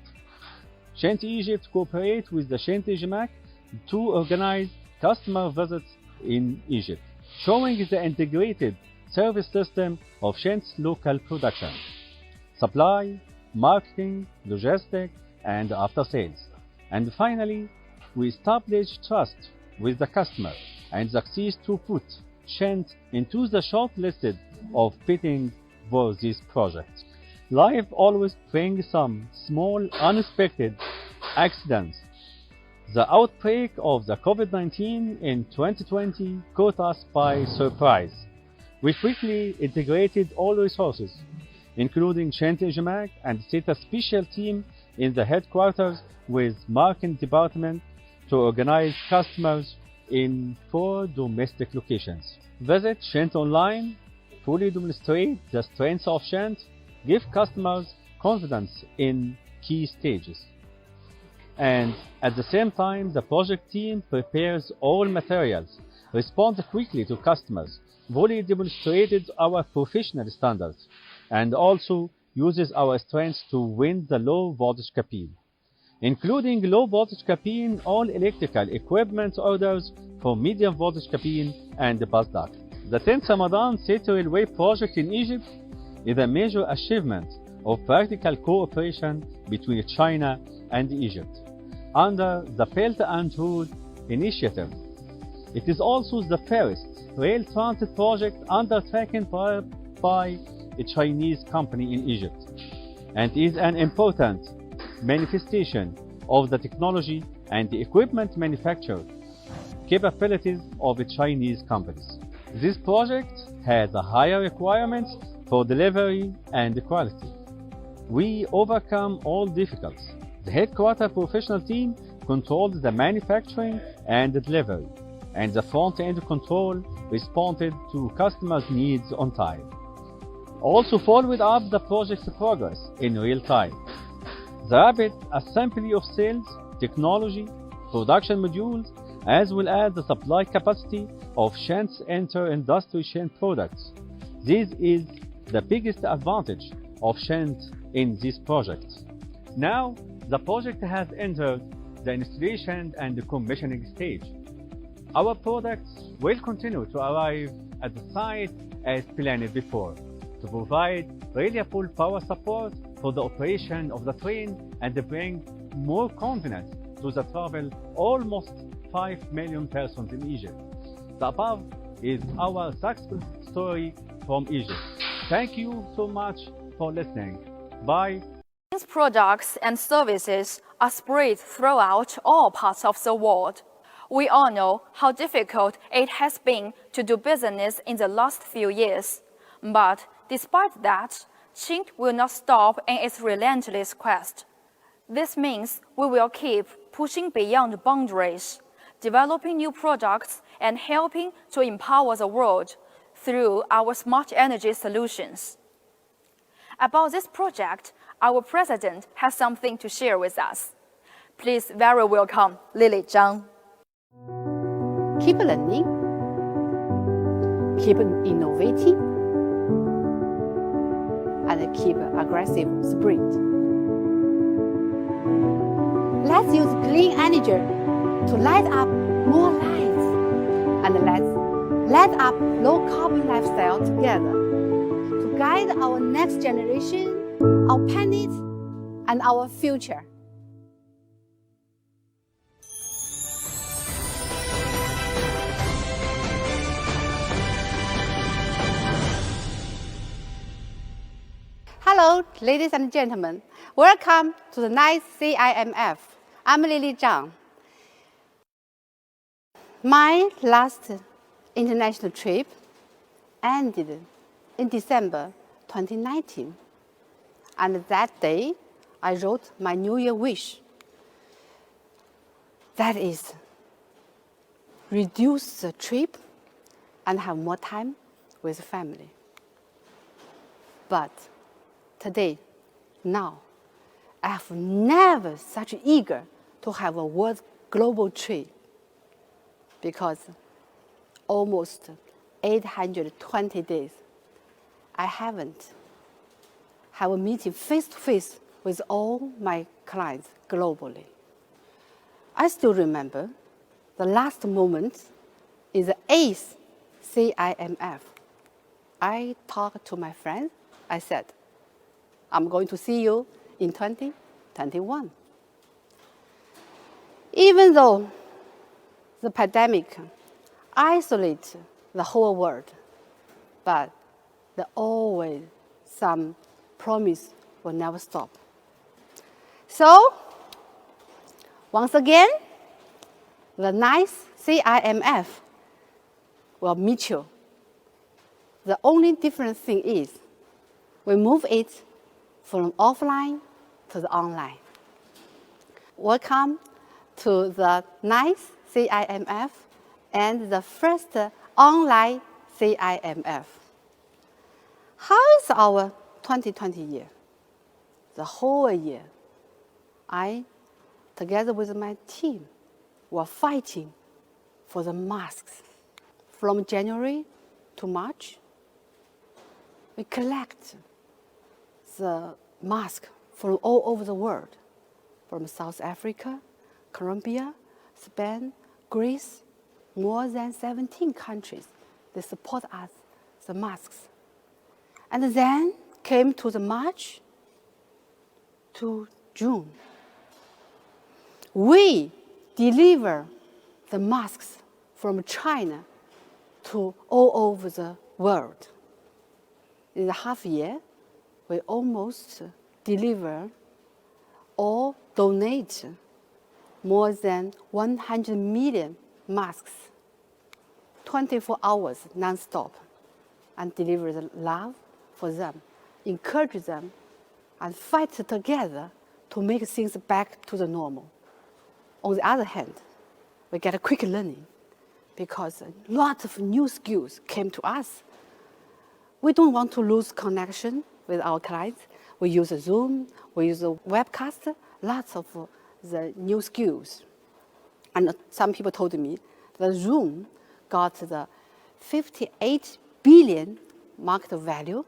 CHINT Egypt cooperates with the CHINT JMAC to organize customer visits in Egypt, showing the integrated service system of CHINT's local production, supply, marketing, logistics, and after sales. And finally, we establish trust with the customer and succeed to put CHINT into the shortlisted of bidding for this project. Life always brings some small unexpected accidents. The outbreak of the COVID-19 in 2020 caught us by surprise. We quickly integrated all resources, including CHINT JMAC, and set a special team in the headquarters with marketing department to organize customers in 4 domestic locations. Visit CHINT online, fully demonstrate the strengths of CHINT, give customers confidence in key stages. And at the same time, the project team prepares all materials, responds quickly to customers, fully demonstrated our professional standards, and also uses our strengths to win the low voltage cabin, including low voltage cabin, all electrical equipment orders for medium voltage cabin and the bus duct. The 10th Ramadan State Railway project in Egypt is a major achievement of practical cooperation between China and Egypt under the Belt and Road Initiative. It is also the first rail transit project undertaken by a Chinese company in Egypt, and is an important manifestation of the technology and the equipment manufactured capabilities of the Chinese companies. This project has a higher requirements for delivery and quality. We overcome all difficulties. The headquarter professional team controlled the manufacturing and the delivery, and the front-end control responded to customers' needs on time. Also followed up the project's progress in real time. The rapid assembly of cells, technology, production modules, as well as the supply capacity of CHINT's inter-industry CHINT products. This is the biggest advantage of CHINT in this project. Now, the project has entered the installation and the commissioning stage. Our products will continue to arrive at the site as planned before, to provide reliable power support for the operation of the train and bring more confidence to the travel almost 5 million persons in Egypt. The above is our success story from Egypt. Thank you so much for listening. Bye. These products and services are spread throughout all parts of the world. We all know how difficult it has been to do business in the last few years. But despite that, CHINT will not stop in its relentless quest. This means we will keep pushing beyond boundaries, developing new products and helping to empower the world through our smart energy solutions. About this project, our president has something to share with us. Please very welcome Lily Zhang. Keep learning, keep innovating, and keep aggressive spirit. Let's use clean energy to light up more lives, and let's light up low-carbon lifestyle together to guide our next generation, our planet, and our future. Hello, ladies and gentlemen. Welcome to the nice CIMF. I'm Lily Zhang. My last international trip ended in December 2019. And that day, I wrote my New Year wish. That is, reduce the trip and have more time with family. But today, now, I have never such eager to have a world global trip, because almost 820 days, I haven't have a meeting face-to-face with all my clients globally. I still remember the last moment is the 8th CIMF. I talked to my friends. I said, I'm going to see you in 2021. Even though the pandemic isolates the whole world, but there always some promise will never stop. So, once again, the nice CIMF will meet you. The only different thing is we move it from offline to the online. Welcome to the nice CIMF and the first online CIMF. How is our 2020 year? The whole year, I, together with my team, were fighting for the masks. From January to March, we collect the mask from all over the world, from South Africa, Colombia, Spain, Greece, more than 17 countries. They support us, the masks. And then came to the March to June. We deliver the masks from China to all over the world. In the half year, we almost deliver or donate more than 100 million masks, 24 hours non-stop, and deliver the love for them, encourage them, and fight together to make things back to the normal. On the other hand, we get a quick learning because a lot of new skills came to us. We don't want to lose connection with our clients. We use Zoom, we use a webcast, lots of the new skills. And some people told me that Zoom got the 58 billion market value.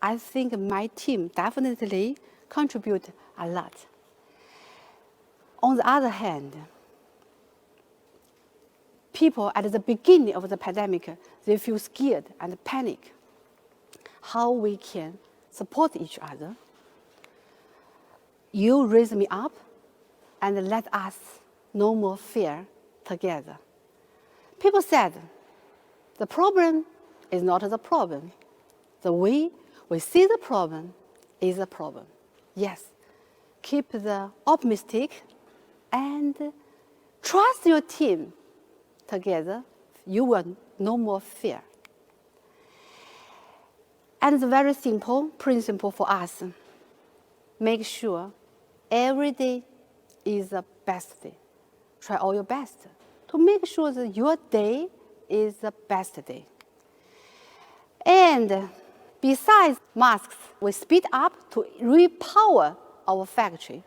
I think my team definitely contribute a lot. On the other hand, people at the beginning of the pandemic, they feel scared and panic. How we can support each other. You raise me up and let us no more fear together. People said, the problem is not the problem. The way we see the problem is a problem. Yes, keep the optimistic and trust your team. Together, you will no more fear. And the very simple principle for us, make sure every day is the best day. Try all your best to make sure that your day is the best day. And besides masks, we speed up to repower our factory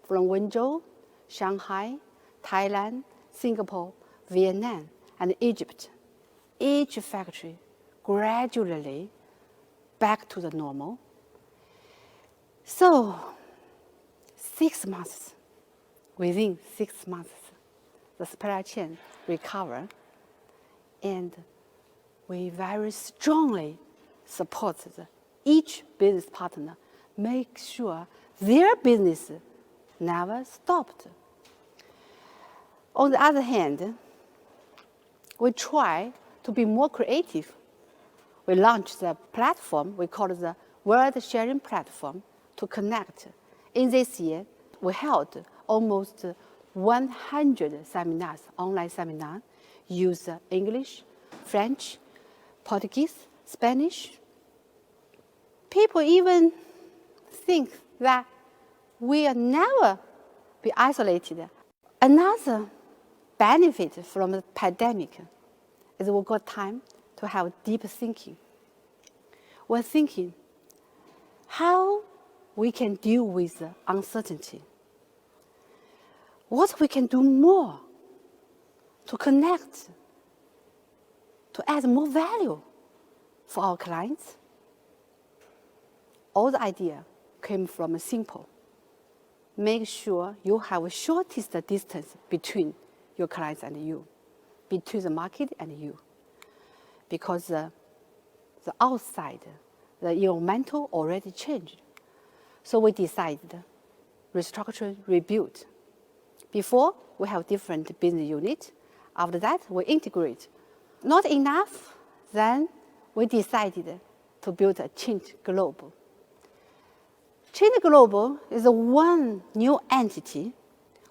from Wenzhou, Shanghai, Thailand, Singapore, Vietnam, and Egypt. Each factory gradually back to the normal. So, 6 months, within 6 months, the supply chain recover, and we very strongly support each business partner, make sure their business never stopped. On the other hand, we try to be more creative. We launched the platform, we call it the World Sharing Platform, to connect. In this year, we held almost 100 seminars, online seminars, use English, French, Portuguese, Spanish. People even think that we will never be isolated. Another benefit from the pandemic is we got time to have deep thinking. We're thinking how we can deal with uncertainty. What we can do more to connect, to add more value for our clients. All the idea came from a simple. Make sure you have a shortest distance between your clients and you, between the market and you. Because the outside, the environmental already changed. So we decided restructure, rebuild. Before, we have different business units. After that, we integrate. Not enough, then we decided to build a CHINT Global. CHINT Global is one new entity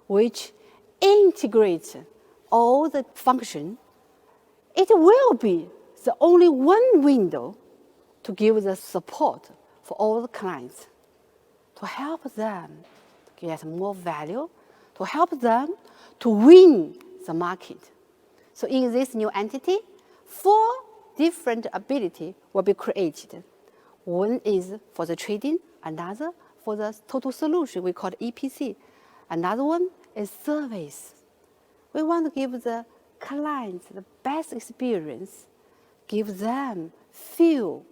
which integrates all the functions. It will be the only one window to give the support for all the clients, to help them get more value, to help them to win the market. So in this new entity, 4 different abilities will be created. One is for the trading, another for the total solution, we call it EPC. Another one is service. We want to give the clients the best experience, give them feel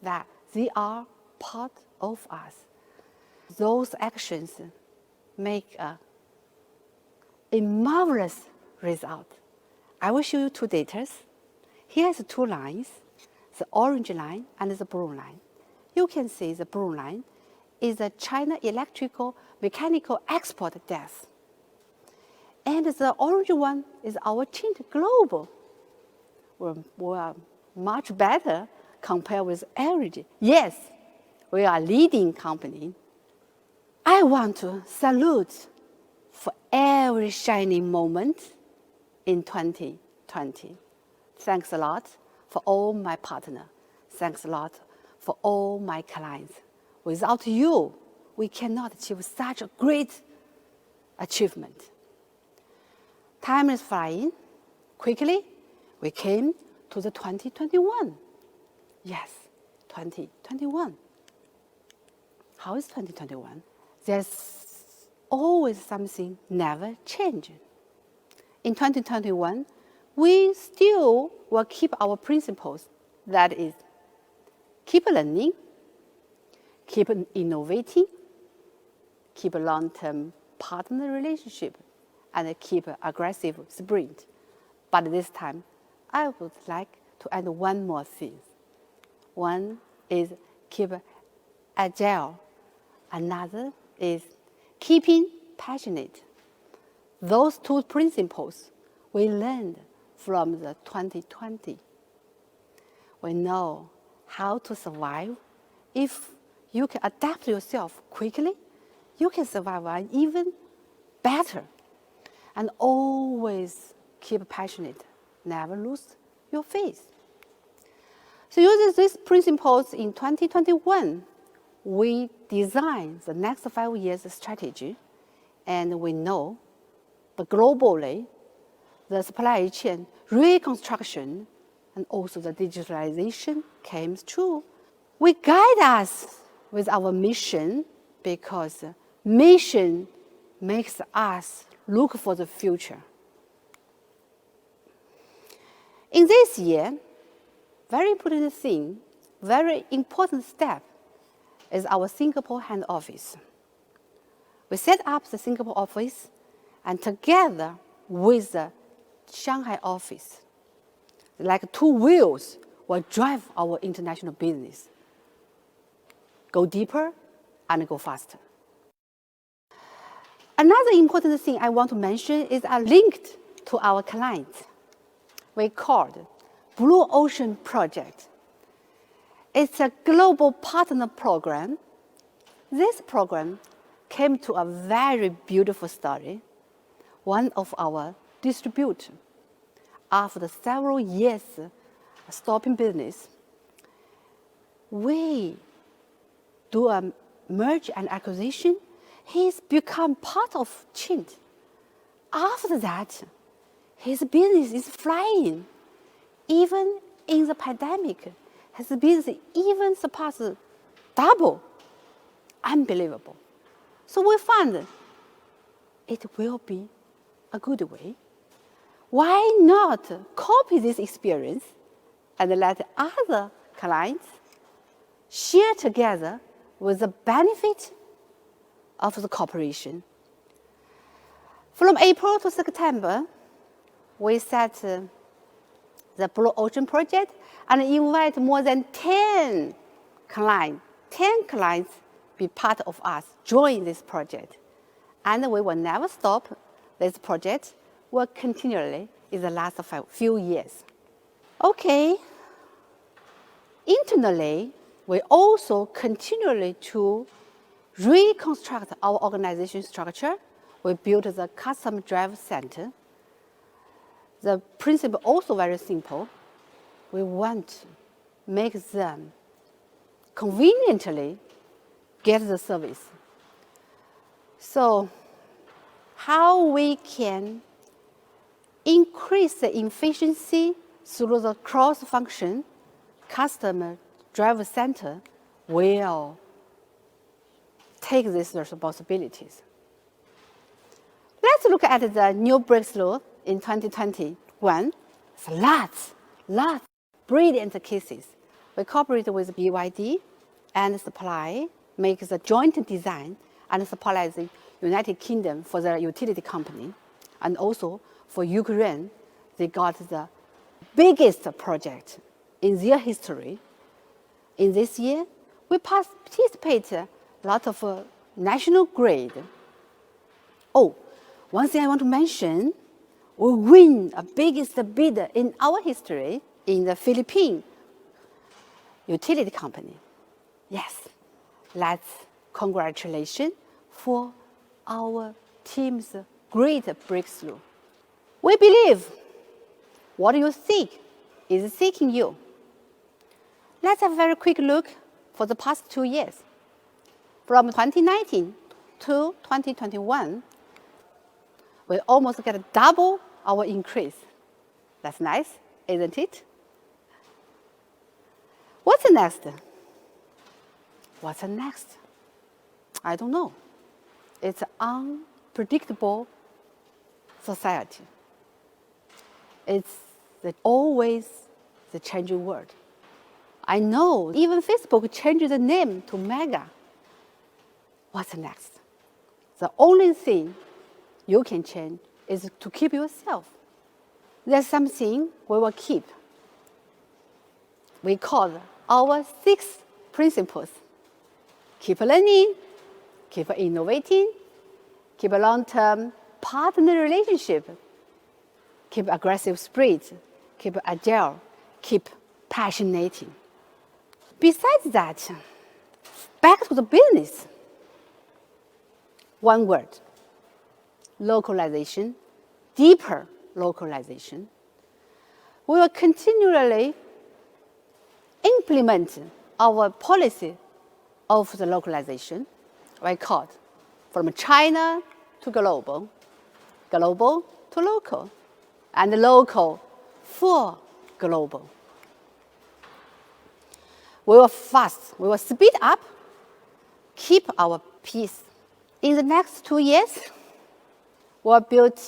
that they are part of us. Those actions make a marvelous result. I will show you 2 data. Here's 2 lines, the orange line and the blue line. You can see the blue line is the China electrical mechanical export desk. And the orange one is our CHINT Global. We're much better compared with average. Yes, we are a leading company. I want to salute for every shining moment in 2020. Thanks a lot for all my partners. Thanks a lot for all my clients. Without you, we cannot achieve such a great achievement. Time is flying. Quickly, we came to the 2021. Yes, 2021. How is 2021? There's always something never changing. In 2021, we still will keep our principles. That is, keep learning, keep innovating, keep a long-term partner relationship, and keep aggressive sprint. But this time, I would like to add one more thing. One is keep agile. Another is keeping passionate. Those two principles we learned from the 2020. We know how to survive. If you can adapt yourself quickly, you can survive even better. And always keep passionate. Never lose your faith. So using these principles in 2021, we designed the next 5 years strategy, and we know that globally, the supply chain reconstruction and also the digitalization came true. We guide us with our mission because mission makes us look for the future. In this year, very important thing, very important step is our Singapore hand office. We set up the Singapore office and together with the Shanghai office, like two wheels will drive our international business. Go deeper and go faster. Another important thing I want to mention is linked to our clients. We called Blue Ocean Project. It's a global partner program. This program came to a very beautiful story. One of our distributors, after several years stopping business, we do a merge and acquisition. He's become part of CHINT. After that, his business is flying. Even in the pandemic, his business even surpassed double. Unbelievable. So we found it will be a good way. Why not copy this experience and let other clients share together with the benefit of the cooperation? From April to September, we set the Blue Ocean Project and invite more than 10 clients. 10 clients be part of us, join this project. And we will never stop. This project will continually in the last few years. Okay. Internally, we also continually to reconstruct our organization structure. We built the custom drive center. The principle also very simple. We want to make them conveniently get the service. So how we can increase the efficiency through the cross-function customer driver center will take these responsibilities. Let's look at the new breakthrough in 2021. It's lots brilliant cases. We cooperate with BYD and supply, make the joint design and supply the United Kingdom for the utility company. And also for Ukraine, they got the biggest project in their history. In this year, we participate a lot of national grid. Oh, one thing I want to mention, we win a biggest bid in our history in the Philippine utility company. Yes, let's congratulations for our team's great breakthrough. We believe what you seek is seeking you. Let's have a very quick look for the past 2 years. From 2019 to 2021, we almost get double our increase. That's nice, isn't it? What's next? What's next? I don't know. It's an unpredictable society. It's always the changing world. I know even Facebook changed the name to Mega. What's next? The only thing you can change is to keep yourself. there's something we will keep. We call our 6 principles. Keep learning, keep innovating, keep a long-term partner relationship, keep aggressive spirit, keep agile, keep passionate. Besides that, back to the business. One word, localization, deeper localization. We will continually implement our policy of the localization, we call it from China to global, global to local, and local for global. We will speed up, keep our pace. In the next 2 years, we'll build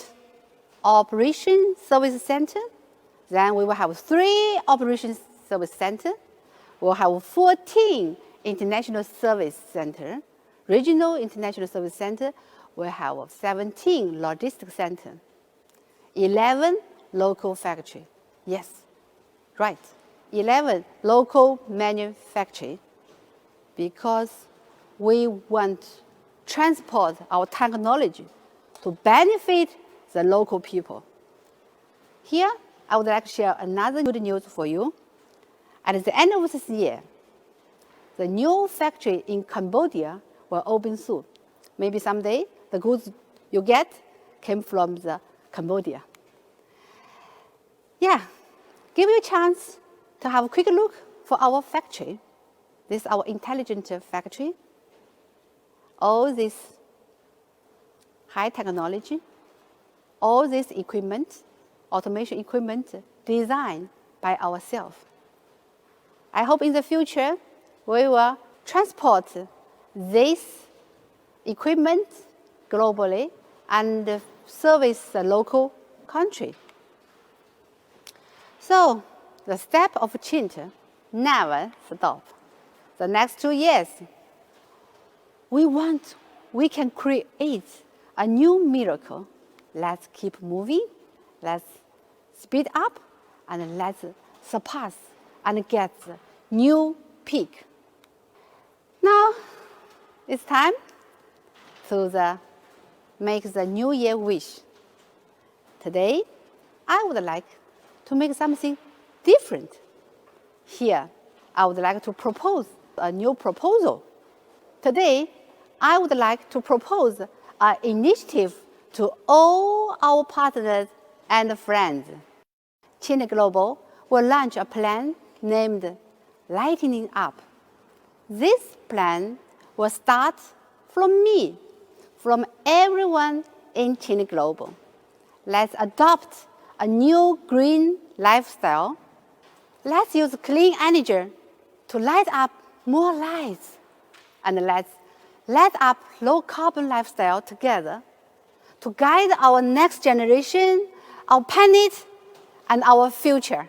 operation service center. Then we will have 3 operation service center. We'll have 14 international service center, regional international service center. We'll have 17 logistics center, 11 local factory. Yes, right, 11 local manufacturing, because we want to transport our technology to benefit the local people. Here, I would like to share another good news for you. At the end of this year, the new factory in Cambodia will open soon. Maybe someday the goods you get came from Cambodia. Yeah, give you a chance to have a quick look for our factory. This is our intelligent factory. All this high technology, all this equipment, automation equipment designed by ourselves. I hope in the future we will transport this equipment globally and service the local country. So the step of CHINT never stop. The next 2 years, we can create a new miracle. Let's keep moving, let's speed up, and let's surpass and get the new peak. Now, it's time to make the New Year wish. Today, I would like to make something different. Here, I would like to propose a new proposal. Today, I would like to propose an initiative to all our partners and friends. CHINT Global will launch a plan named Lightening Up. This plan will start from me, from everyone in CHINT Global. Let's adopt a new green lifestyle. Let's use clean energy to light up more lights. And let's light up low carbon lifestyle together to guide our next generation, our planet, and our future.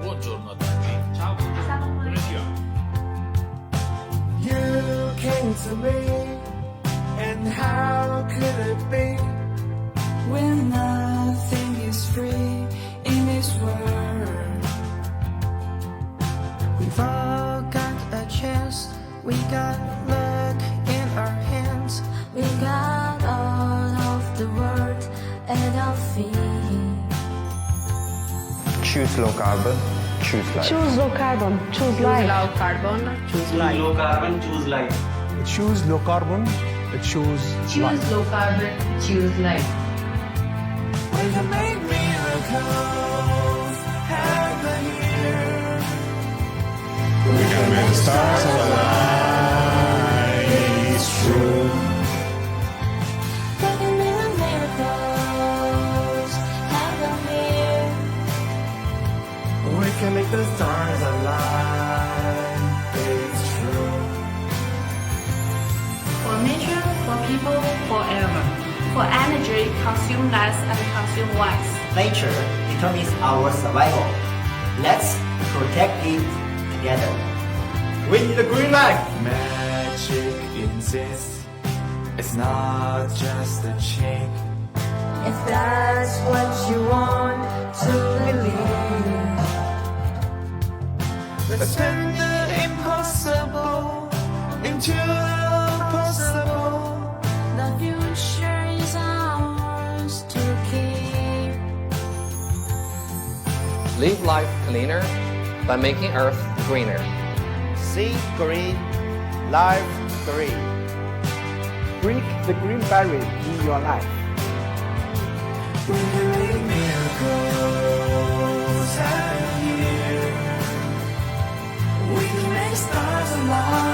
Buongiorno a tutti. Ciao. You came to me, and how could it be when nothing is free in this world? We've all got a chance, we got luck in our hands, we got all of the world at our feet. Choose low carbon, choose life. Choose low carbon, choose life. Low carbon, choose life. Low carbon, choose life. Choose low carbon, choose life. Choose low carbon, choose life. We can make miracles happen here. We can make the stars align. It's true. We can make miracles happen here. We can make the stars align. It's true. For nature, for people, forever. For energy, consume less and consume wise. Nature determines our survival. Let's protect it together. We need a green light. Magic insists it's not just a trick. If that's what you want to believe, Let's turn the impossible into the possible. the future is ours to keep. Live life cleaner by making Earth greener. See green, life green. Break the green barrier in your life. We believe miracles happen here. We can make stars alive.